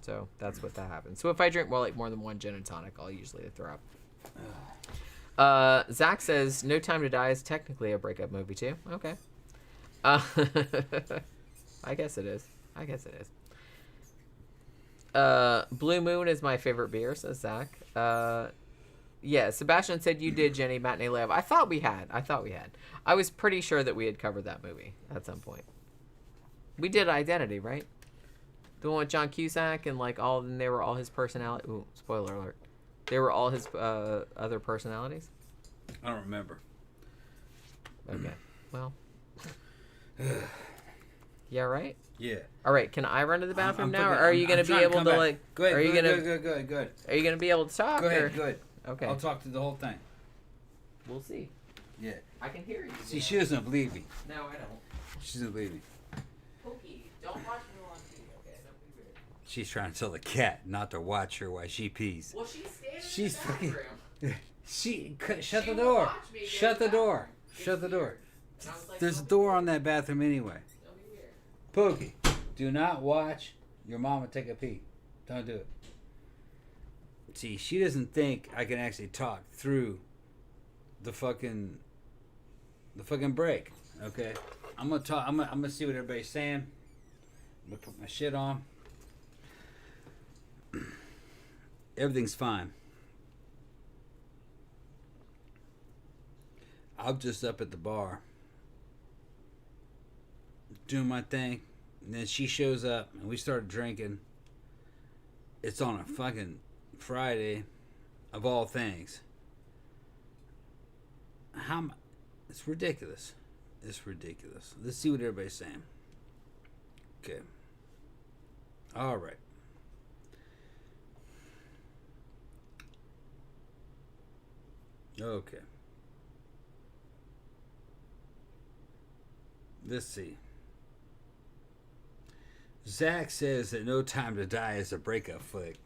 [SPEAKER 3] So that's what that happens. So if I drink more than one gin and tonic, I'll usually throw up. Zach says No Time to Die is technically a breakup movie too. Okay. I guess it is. Blue Moon is my favorite beer, says Zach. Yeah, Sebastian said you did Jenny Matinee Lab. I thought we had. I was pretty sure that we had covered that movie at some point. We did Identity, right? The one with John Cusack and like all, and they were all his personality. Ooh, spoiler alert. They were all his other personalities.
[SPEAKER 2] I don't remember.
[SPEAKER 3] Okay. Well. Yeah. Right.
[SPEAKER 2] Yeah.
[SPEAKER 3] All right. Can I run to the bathroom
[SPEAKER 2] I'm
[SPEAKER 3] now, or
[SPEAKER 2] fucking-
[SPEAKER 3] are you gonna
[SPEAKER 2] I'm
[SPEAKER 3] be
[SPEAKER 2] trying
[SPEAKER 3] able
[SPEAKER 2] come
[SPEAKER 3] to
[SPEAKER 2] back.
[SPEAKER 3] like?
[SPEAKER 2] Go ahead.
[SPEAKER 3] Are you
[SPEAKER 2] go
[SPEAKER 3] gonna?
[SPEAKER 2] ahead, go ahead.
[SPEAKER 3] Are you gonna be able to talk?
[SPEAKER 2] Go ahead.
[SPEAKER 3] or?
[SPEAKER 2] Go ahead.
[SPEAKER 3] Okay.
[SPEAKER 2] I'll talk through the whole thing.
[SPEAKER 3] We'll see.
[SPEAKER 2] Yeah.
[SPEAKER 3] I can hear you.
[SPEAKER 2] See, she doesn't believe me.
[SPEAKER 3] No, I don't.
[SPEAKER 2] She doesn't believe me.
[SPEAKER 3] Pookie, don't watch me on TV, okay? Don't be weird.
[SPEAKER 2] She's trying to tell the cat not to watch her while she pees.
[SPEAKER 3] Well, she's standing
[SPEAKER 2] She's
[SPEAKER 3] in the
[SPEAKER 2] fucking.
[SPEAKER 3] bathroom.
[SPEAKER 2] Shut the
[SPEAKER 3] will
[SPEAKER 2] door.
[SPEAKER 3] watch me go
[SPEAKER 2] Shut
[SPEAKER 3] to
[SPEAKER 2] the
[SPEAKER 3] the
[SPEAKER 2] door.
[SPEAKER 3] bathroom.
[SPEAKER 2] Shut the
[SPEAKER 3] It's
[SPEAKER 2] door.
[SPEAKER 3] weird. And I was like,
[SPEAKER 2] There's a
[SPEAKER 3] don't be
[SPEAKER 2] door
[SPEAKER 3] weird.
[SPEAKER 2] on that bathroom anyway.
[SPEAKER 3] Don't be weird.
[SPEAKER 2] Pookie, do not watch your mama take a pee. Don't do it. See, she doesn't think I can actually talk through the fucking break. Okay, I'm gonna talk. I'm gonna see what everybody's saying. I'm gonna put my shit on. Everything's fine. I'm just up at the bar doing my thing, and then she shows up and we start drinking. It's on a fucking Friday of all things. It's ridiculous. It's ridiculous. Let's see what everybody's saying. Okay. All right. Okay. Let's see. Zach says that No Time to Die is a breakup flick.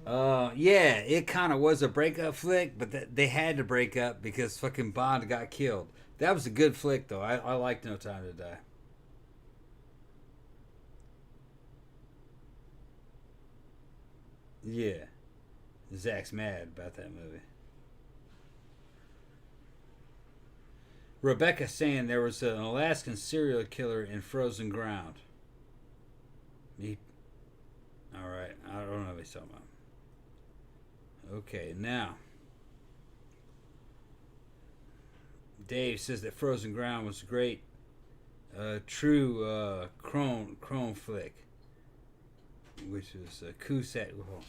[SPEAKER 2] Yeah, it kind of was a breakup flick, but they had to break up because fucking Bond got killed. That was a good flick, though. I liked No Time to Die. Yeah. Zach's mad about that movie. Rebecca saying there was an Alaskan serial killer in frozen ground. Alright, I don't know what he's talking about. Okay, now. Dave says that Frozen Ground was a great, true Chrome flick. Which was Cusack. Oh,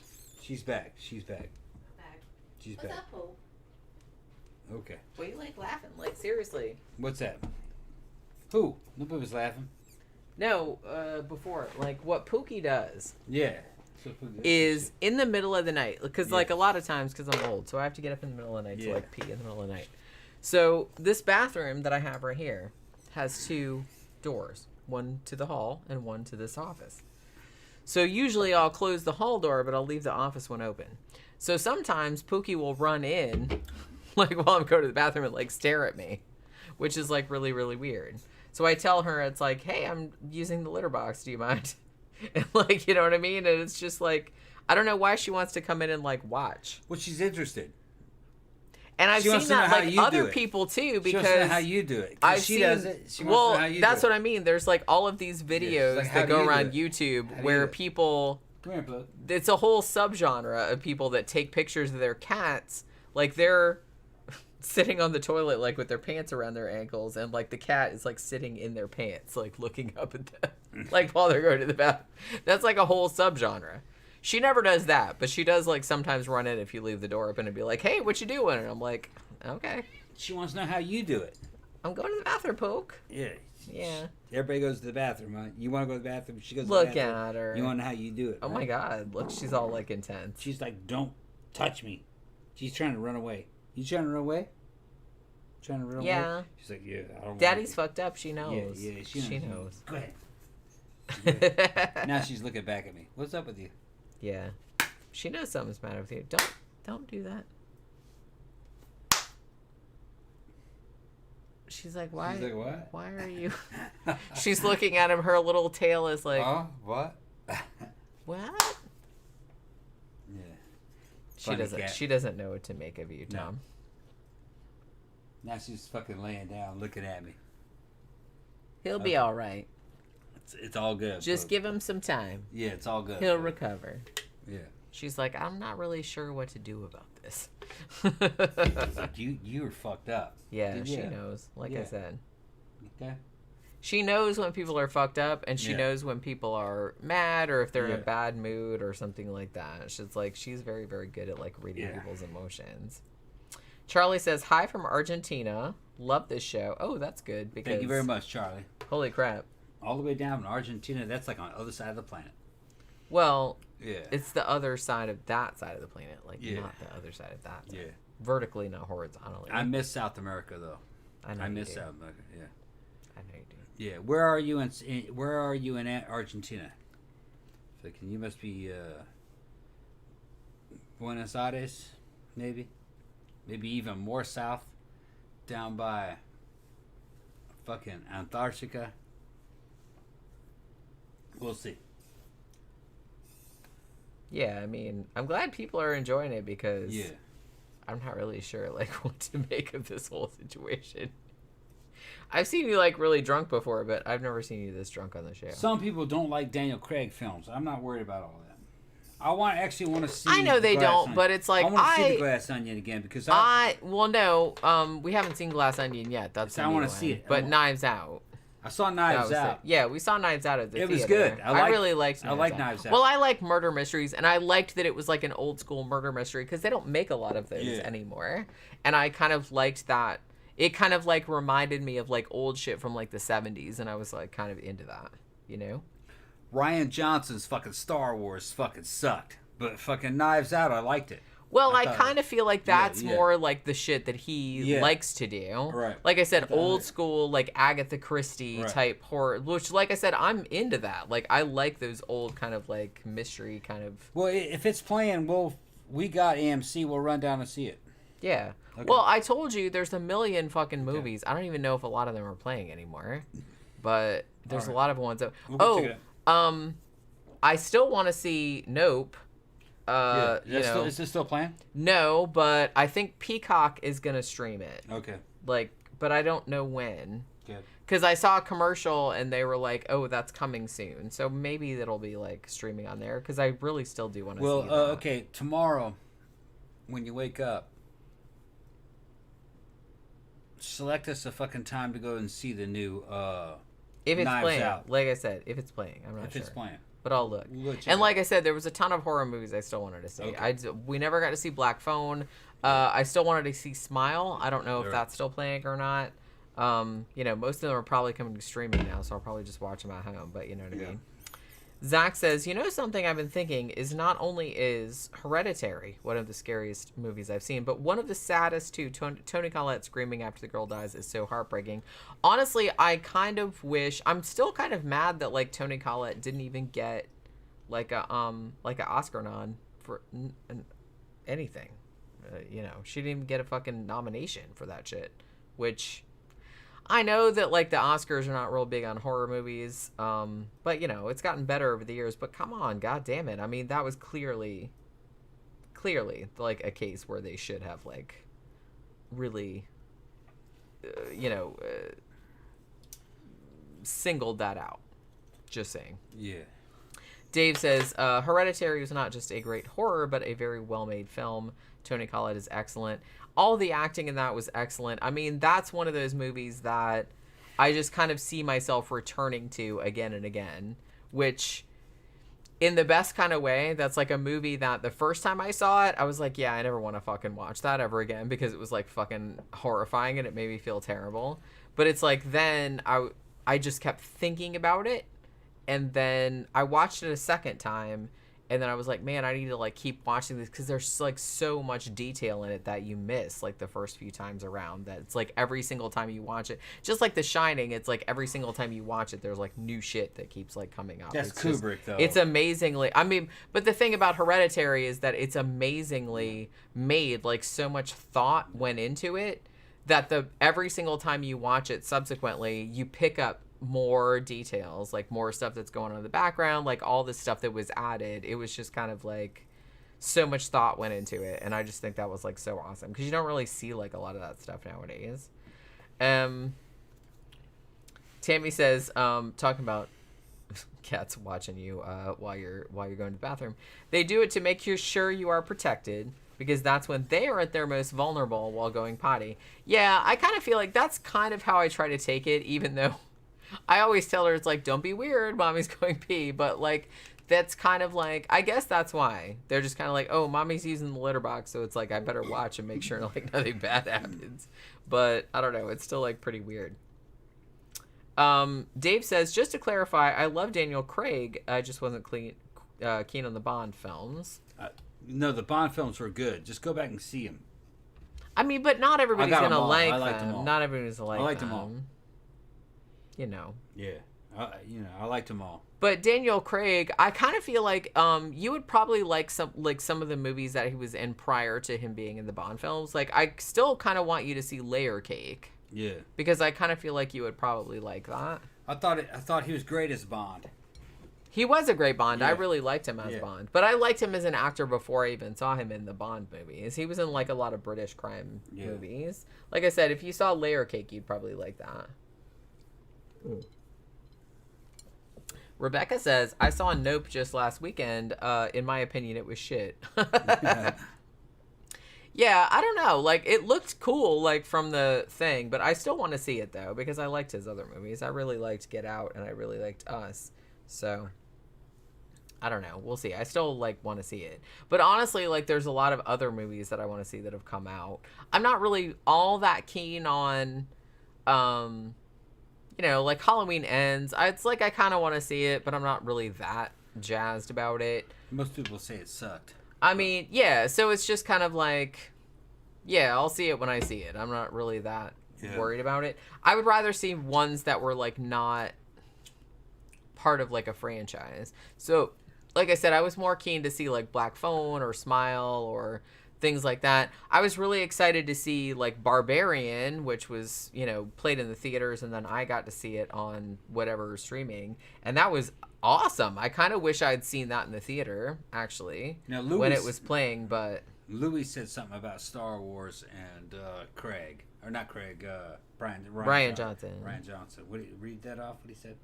[SPEAKER 2] she's back. She's back.
[SPEAKER 3] I'm back.
[SPEAKER 2] She's
[SPEAKER 3] What's
[SPEAKER 2] back.
[SPEAKER 3] up, Poe?
[SPEAKER 2] Okay.
[SPEAKER 3] What are you like laughing? Like seriously?
[SPEAKER 2] What's that? Who? Nobody was laughing.
[SPEAKER 3] No, before like what Pookie does
[SPEAKER 2] Yeah.
[SPEAKER 3] is in the middle of the night because
[SPEAKER 2] Yeah.
[SPEAKER 3] like a lot of times because I'm old, so I have to get up in the middle of the night
[SPEAKER 2] Yeah.
[SPEAKER 3] to like pee in the middle of the night. So this bathroom that I have right here has two doors, one to the hall and one to this office. So usually I'll close the hall door, but I'll leave the office one open. So sometimes Pookie will run in, like while I'm going to the bathroom and like stare at me, which is like really, really weird. So I tell her, it's like, hey, I'm using the litter box. Do you mind? And like, you know what I mean? And it's just like, I don't know why she wants to come in and like watch.
[SPEAKER 2] Well, she's interested.
[SPEAKER 3] And I've
[SPEAKER 2] She wants
[SPEAKER 3] seen
[SPEAKER 2] to know
[SPEAKER 3] that
[SPEAKER 2] how
[SPEAKER 3] like
[SPEAKER 2] you do
[SPEAKER 3] other
[SPEAKER 2] it.
[SPEAKER 3] people too,
[SPEAKER 2] She wants
[SPEAKER 3] because
[SPEAKER 2] to know how you do it. 'Cause she does it. She wants to know how you
[SPEAKER 3] that's
[SPEAKER 2] do
[SPEAKER 3] what
[SPEAKER 2] it.
[SPEAKER 3] I mean. There's like all of these videos
[SPEAKER 2] like, how
[SPEAKER 3] that
[SPEAKER 2] do
[SPEAKER 3] go
[SPEAKER 2] you do
[SPEAKER 3] around
[SPEAKER 2] it?
[SPEAKER 3] YouTube
[SPEAKER 2] How do you
[SPEAKER 3] where
[SPEAKER 2] do it?
[SPEAKER 3] people,
[SPEAKER 2] Come here, bud.
[SPEAKER 3] it's a whole subgenre of people that take pictures of their cats, like they're sitting on the toilet like with their pants around their ankles, and like the cat is like sitting in their pants, like looking up at them, like while they're going to the bathroom. That's like a whole subgenre. She never does that, but she does like sometimes run in if you leave the door open and be like, "Hey, what you doing?" And I'm like, "Okay,
[SPEAKER 2] She wants to know how you do it.
[SPEAKER 3] I'm going to the bathroom, Poke."
[SPEAKER 2] Yeah.
[SPEAKER 3] Yeah.
[SPEAKER 2] Everybody goes to the bathroom, huh? You want to go to the bathroom? She goes
[SPEAKER 3] Look
[SPEAKER 2] to the bathroom.
[SPEAKER 3] at her.
[SPEAKER 2] You want to know how you do it.
[SPEAKER 3] Oh
[SPEAKER 2] right?
[SPEAKER 3] my God! Look, she's all like intense.
[SPEAKER 2] She's like, don't touch me. She's trying to run away. You trying to run away? Trying to run away?
[SPEAKER 3] Yeah.
[SPEAKER 2] She's like, yeah, I don't
[SPEAKER 3] Daddy's
[SPEAKER 2] want
[SPEAKER 3] fucked up. She knows.
[SPEAKER 2] Yeah, she knows.
[SPEAKER 3] She knows.
[SPEAKER 2] Go ahead. Now she's looking back at me. What's up with you?
[SPEAKER 3] Yeah. She knows something's matter with you. Don't do that. She's like, why?
[SPEAKER 2] She's like, what?
[SPEAKER 3] Why are you? She's looking at him. Her little tail is like,
[SPEAKER 2] What?
[SPEAKER 3] what?
[SPEAKER 2] Yeah.
[SPEAKER 3] She
[SPEAKER 2] Funny
[SPEAKER 3] doesn't.
[SPEAKER 2] cat.
[SPEAKER 3] She doesn't know what to make of you,
[SPEAKER 2] No.
[SPEAKER 3] Tom.
[SPEAKER 2] Now she's fucking laying down, looking at me.
[SPEAKER 3] He'll be
[SPEAKER 2] Okay.
[SPEAKER 3] all right.
[SPEAKER 2] It's all good.
[SPEAKER 3] Just
[SPEAKER 2] folks.
[SPEAKER 3] give him some time.
[SPEAKER 2] Yeah, it's all good.
[SPEAKER 3] He'll recover.
[SPEAKER 2] Yeah.
[SPEAKER 3] She's like, I'm not really sure what to do about this.
[SPEAKER 2] You were fucked up.
[SPEAKER 3] Yeah,
[SPEAKER 2] Did
[SPEAKER 3] she
[SPEAKER 2] ya?
[SPEAKER 3] knows. Like I
[SPEAKER 2] Yeah.
[SPEAKER 3] said,
[SPEAKER 2] Okay.
[SPEAKER 3] She knows when people are fucked up, and she knows when people are mad or if they're in a bad mood or something like that. She's like, she's very, very good at like reading people's emotions. Charlie says, hi from Argentina. Love this show. Oh, that's good. Because
[SPEAKER 2] Thank you very much, Charlie.
[SPEAKER 3] Holy crap.
[SPEAKER 2] All the way down in Argentina, that's like on the other side of the planet.
[SPEAKER 3] Well, it's the other side of that side of the planet, like not the other side of that side. Vertically, not horizontally.
[SPEAKER 2] I miss South America though. I miss South America. Yeah.
[SPEAKER 3] I know you do.
[SPEAKER 2] Yeah. Where are you in Argentina? So you must be Buenos Aires, maybe even more south, down by fucking Antarctica. We'll see.
[SPEAKER 3] Yeah, I mean, I'm glad people are enjoying it because I'm not really sure like what to make of this whole situation. I've seen you like really drunk before, but I've never seen you this drunk on the show.
[SPEAKER 2] Some people don't like Daniel Craig films. I'm not worried about all that. I actually want to see.
[SPEAKER 3] I know they don't,
[SPEAKER 2] Onion.
[SPEAKER 3] but it's like
[SPEAKER 2] I want to see the Glass Onion again because
[SPEAKER 3] well, no, we haven't seen Glass Onion yet. That's
[SPEAKER 2] I want to see it.
[SPEAKER 3] But Knives Out.
[SPEAKER 2] I saw Knives Out.
[SPEAKER 3] Yeah, we saw Knives Out at the theater.
[SPEAKER 2] It was good.
[SPEAKER 3] I really liked
[SPEAKER 2] Knives Out.
[SPEAKER 3] Well, I like murder mysteries, and I liked that it was like an old school murder mystery because they don't make a lot of those anymore. And I kind of liked that. It kind of like reminded me of like old shit from like the 70s, and I was like kind of into that, you know?
[SPEAKER 2] Rian Johnson's fucking Star Wars fucking sucked, but fucking Knives Out, I liked it.
[SPEAKER 3] Well, I kind of feel like that's more like the shit that he likes to do.
[SPEAKER 2] Right.
[SPEAKER 3] Like I said, old school, like Agatha Christie type horror, which, like I said, I'm into that. Like, I like those old kind of like mystery kind of.
[SPEAKER 2] Well, if it's playing, we got AMC. We'll run down and see it.
[SPEAKER 3] Yeah. Okay. Well, I told you there's a million fucking movies. I don't even know if a lot of them are playing anymore, but there's a lot of ones that. I still want to see Nope.
[SPEAKER 2] Is this still playing?
[SPEAKER 3] No, but I think Peacock is gonna stream it.
[SPEAKER 2] Okay.
[SPEAKER 3] Like, but I don't know when.
[SPEAKER 2] Good.
[SPEAKER 3] Because I saw a commercial and they were like, "Oh, that's coming soon." So maybe it'll be like streaming on there. Because I really still do want to see that.
[SPEAKER 2] Okay. Tomorrow, when you wake up, select us a fucking time to go and see the new.
[SPEAKER 3] If it's
[SPEAKER 2] Knives
[SPEAKER 3] playing,
[SPEAKER 2] Out.
[SPEAKER 3] like I said, if it's playing, I'm not sure.
[SPEAKER 2] If it's playing.
[SPEAKER 3] But I'll look. And like I said, there was a ton of horror movies I still wanted to see.
[SPEAKER 2] Okay.
[SPEAKER 3] We never got to see Black Phone. I still wanted to see Smile. I don't know if that's still playing or not. Most of them are probably coming to streaming now, so I'll probably just watch them at home. But you know what I mean. Zach says, something I've been thinking is not only is Hereditary one of the scariest movies I've seen, but one of the saddest too. Toni Collette screaming after the girl dies is so heartbreaking. Honestly, I kind of wish, I'm still kind of mad that like Toni Collette didn't even get like a Oscar nod for anything. She didn't even get a fucking nomination for that shit, which I know that like the Oscars are not real big on horror movies, but it's gotten better over the years. But come on, god damn it! I mean, that was clearly like a case where they should have like really, singled that out. Just saying.
[SPEAKER 2] Yeah.
[SPEAKER 3] Dave says, Hereditary was not just a great horror, but a very well-made film. Toni Collette is excellent. All the acting in that was excellent. I mean, that's one of those movies that I just kind of see myself returning to again and again, which in the best kind of way, that's like a movie that the first time I saw it, I was like, yeah, I never want to fucking watch that ever again because it was like fucking horrifying and it made me feel terrible. But it's like then I just kept thinking about it, and then I watched it a second time. And then I was like, man, I need to like keep watching this because there's like so much detail in it that you miss like the first few times around. That it's like every single time you watch it, just like The Shining, it's like every single time you watch it, there's like new shit that keeps like coming up.
[SPEAKER 2] That's Kubrick though.
[SPEAKER 3] It's amazingly. I mean, but the thing about Hereditary is that it's amazingly made. Like so much thought went into it that every single time you watch it subsequently, you pick up more details, like more stuff that's going on in the background, like all this stuff that was added. It was just kind of like so much thought went into it, and I just think that was like so awesome because you don't really see like a lot of that stuff nowadays. Tammy says, talking about cats watching you while you're going to the bathroom, they do it to make sure you are protected because that's when they are at their most vulnerable while going potty. Yeah, I kind of feel like that's kind of how I try to take it, even though I always tell her, it's like, don't be weird, mommy's going pee. But, like, that's kind of like, I guess that's why. They're just kind of like, oh, mommy's using the litter box, so it's like, I better watch and make sure, like, nothing bad happens. But, I don't know, it's still, like, pretty weird. Dave says, just to clarify, I love Daniel Craig. I just wasn't keen on the Bond films.
[SPEAKER 2] No, the Bond films were good. Just go back and see them.
[SPEAKER 3] I mean, but not everybody's going to like them.
[SPEAKER 2] Them all.
[SPEAKER 3] Not everybody's going to like them.
[SPEAKER 2] I liked them all.
[SPEAKER 3] You know.
[SPEAKER 2] Yeah. I liked them all.
[SPEAKER 3] But Daniel Craig, I kind of feel like you would probably like some of the movies that he was in prior to him being in the Bond films. Like, I still kind of want you to see Layer Cake.
[SPEAKER 2] Yeah. Because
[SPEAKER 3] I kind of feel like you would probably like that.
[SPEAKER 2] I thought he was great as Bond.
[SPEAKER 3] He was a great Bond.
[SPEAKER 2] Yeah.
[SPEAKER 3] I really liked him as Bond. But I liked him as an actor before I even saw him in the Bond movies. He was in, like, a lot of British crime movies. Like I said, if you saw Layer Cake, you'd probably like that. Ooh. Rebecca says, I saw Nope just last weekend. In my opinion, it was shit. Yeah, I don't know. Like, it looked cool, like, from the thing. But I still want to see it, though, because I liked his other movies. I really liked Get Out, and I really liked Us. So, I don't know. We'll see. I still, like, want to see it. But honestly, like, there's a lot of other movies that I want to see that have come out. I'm not really all that keen on, you know, like, Halloween Ends. It's like I kind of want to see it, but I'm not really that jazzed about it.
[SPEAKER 2] Most people say it sucked.
[SPEAKER 3] I mean, yeah, so it's just kind of like, yeah, I'll see it when I see it. I'm not really that worried about it. I would rather see ones that were, like, not part of, like, a franchise. So, like I said, I was more keen to see, like, Black Phone or Smile or things like that. I was really excited to see, like, Barbarian, which was, you know, played in the theaters, and then I got to see it on whatever streaming, and that was awesome. I kind of wish I'd seen that in the theater, actually, when it was playing, but...
[SPEAKER 2] Louis said something about Star Wars and Craig. Or not Craig,
[SPEAKER 3] Rian Johnson.
[SPEAKER 2] Rian Johnson. Read that off, what he said?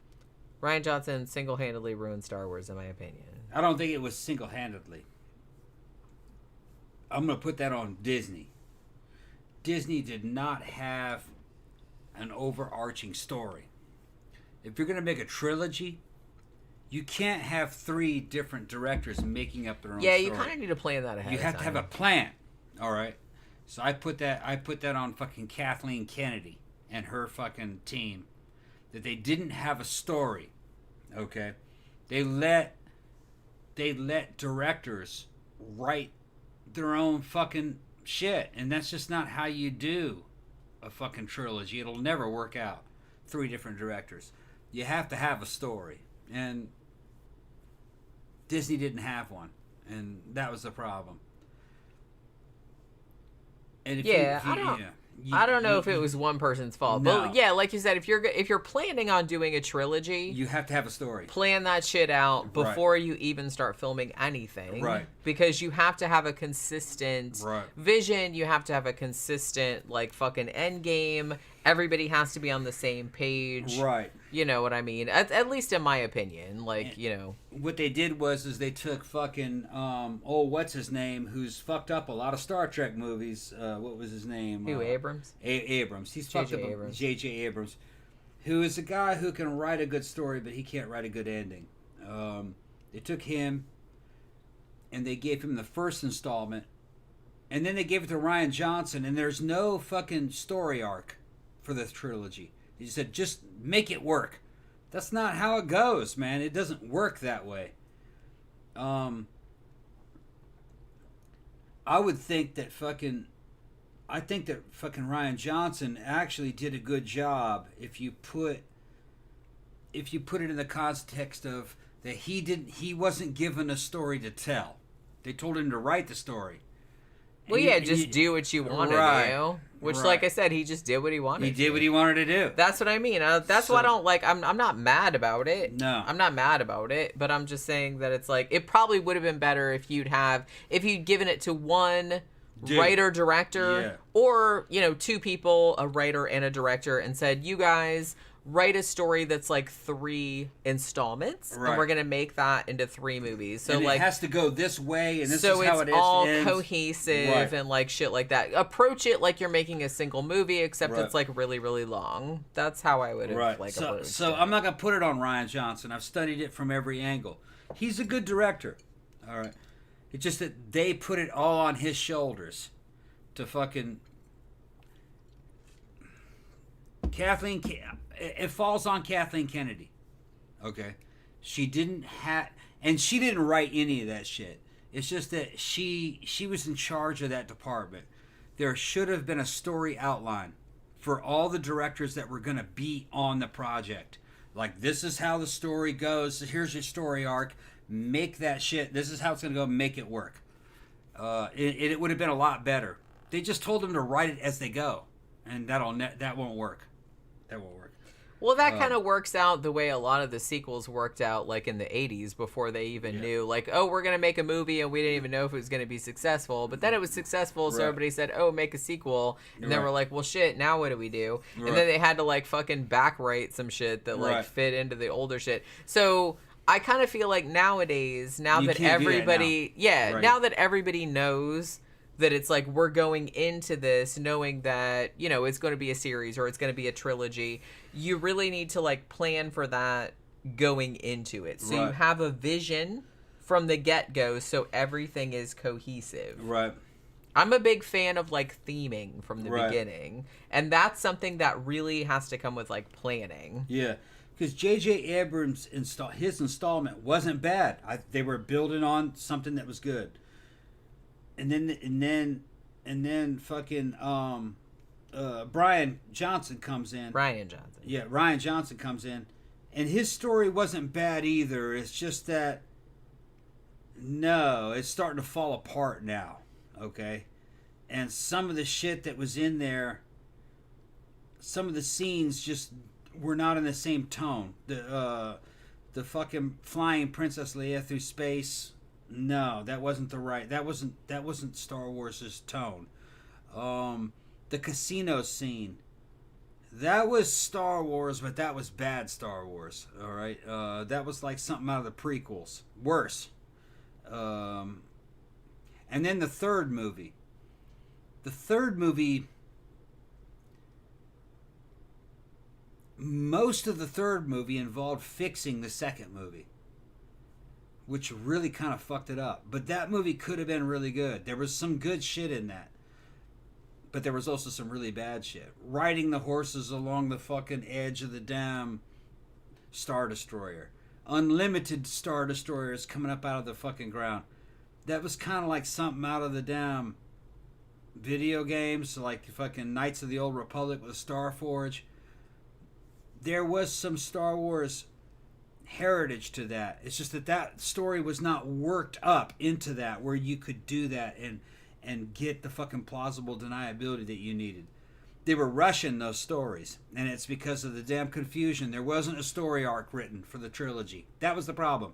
[SPEAKER 3] Rian Johnson single-handedly ruined Star Wars, in my opinion.
[SPEAKER 2] I don't think it was single-handedly. I'm going to put that on Disney. Disney did not have an overarching story. If you're going to make a trilogy, you can't have 3 different directors making up their own story.
[SPEAKER 3] Yeah, you kind of need to plan that ahead.
[SPEAKER 2] You have to have a plan. All right. So I put that on fucking Kathleen Kennedy and her fucking team, that they didn't have a story. Okay. They let directors write their own fucking shit, and that's just not how you do a fucking trilogy. It'll never work out. 3 different directors. You have to have a story, and Disney didn't have one, and that was the problem. And
[SPEAKER 3] I don't know if it was one person's fault,
[SPEAKER 2] no.
[SPEAKER 3] But yeah, like you said, if you're planning on doing a trilogy,
[SPEAKER 2] you have to have a story.
[SPEAKER 3] Plan that shit out before you even start filming anything,
[SPEAKER 2] right?
[SPEAKER 3] Because you have to have a consistent vision. You have to have a consistent, like, fucking end game. Everybody has to be on the same page,
[SPEAKER 2] right?
[SPEAKER 3] You know what I mean? At least in my opinion, like, you know.
[SPEAKER 2] What they did was they took fucking what's his name, who's fucked up a lot of Star Trek movies. What was his name?
[SPEAKER 3] Who, Abrams?
[SPEAKER 2] Abrams. He's fucked up. J.J. Abrams, who is a guy who can write a good story, but he can't write a good ending. They took him, and they gave him the first installment, and then they gave it to Rian Johnson, and there's no fucking story arc for the trilogy. He said, just make it work. That's not how it goes, man. It doesn't work that way. I would think that fucking Rian Johnson actually did a good job if you put it in the context of that he wasn't given a story to tell. They told him to write the story.
[SPEAKER 3] Well, yeah, just do what you want to do. Which, like I said, he just did what he wanted.
[SPEAKER 2] He did what he wanted to do.
[SPEAKER 3] That's what I mean. That's why I don't like. I'm not mad about it.
[SPEAKER 2] No,
[SPEAKER 3] I'm not mad about it. But I'm just saying that it's like it probably would have been better if you'd given it to one writer director, or 2 people, a writer and a director, and said, you guys write a story that's like 3 installments, and we're gonna make that into 3 movies. So
[SPEAKER 2] and
[SPEAKER 3] like
[SPEAKER 2] it has to go this way, and this
[SPEAKER 3] so
[SPEAKER 2] is how it
[SPEAKER 3] it's all
[SPEAKER 2] ends.
[SPEAKER 3] cohesive and like shit like that. Approach it like you're making a single movie, except it's like really, really long. That's how I would have like approached
[SPEAKER 2] so
[SPEAKER 3] it.
[SPEAKER 2] I'm not gonna put it on Rian Johnson. I've studied it from every angle. He's a good director. All right. It's just that they put it all on his shoulders to fucking Kathleen. It falls on Kathleen Kennedy. Okay, she didn't write any of that shit. It's just that she was in charge of that department. There should have been a story outline for all the directors that were going to be on the project. Like, this is how the story goes. Here's your story arc. Make that shit. This is how it's going to go. Make it work. It would have been a lot better. They just told them to write it as they go, and that won't work. That won't work.
[SPEAKER 3] Well, that kind of works out the way a lot of the sequels worked out, like in the 80s, before they even knew, like, oh, we're going to make a movie, and we didn't even know if it was going to be successful. But then it was successful, so everybody said, oh, make a sequel. And then we're like, well, shit, now what do we do? And then they had to, like, fucking backwrite some shit that, like, fit into the older shit. So I kind of feel like nowadays, now that everybody knows that it's like we're going into this knowing that, you know, it's going to be a series or it's going to be a trilogy, you really need to like plan for that going into it. So you have a vision from the get-go so everything is cohesive.
[SPEAKER 2] Right.
[SPEAKER 3] I'm a big fan of like theming from the beginning, and that's something that really has to come with like planning.
[SPEAKER 2] Yeah. Because J.J. Abrams' his installment wasn't bad. They were building on something that was good. And then fucking Rian Johnson comes in. Yeah, Rian Johnson comes in, and his story wasn't bad either. It's just that it's starting to fall apart now. Okay, and some of the shit that was in there, some of the scenes just were not in the same tone. The fucking flying Princess Leia through space. No, that wasn't that wasn't Star Wars' tone. The casino scene, that was Star Wars, but that was bad Star Wars. All right, that was like something out of the prequels, worse. And then the third movie. Most of the third movie involved fixing the second movie, which really kind of fucked it up. But that movie could have been really good. There was some good shit in that. But there was also some really bad shit. Riding the horses along the fucking edge of the damn Star Destroyer. Unlimited Star Destroyers coming up out of the fucking ground. That was kind of like something out of the damn video games, like fucking Knights of the Old Republic with Starforge. There was some Star Wars heritage to that. It's just that story was not worked up into that where you could do that and get the fucking plausible deniability that you needed. They were rushing those stories, and it's because of the damn confusion. There wasn't a story arc written for the trilogy. That was the problem.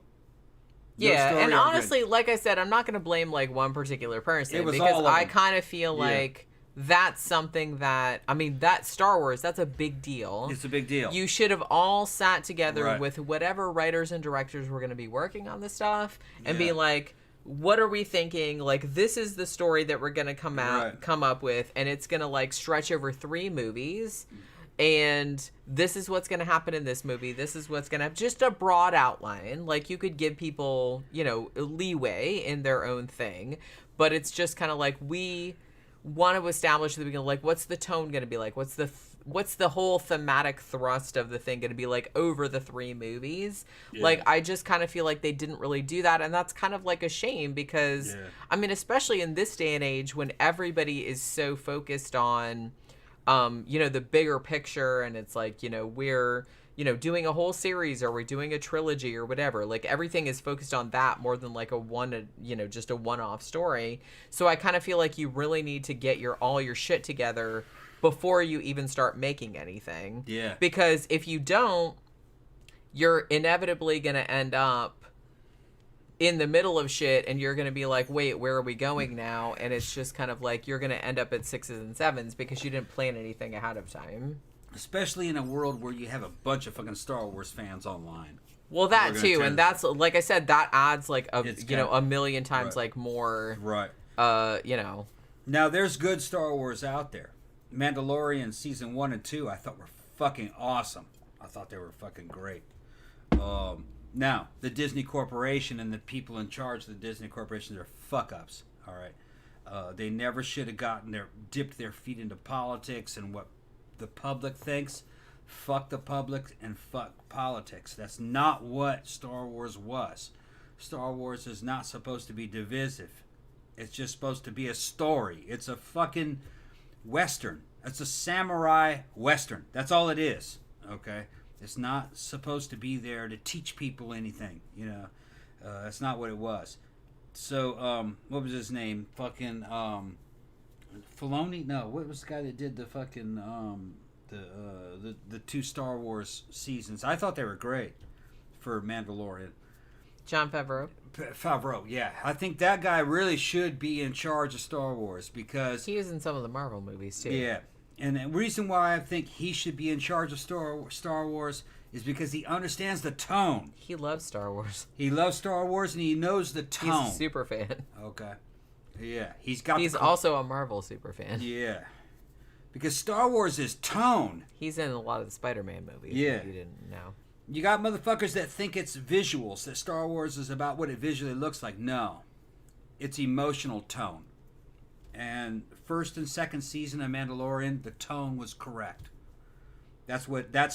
[SPEAKER 3] Yeah, and honestly, like I said, I'm not going to blame like one particular person because I kind of feel like that's something that, I mean, that Star Wars, that's a big deal.
[SPEAKER 2] It's a big deal.
[SPEAKER 3] You should have all sat together with whatever writers and directors were going to be working on this stuff and be like, what are we thinking? Like, this is the story that we're going to come up with, and it's going to like stretch over 3 movies. And this is what's going to happen in this movie. This is what's going to happen. Just a broad outline. Like, you could give people, you know, leeway in their own thing. But it's just kind of like, we want to establish at the beginning, like, what's the tone going to be like? What's the whole thematic thrust of the thing going to be like over the 3 movies? Yeah. Like, I just kind of feel like they didn't really do that. And that's kind of like a shame because, I mean, especially in this day and age when everybody is so focused on, you know, the bigger picture, and it's like, you know, we're, you know, doing a whole series or we're doing a trilogy or whatever. Like, everything is focused on that more than like just a one-off story. So I kind of feel like you really need to get all your shit together before you even start making anything. Yeah. Because if you don't, you're inevitably going to end up in the middle of shit, and you're going to be like, wait, where are we going now? And it's just kind of like you're going to end up at 6s and 7s because you didn't plan anything ahead of time.
[SPEAKER 2] Especially in a world where you have a bunch of fucking Star Wars fans online.
[SPEAKER 3] Well, that too, and that's like I said, that adds like a million times
[SPEAKER 2] right.
[SPEAKER 3] like more.
[SPEAKER 2] Right.
[SPEAKER 3] Now
[SPEAKER 2] there's good Star Wars out there. Mandalorian season 1 and 2, I thought were fucking awesome. I thought they were fucking great. Now the Disney Corporation and the people in charge of the Disney Corporation, they're fuck ups. All right. They never should have dipped their feet into politics and what the public thinks. Fuck the public and fuck politics. That's not what Star Wars was. Star Wars is not supposed to be divisive. It's just supposed to be a story. It's a fucking Western. It's a samurai Western. That's all it is. Okay? It's not supposed to be there to teach people anything. You know? That's not what it was. So, what was his name? Fucking, Filoni? No, what was the guy that did the fucking, the 2 Star Wars seasons? I thought they were great for Mandalorian.
[SPEAKER 3] Jon Favreau.
[SPEAKER 2] Favreau, yeah. I think that guy really should be in charge of Star Wars because
[SPEAKER 3] he is in some of the Marvel movies too.
[SPEAKER 2] Yeah, and the reason why I think he should be in charge of Star Wars is because he understands the tone.
[SPEAKER 3] He loves Star Wars.
[SPEAKER 2] He loves Star Wars and he knows the tone.
[SPEAKER 3] He's a super fan.
[SPEAKER 2] Okay. Yeah, he's
[SPEAKER 3] also a Marvel super fan.
[SPEAKER 2] Yeah. Because Star Wars is tone.
[SPEAKER 3] He's in a lot of the Spider-Man movies.
[SPEAKER 2] Yeah.
[SPEAKER 3] If you didn't know.
[SPEAKER 2] You got motherfuckers that think it's visuals, that Star Wars is about what it visually looks like. No. It's emotional tone. And first and second season of Mandalorian, the tone was correct. That's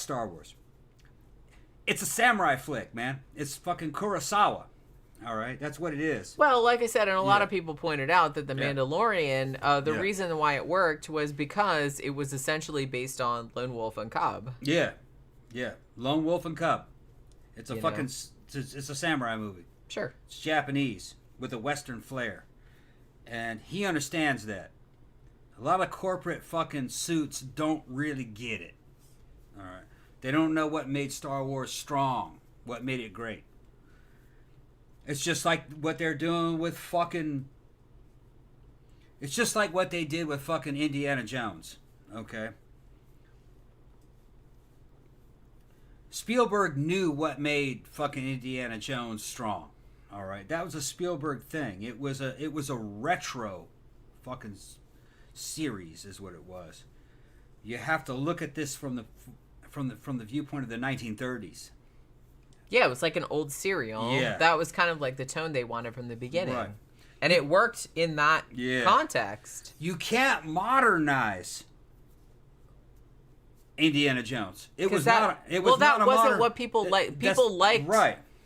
[SPEAKER 2] Star Wars. It's a samurai flick, man. It's fucking Kurosawa. All right, that's what it is.
[SPEAKER 3] Well, like I said, and a lot of people pointed out that The Mandalorian, the reason why it worked was because it was essentially based on Lone Wolf and Cub.
[SPEAKER 2] Yeah, Lone Wolf and Cub. It's a it's a samurai movie.
[SPEAKER 3] Sure.
[SPEAKER 2] It's Japanese with a Western flair, and he understands that. A lot of corporate fucking suits don't really get it. All right, they don't know what made Star Wars strong, what made it great. It's just like what they're doing with fucking... It's just like what they did with fucking Indiana Jones. Okay? Spielberg knew what made fucking Indiana Jones strong. All right? That was a Spielberg thing. It was a retro fucking series is what it was. You have to look at this from the viewpoint of the 1930s.
[SPEAKER 3] Yeah, it was like an old serial.
[SPEAKER 2] Yeah.
[SPEAKER 3] That was kind of like the tone they wanted from the beginning.
[SPEAKER 2] Right.
[SPEAKER 3] And it worked in that context.
[SPEAKER 2] You can't modernize Indiana Jones. It was not
[SPEAKER 3] what people liked. People liked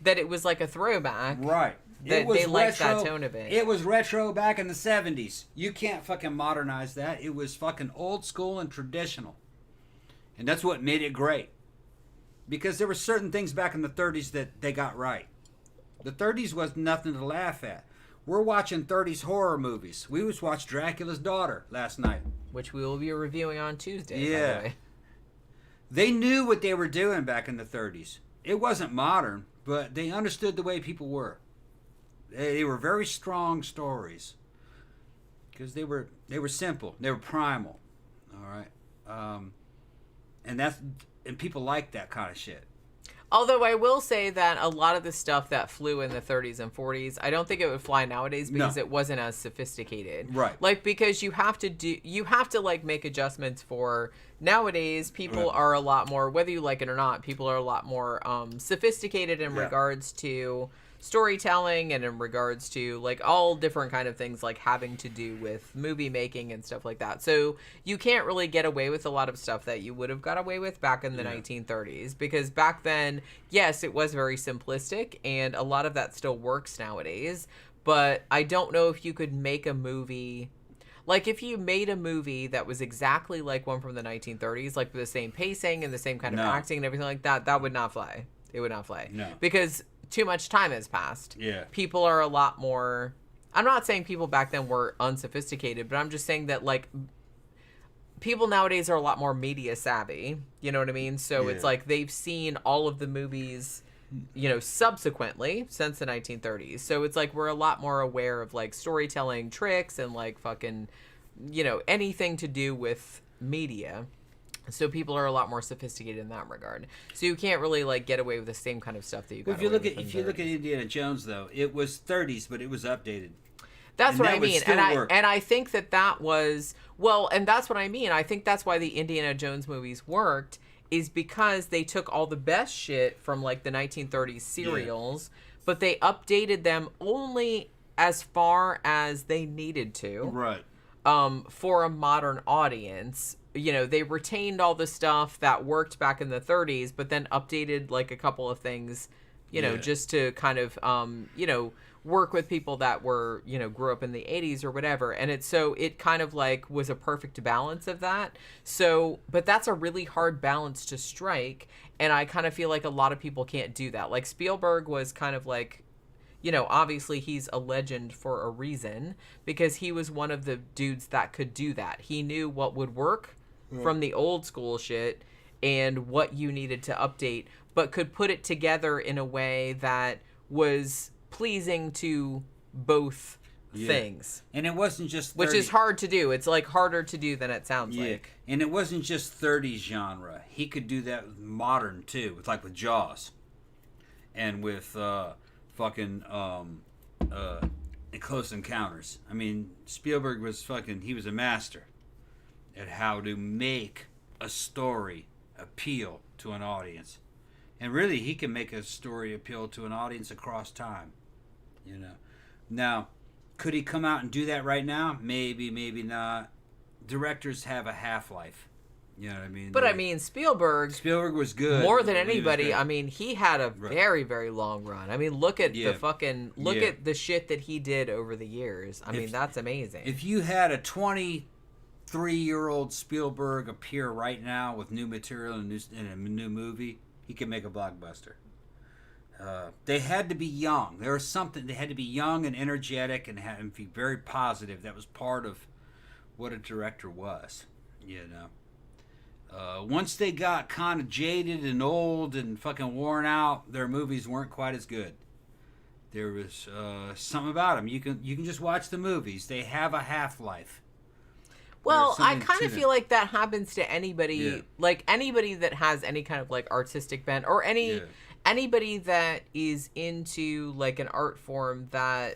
[SPEAKER 3] that it was like a throwback.
[SPEAKER 2] Right.
[SPEAKER 3] They liked that tone of it.
[SPEAKER 2] It was retro back in the 70s. You can't fucking modernize that. It was fucking old school and traditional. And that's what made it great. Because there were certain things back in the 30s that they got right. The 30s was nothing to laugh at. We're watching 30s horror movies. We just watched Dracula's Daughter last night.
[SPEAKER 3] Which we will be reviewing on Tuesday,
[SPEAKER 2] yeah.
[SPEAKER 3] by the way.
[SPEAKER 2] They knew what they were doing back in the 30s. It wasn't modern, but they understood the way people were. They were very strong stories. Because they were simple. They were primal. All right? And people like that kind of shit.
[SPEAKER 3] Although I will say that a lot of the stuff that flew in the 30s and 40s, I don't think it would fly nowadays because it wasn't as sophisticated.
[SPEAKER 2] Right.
[SPEAKER 3] Like, because you have to like make adjustments for nowadays. People are a lot more, whether you like it or not, people are a lot more sophisticated in regards to storytelling and in regards to like all different kind of things like having to do with movie making and stuff like that. So you can't really get away with a lot of stuff that you would have got away with back in the 1930s, because back then, yes, it was very simplistic and a lot of that still works nowadays, but I don't know if you could make a movie like if you made a movie that was exactly like one from the 1930s, like with the same pacing and the same kind of acting and everything like that, that would not fly. It would not fly.
[SPEAKER 2] No.
[SPEAKER 3] Because too much time has passed.
[SPEAKER 2] Yeah.
[SPEAKER 3] People are a lot more... I'm not saying people back then were unsophisticated, but I'm just saying that, like, people nowadays are a lot more media savvy. You know what I mean? So it's like they've seen all of the movies, you know, subsequently since the 1930s. So it's like we're a lot more aware of, like, storytelling tricks and, like, fucking, you know, anything to do with media. So people are a lot more sophisticated in that regard. So you can't really like get away with the same kind of stuff that you got.
[SPEAKER 2] Well, if you look at Indiana Jones though, it was 30s, but it was updated.
[SPEAKER 3] That's what I mean, and I think that was and that's what I mean. I think that's why the Indiana Jones movies worked, is because they took all the best shit from like the 1930s serials, but they updated them only as far as they needed to,
[SPEAKER 2] right?
[SPEAKER 3] For a modern audience. You know, they retained all the stuff that worked back in the 30s, but then updated like a couple of things, you know, just to kind of, you know, work with people that were, you know, grew up in the 80s or whatever. And it kind of like was a perfect balance of that. So, but that's a really hard balance to strike. And I kind of feel like a lot of people can't do that. Like Spielberg was kind of like, you know, obviously he's a legend for a reason, because he was one of the dudes that could do that. He knew what would work from the old school shit and what you needed to update, but could put it together in a way that was pleasing to both things.
[SPEAKER 2] And it wasn't just
[SPEAKER 3] 30, which is hard to do. It's like harder to do than it sounds like.
[SPEAKER 2] And it wasn't just 30s genre. He could do that with modern too, with like with Jaws, and with Close Encounters. I mean, Spielberg was he was a master at how to make a story appeal to an audience. And really, he can make a story appeal to an audience across time, you know. Now, could he come out and do that right now? Maybe, maybe not. Directors have a half-life. You know what I mean?
[SPEAKER 3] But I mean, Spielberg
[SPEAKER 2] was good.
[SPEAKER 3] More than anybody. I mean, he had a very, very long run. I mean, look at the fucking, at the shit that he did over the years. I mean, that's amazing.
[SPEAKER 2] If you had a 23-year-old Spielberg appear right now with new material and in a new movie, he could make a blockbuster. They had to be young. There was something. They had to be young and energetic and be very positive. That was part of what a director was, you know. Once they got kind of jaded and old and fucking worn out, their movies weren't quite as good. There was something about them. You can just watch the movies. They have a half-life.
[SPEAKER 3] Well, I kind of feel like that happens to anybody, like anybody that has any kind of like artistic bent, or anybody that is into like an art form that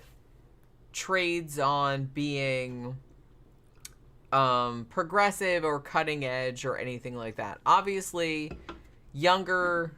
[SPEAKER 3] trades on being progressive or cutting edge or anything like that. Obviously, younger,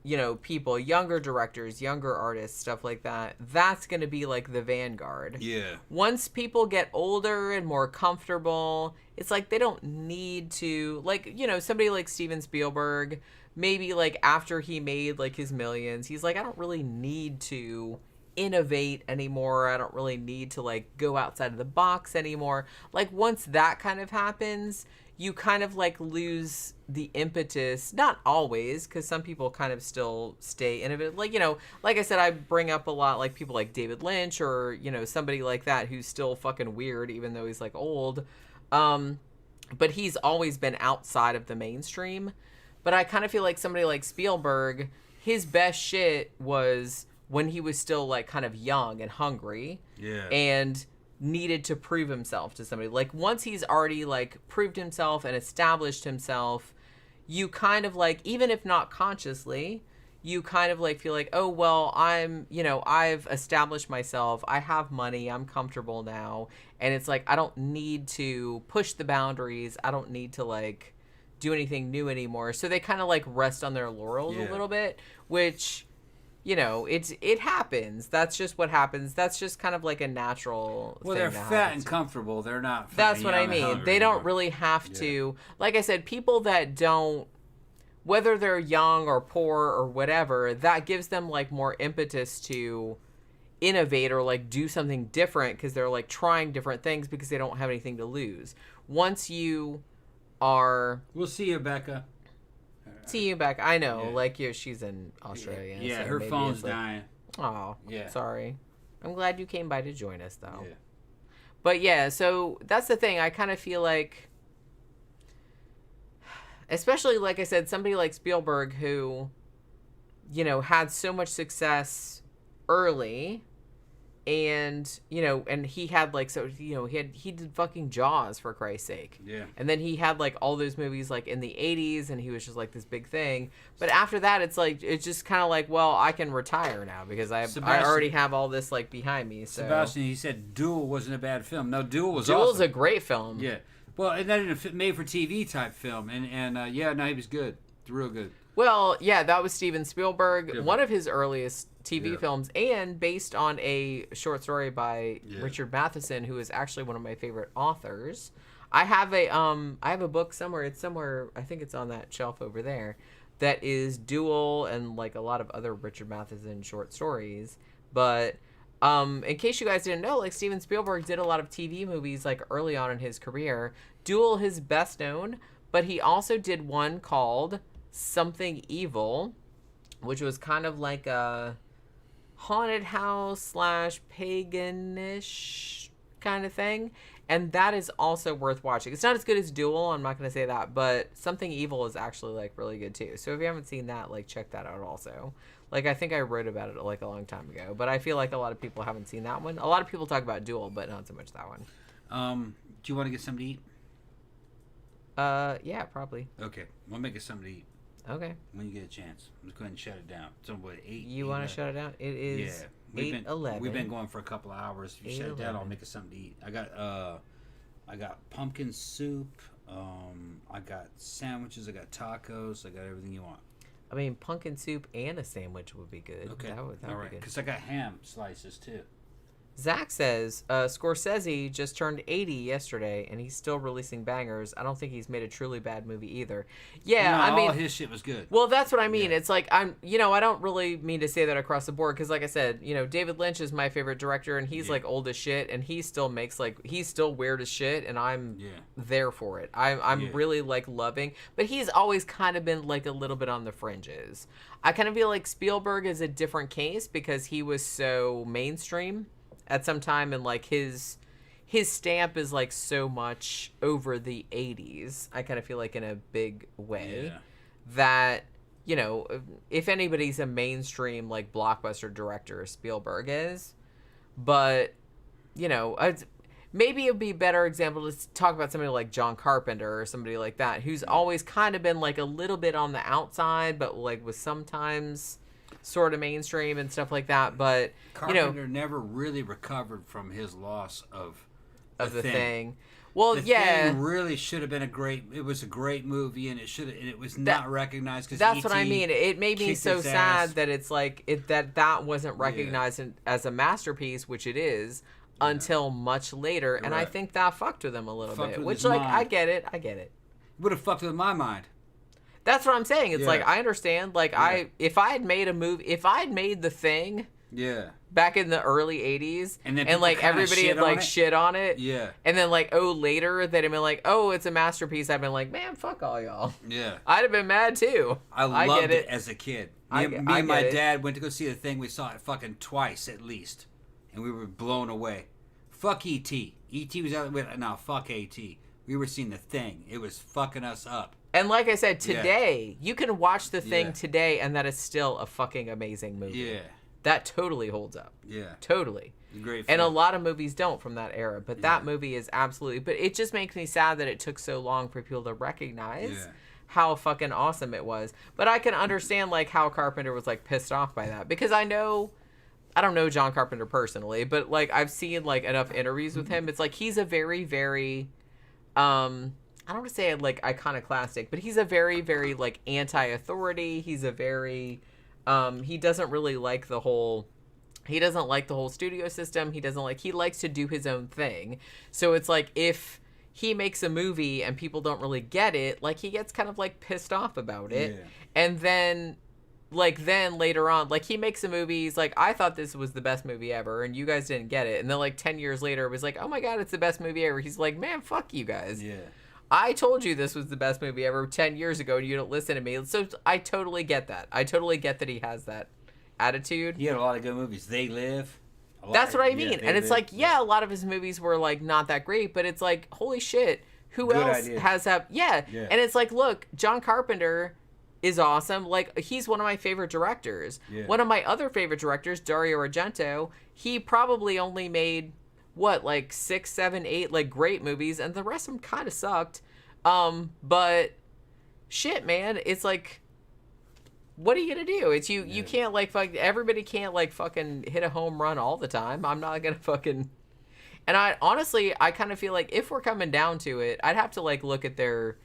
[SPEAKER 3] you know, people, younger directors, younger artists, stuff like that, that's going to be like the vanguard.
[SPEAKER 2] Yeah.
[SPEAKER 3] Once people get older and more comfortable, it's like they don't need to, like, you know, somebody like Steven Spielberg, maybe like after he made like his millions, he's like, I don't really need to innovate anymore. I don't really need to like go outside of the box anymore. Like once that kind of happens, you kind of like lose the impetus. Not always, because some people kind of still stay innovative. Like, you know, like I said, I bring up a lot like people like David Lynch or, you know, somebody like that who's still fucking weird even though he's like old. But he's always been outside of the mainstream. But I kind of feel like somebody like Spielberg, his best shit was when he was still like kind of young and hungry and needed to prove himself to somebody. Like once he's already like proved himself and established himself, you kind of like, even if not consciously, you kind of like feel like, oh, well, I'm, you know, I've established myself. I have money. I'm comfortable now. And it's like, I don't need to push the boundaries. I don't need to like do anything new anymore. So they kind of like rest on their laurels a little bit, which, you know, it happens. That's just what happens. That's just kind of like a natural thing.
[SPEAKER 2] Well, they're fat and comfortable. They're not fat.
[SPEAKER 3] That's what I mean. They don't really have to. Like I said, people that don't, whether they're young or poor or whatever, that gives them like more impetus to innovate or like do something different because they're like trying different things because they don't have anything to lose. Once you are...
[SPEAKER 2] We'll see you, Becca.
[SPEAKER 3] See you back. I know, like she's in Australia.
[SPEAKER 2] Yeah,
[SPEAKER 3] so
[SPEAKER 2] her
[SPEAKER 3] maybe
[SPEAKER 2] phone's
[SPEAKER 3] it's like,
[SPEAKER 2] dying.
[SPEAKER 3] Oh, sorry. I'm glad you came by to join us, though.
[SPEAKER 2] Yeah.
[SPEAKER 3] But yeah, so that's the thing. I kind of feel like, especially like I said, somebody like Spielberg who, you know, had so much success early and and he had like, so he did fucking Jaws, for Christ's sake.
[SPEAKER 2] Yeah.
[SPEAKER 3] And then he had like all those movies like in the 80s, and he was just like this big thing. But after that, it's like, it's just kind of like, well, I can retire now because I already have all this like behind me. So
[SPEAKER 2] Sebastian, he said Duel wasn't a bad film. No, Duel's
[SPEAKER 3] awesome.
[SPEAKER 2] a
[SPEAKER 3] great film.
[SPEAKER 2] Yeah. Well, and that is a made-for-TV type film, and he was good. It's real good.
[SPEAKER 3] Well, yeah, that was Steven Spielberg, one of his earliest TV films, and based on a short story by Richard Matheson, who is actually one of my favorite authors. I have a book somewhere. It's somewhere. I think it's on that shelf over there. That is Duel and like a lot of other Richard Matheson short stories. But in case you guys didn't know, like Steven Spielberg did a lot of TV movies like early on in his career. Duel, his best known, but he also did one called Something Evil, which was kind of like a haunted house / paganish kind of thing, and that is also worth watching. It's not as good as Duel, I'm not going to say that, but Something Evil is actually like really good too. So if you haven't seen that, like check that out also. Like I think I wrote about it like a long time ago, but I feel like a lot of people haven't seen that one. A lot of people talk about Duel, but not so much that one.
[SPEAKER 2] Do you want to get something to eat?
[SPEAKER 3] Yeah, probably.
[SPEAKER 2] Okay, we'll make us something to eat.
[SPEAKER 3] Okay.
[SPEAKER 2] When you get a chance, let's go ahead and shut it down. It's what, 8.
[SPEAKER 3] You want to shut it down? It is 8:11.
[SPEAKER 2] We've been going for a couple of hours. If you shut it down, I'll make us something to eat. I got pumpkin soup. I got sandwiches. I got tacos. I got everything you want.
[SPEAKER 3] I mean, pumpkin soup and a sandwich would be good.
[SPEAKER 2] Okay.
[SPEAKER 3] That would be good.
[SPEAKER 2] Because I got ham slices too.
[SPEAKER 3] Zach says, Scorsese just turned 80 yesterday, and he's still releasing bangers. I don't think he's made a truly bad movie either. Yeah,
[SPEAKER 2] no,
[SPEAKER 3] I mean,
[SPEAKER 2] all his shit was good.
[SPEAKER 3] Well, that's what I mean. Yeah. It's like, I don't really mean to say that across the board, because like I said, David Lynch is my favorite director, and he's like old as shit, and he still makes he's still weird as shit, and I'm there for it. I'm really like loving, but he's always kind of been like a little bit on the fringes. I kind of feel like Spielberg is a different case because he was so mainstream at some time, and like his stamp is like so much over the 80s. I kind of feel like in a big way that if anybody's a mainstream like blockbuster director, Spielberg is. But maybe it'd be a better example to talk about somebody like John Carpenter or somebody like that, who's always kind of been like a little bit on the outside, but like was sometimes sort of mainstream and stuff like that. But
[SPEAKER 2] Carpenter never really recovered from his loss of the thing.
[SPEAKER 3] Well,
[SPEAKER 2] the Thing really should have been it was a great movie, and it was not recognized. Cause
[SPEAKER 3] that's what I mean. It made me so sad that it's like that wasn't recognized as a masterpiece, which it is, until much later. And I think that fucked with him a little bit, which like mind. I get it.
[SPEAKER 2] Would have fucked with my mind.
[SPEAKER 3] That's what I'm saying. It's like, I understand. Like, if I had made a movie, if I had made The Thing, back in the early 80s, and like everybody had like shit on it, and then like later they'd have been like, it's a masterpiece. I've been like, man, fuck all y'all. Yeah, I'd have been mad too.
[SPEAKER 2] I loved it as a kid. Me and my dad went to go see The Thing. We saw it fucking twice at least, and we were blown away. Fuck E.T. E.T. was out. No, fuck A.T. We were seeing The Thing. It was fucking us up.
[SPEAKER 3] And like I said, today, you can watch The Thing today, and that is still a fucking amazing movie. Yeah. That totally holds up. Yeah. Totally.
[SPEAKER 2] Great film.
[SPEAKER 3] And a lot of movies don't from that era, but that movie is absolutely... But it just makes me sad that it took so long for people to recognize how fucking awesome it was. But I can understand, like, how Carpenter was, like, pissed off by that. Because I don't know John Carpenter personally, but, like, I've seen, like, enough interviews with him. It's like, he's a very, very... I don't want to say like iconoclastic, but he's a very, very like anti-authority. He's a very, he doesn't like the whole studio system. He likes to do his own thing. So it's like if he makes a movie and people don't really get it, like he gets kind of like pissed off about it. Yeah. And then later on, like he makes a movie, he's like, I thought this was the best movie ever and you guys didn't get it. And then like 10 years later it was like, oh my God, it's the best movie ever. He's like, man, fuck you guys. Yeah. I told you this was the best movie ever 10 years ago and you don't listen to me. So I totally get that. I totally get that he has that attitude.
[SPEAKER 2] He had a lot of good movies. They Live.
[SPEAKER 3] That's what I mean. Yeah, and it's like, a lot of his movies were like not that great, but it's like, holy shit, who else has that? Yeah. And it's like, look, John Carpenter is awesome. Like, he's one of my favorite directors.
[SPEAKER 2] Yeah.
[SPEAKER 3] One of my other favorite directors, Dario Argento, he probably only made, like 6, 7, 8, like, great movies, and the rest of them kind of sucked. But shit, man, it's like, what are you gonna do? It's you can't, like, everybody can't, like, fucking hit a home run all the time. I'm not gonna fucking... And I kind of feel like if we're coming down to it, I'd have to, like, look at their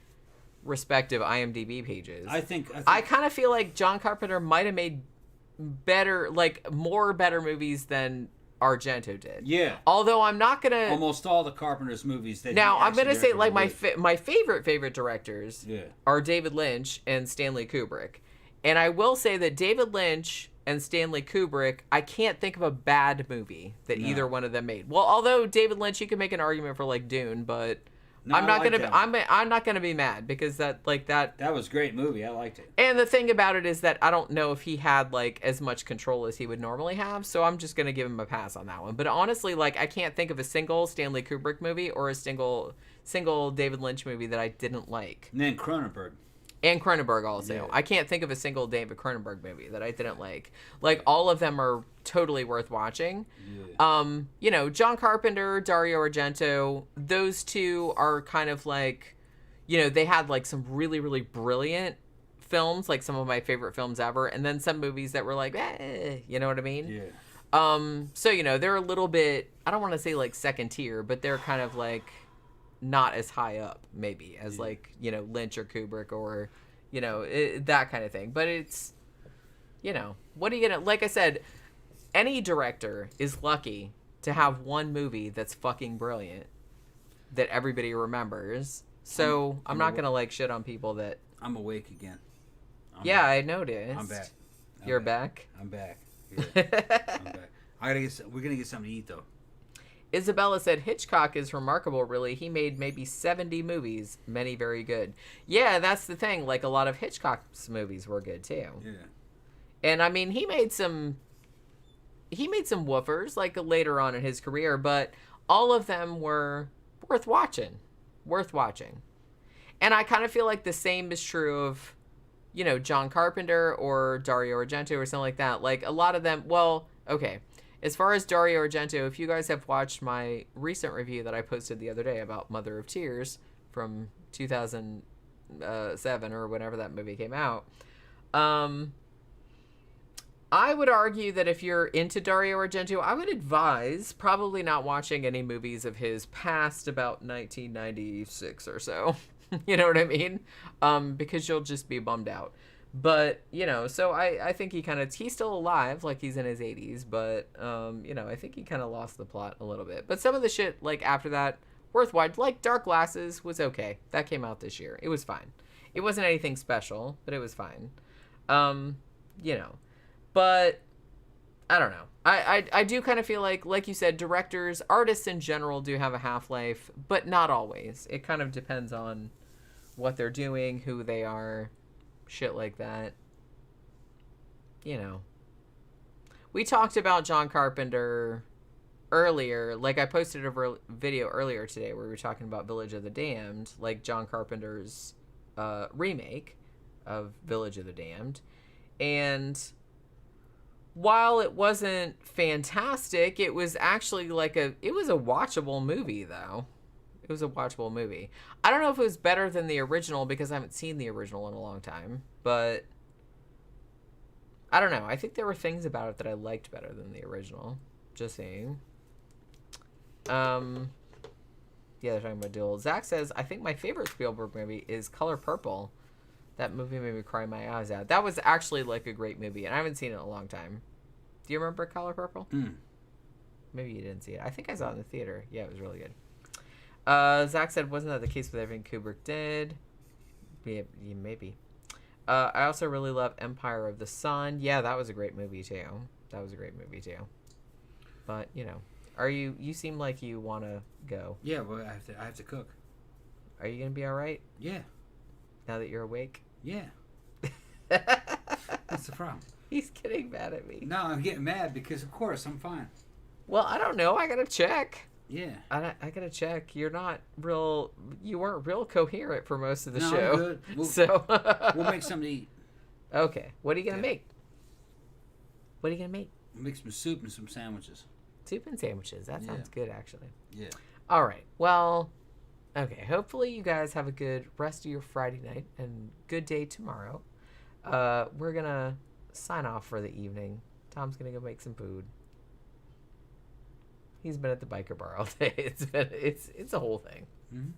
[SPEAKER 3] respective IMDb pages. I kind of feel like John Carpenter might have made more better movies than Argento did.
[SPEAKER 2] Yeah.
[SPEAKER 3] Although I'm not gonna...
[SPEAKER 2] Almost all the Carpenter's movies that
[SPEAKER 3] Now, I'm gonna say, like, my favorite directors
[SPEAKER 2] Yeah.
[SPEAKER 3] are David Lynch and Stanley Kubrick. And I will say that David Lynch and Stanley Kubrick, I can't think of a bad movie that either one of them made. Well, although David Lynch, you can make an argument for, like, Dune, but
[SPEAKER 2] No,
[SPEAKER 3] I'm not
[SPEAKER 2] I like
[SPEAKER 3] gonna
[SPEAKER 2] that.
[SPEAKER 3] I'm not gonna be mad because that
[SPEAKER 2] was a great movie. I liked it.
[SPEAKER 3] And the thing about it is that I don't know if he had, like, as much control as he would normally have, so I'm just gonna give him a pass on that one. But honestly, like, I can't think of a single Stanley Kubrick movie or a single David Lynch movie that I didn't like.
[SPEAKER 2] And then Cronenberg.
[SPEAKER 3] And Cronenberg also.
[SPEAKER 2] Yeah.
[SPEAKER 3] I can't think of a single David Cronenberg movie that I didn't like. Like, all of them are totally worth watching.
[SPEAKER 2] Yeah.
[SPEAKER 3] John Carpenter, Dario Argento, those two are kind of like, they had, like, some really, really brilliant films, like some of my favorite films ever, and then some movies that were like, you know what I mean?
[SPEAKER 2] Yeah.
[SPEAKER 3] So, they're a little bit, I don't want to say, like, second tier, but they're kind of, like, not as high up maybe as like Lynch or Kubrick or that kind of thing, but it's what are you gonna, like I said, any director is lucky to have one movie that's fucking brilliant that everybody remembers. So I'm not gonna, like, shit on people that...
[SPEAKER 2] I'm awake again.
[SPEAKER 3] I noticed.
[SPEAKER 2] I'm back.
[SPEAKER 3] You're back?
[SPEAKER 2] I'm back. Yeah. I'm back. We're gonna get something to eat though.
[SPEAKER 3] Isabella said, Hitchcock is remarkable, really. He made maybe 70 movies, many very good. Yeah, that's the thing. Like, a lot of Hitchcock's movies were good, too.
[SPEAKER 2] Yeah.
[SPEAKER 3] And, I mean, he made some woofers, like, later on in his career, but all of them were worth watching. And I kind of feel like the same is true of, John Carpenter or Dario Argento or something like that. Like, a lot of them, well, okay. As far as Dario Argento, if you guys have watched my recent review that I posted the other day about Mother of Tears from 2007 or whenever that movie came out, I would argue that if you're into Dario Argento, I would advise probably not watching any movies of his past about 1996 or so. You know what I mean? Because you'll just be bummed out. But, so I think he's still alive, like he's in his 80s, but, I think he kind of lost the plot a little bit. But some of the shit, like, after that, worthwhile, like Dark Glasses was okay. That came out this year. It was fine. It wasn't anything special, but it was fine. But, I don't know. I do kind of feel like you said, directors, artists in general do have a half-life, but not always. It kind of depends on what they're doing, who they are, shit like that. We talked about John Carpenter earlier. Like, I posted a video earlier today where we were talking about Village of the Damned, like John Carpenter's remake of Village of the Damned. And while it wasn't fantastic, it was actually it was a watchable movie, though. It was a watchable movie. I don't know if it was better than the original because I haven't seen the original in a long time, but I don't know. I think there were things about it that I liked better than the original. Just saying. Yeah, they're talking about Duel. Zach says, I think my favorite Spielberg movie is Color Purple. That movie made me cry my eyes out. That was actually, like, a great movie, and I haven't seen it in a long time. Do you remember Color Purple? Maybe you didn't see it. I think I saw it in the theater. Yeah, it was really good. Zach said, wasn't that the case with everything Kubrick did? Yeah, maybe. I also really love Empire of the Sun. Yeah, that was a great movie, too. But, you seem like you want to go.
[SPEAKER 2] Yeah, well, I have to cook.
[SPEAKER 3] Are you going to be all right?
[SPEAKER 2] Yeah.
[SPEAKER 3] Now that you're awake?
[SPEAKER 2] Yeah. That's the problem.
[SPEAKER 3] He's getting mad at me.
[SPEAKER 2] No, I'm getting mad because, of course, I'm fine.
[SPEAKER 3] Well, I don't know. I got to check.
[SPEAKER 2] Yeah.
[SPEAKER 3] I gotta check. You weren't real coherent for most of the show.
[SPEAKER 2] I'm good.
[SPEAKER 3] So
[SPEAKER 2] We'll make something to eat.
[SPEAKER 3] Okay. What are you gonna make? What are you gonna make?
[SPEAKER 2] Make some soup and some sandwiches.
[SPEAKER 3] Soup and sandwiches. That sounds good, actually.
[SPEAKER 2] Yeah.
[SPEAKER 3] All right. Well, okay. Hopefully you guys have a good rest of your Friday night and good day tomorrow. We're gonna sign off for the evening. Tom's gonna go make some food. He's been at the biker bar all day. It's a whole thing.
[SPEAKER 2] Mm-hmm.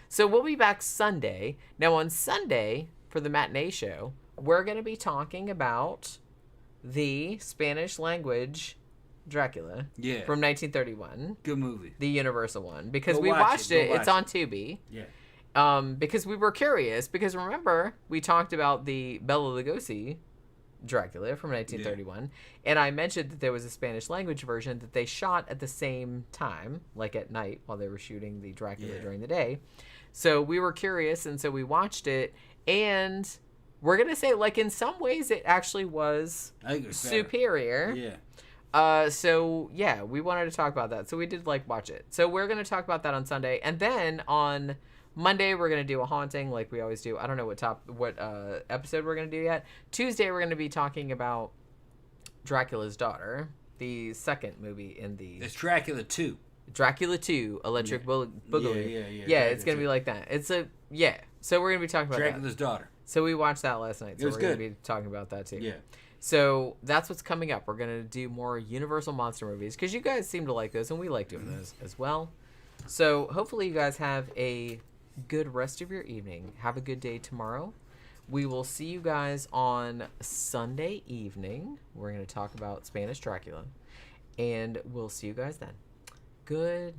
[SPEAKER 3] So we'll be back Sunday. Now on Sunday for the matinee show, we're gonna be talking about the Spanish language Dracula from 1931.
[SPEAKER 2] Good movie.
[SPEAKER 3] The Universal one. Because
[SPEAKER 2] Go
[SPEAKER 3] we
[SPEAKER 2] watch
[SPEAKER 3] watched
[SPEAKER 2] it.
[SPEAKER 3] it. It's on Tubi.
[SPEAKER 2] Yeah.
[SPEAKER 3] Because we were curious. Because remember, we talked about the Bela Lugosi Dracula from 1931. And I mentioned that there was a Spanish language version that they shot at the same time, like at night, while they were shooting the Dracula during the day. So we were curious, and so we watched it. And we're going to say, like, in some ways, it actually was superior.
[SPEAKER 2] Yeah.
[SPEAKER 3] So yeah, we wanted to talk about that. So we did watch it. So we're going to talk about that on Sunday. And then on Monday, we're going to do a haunting like we always do. I don't know what episode we're going to do yet. Tuesday, we're going to be talking about Dracula's Daughter, the second movie in the...
[SPEAKER 2] It's Dracula 2.
[SPEAKER 3] Dracula 2, Electric Boogaloo. Yeah, it's going to be like that. So we're going to be talking about
[SPEAKER 2] Dracula's Daughter.
[SPEAKER 3] So we watched that last night. So
[SPEAKER 2] it was
[SPEAKER 3] we're
[SPEAKER 2] good.
[SPEAKER 3] going to be talking about that too.
[SPEAKER 2] Yeah.
[SPEAKER 3] So that's what's coming up. We're going to do more Universal monster movies because you guys seem to like those and we like doing those as well. So hopefully you guys have a good rest of your evening. Have a good day tomorrow. We will see you guys on Sunday evening. We're going to talk about Spanish Dracula. And we'll see you guys then. Good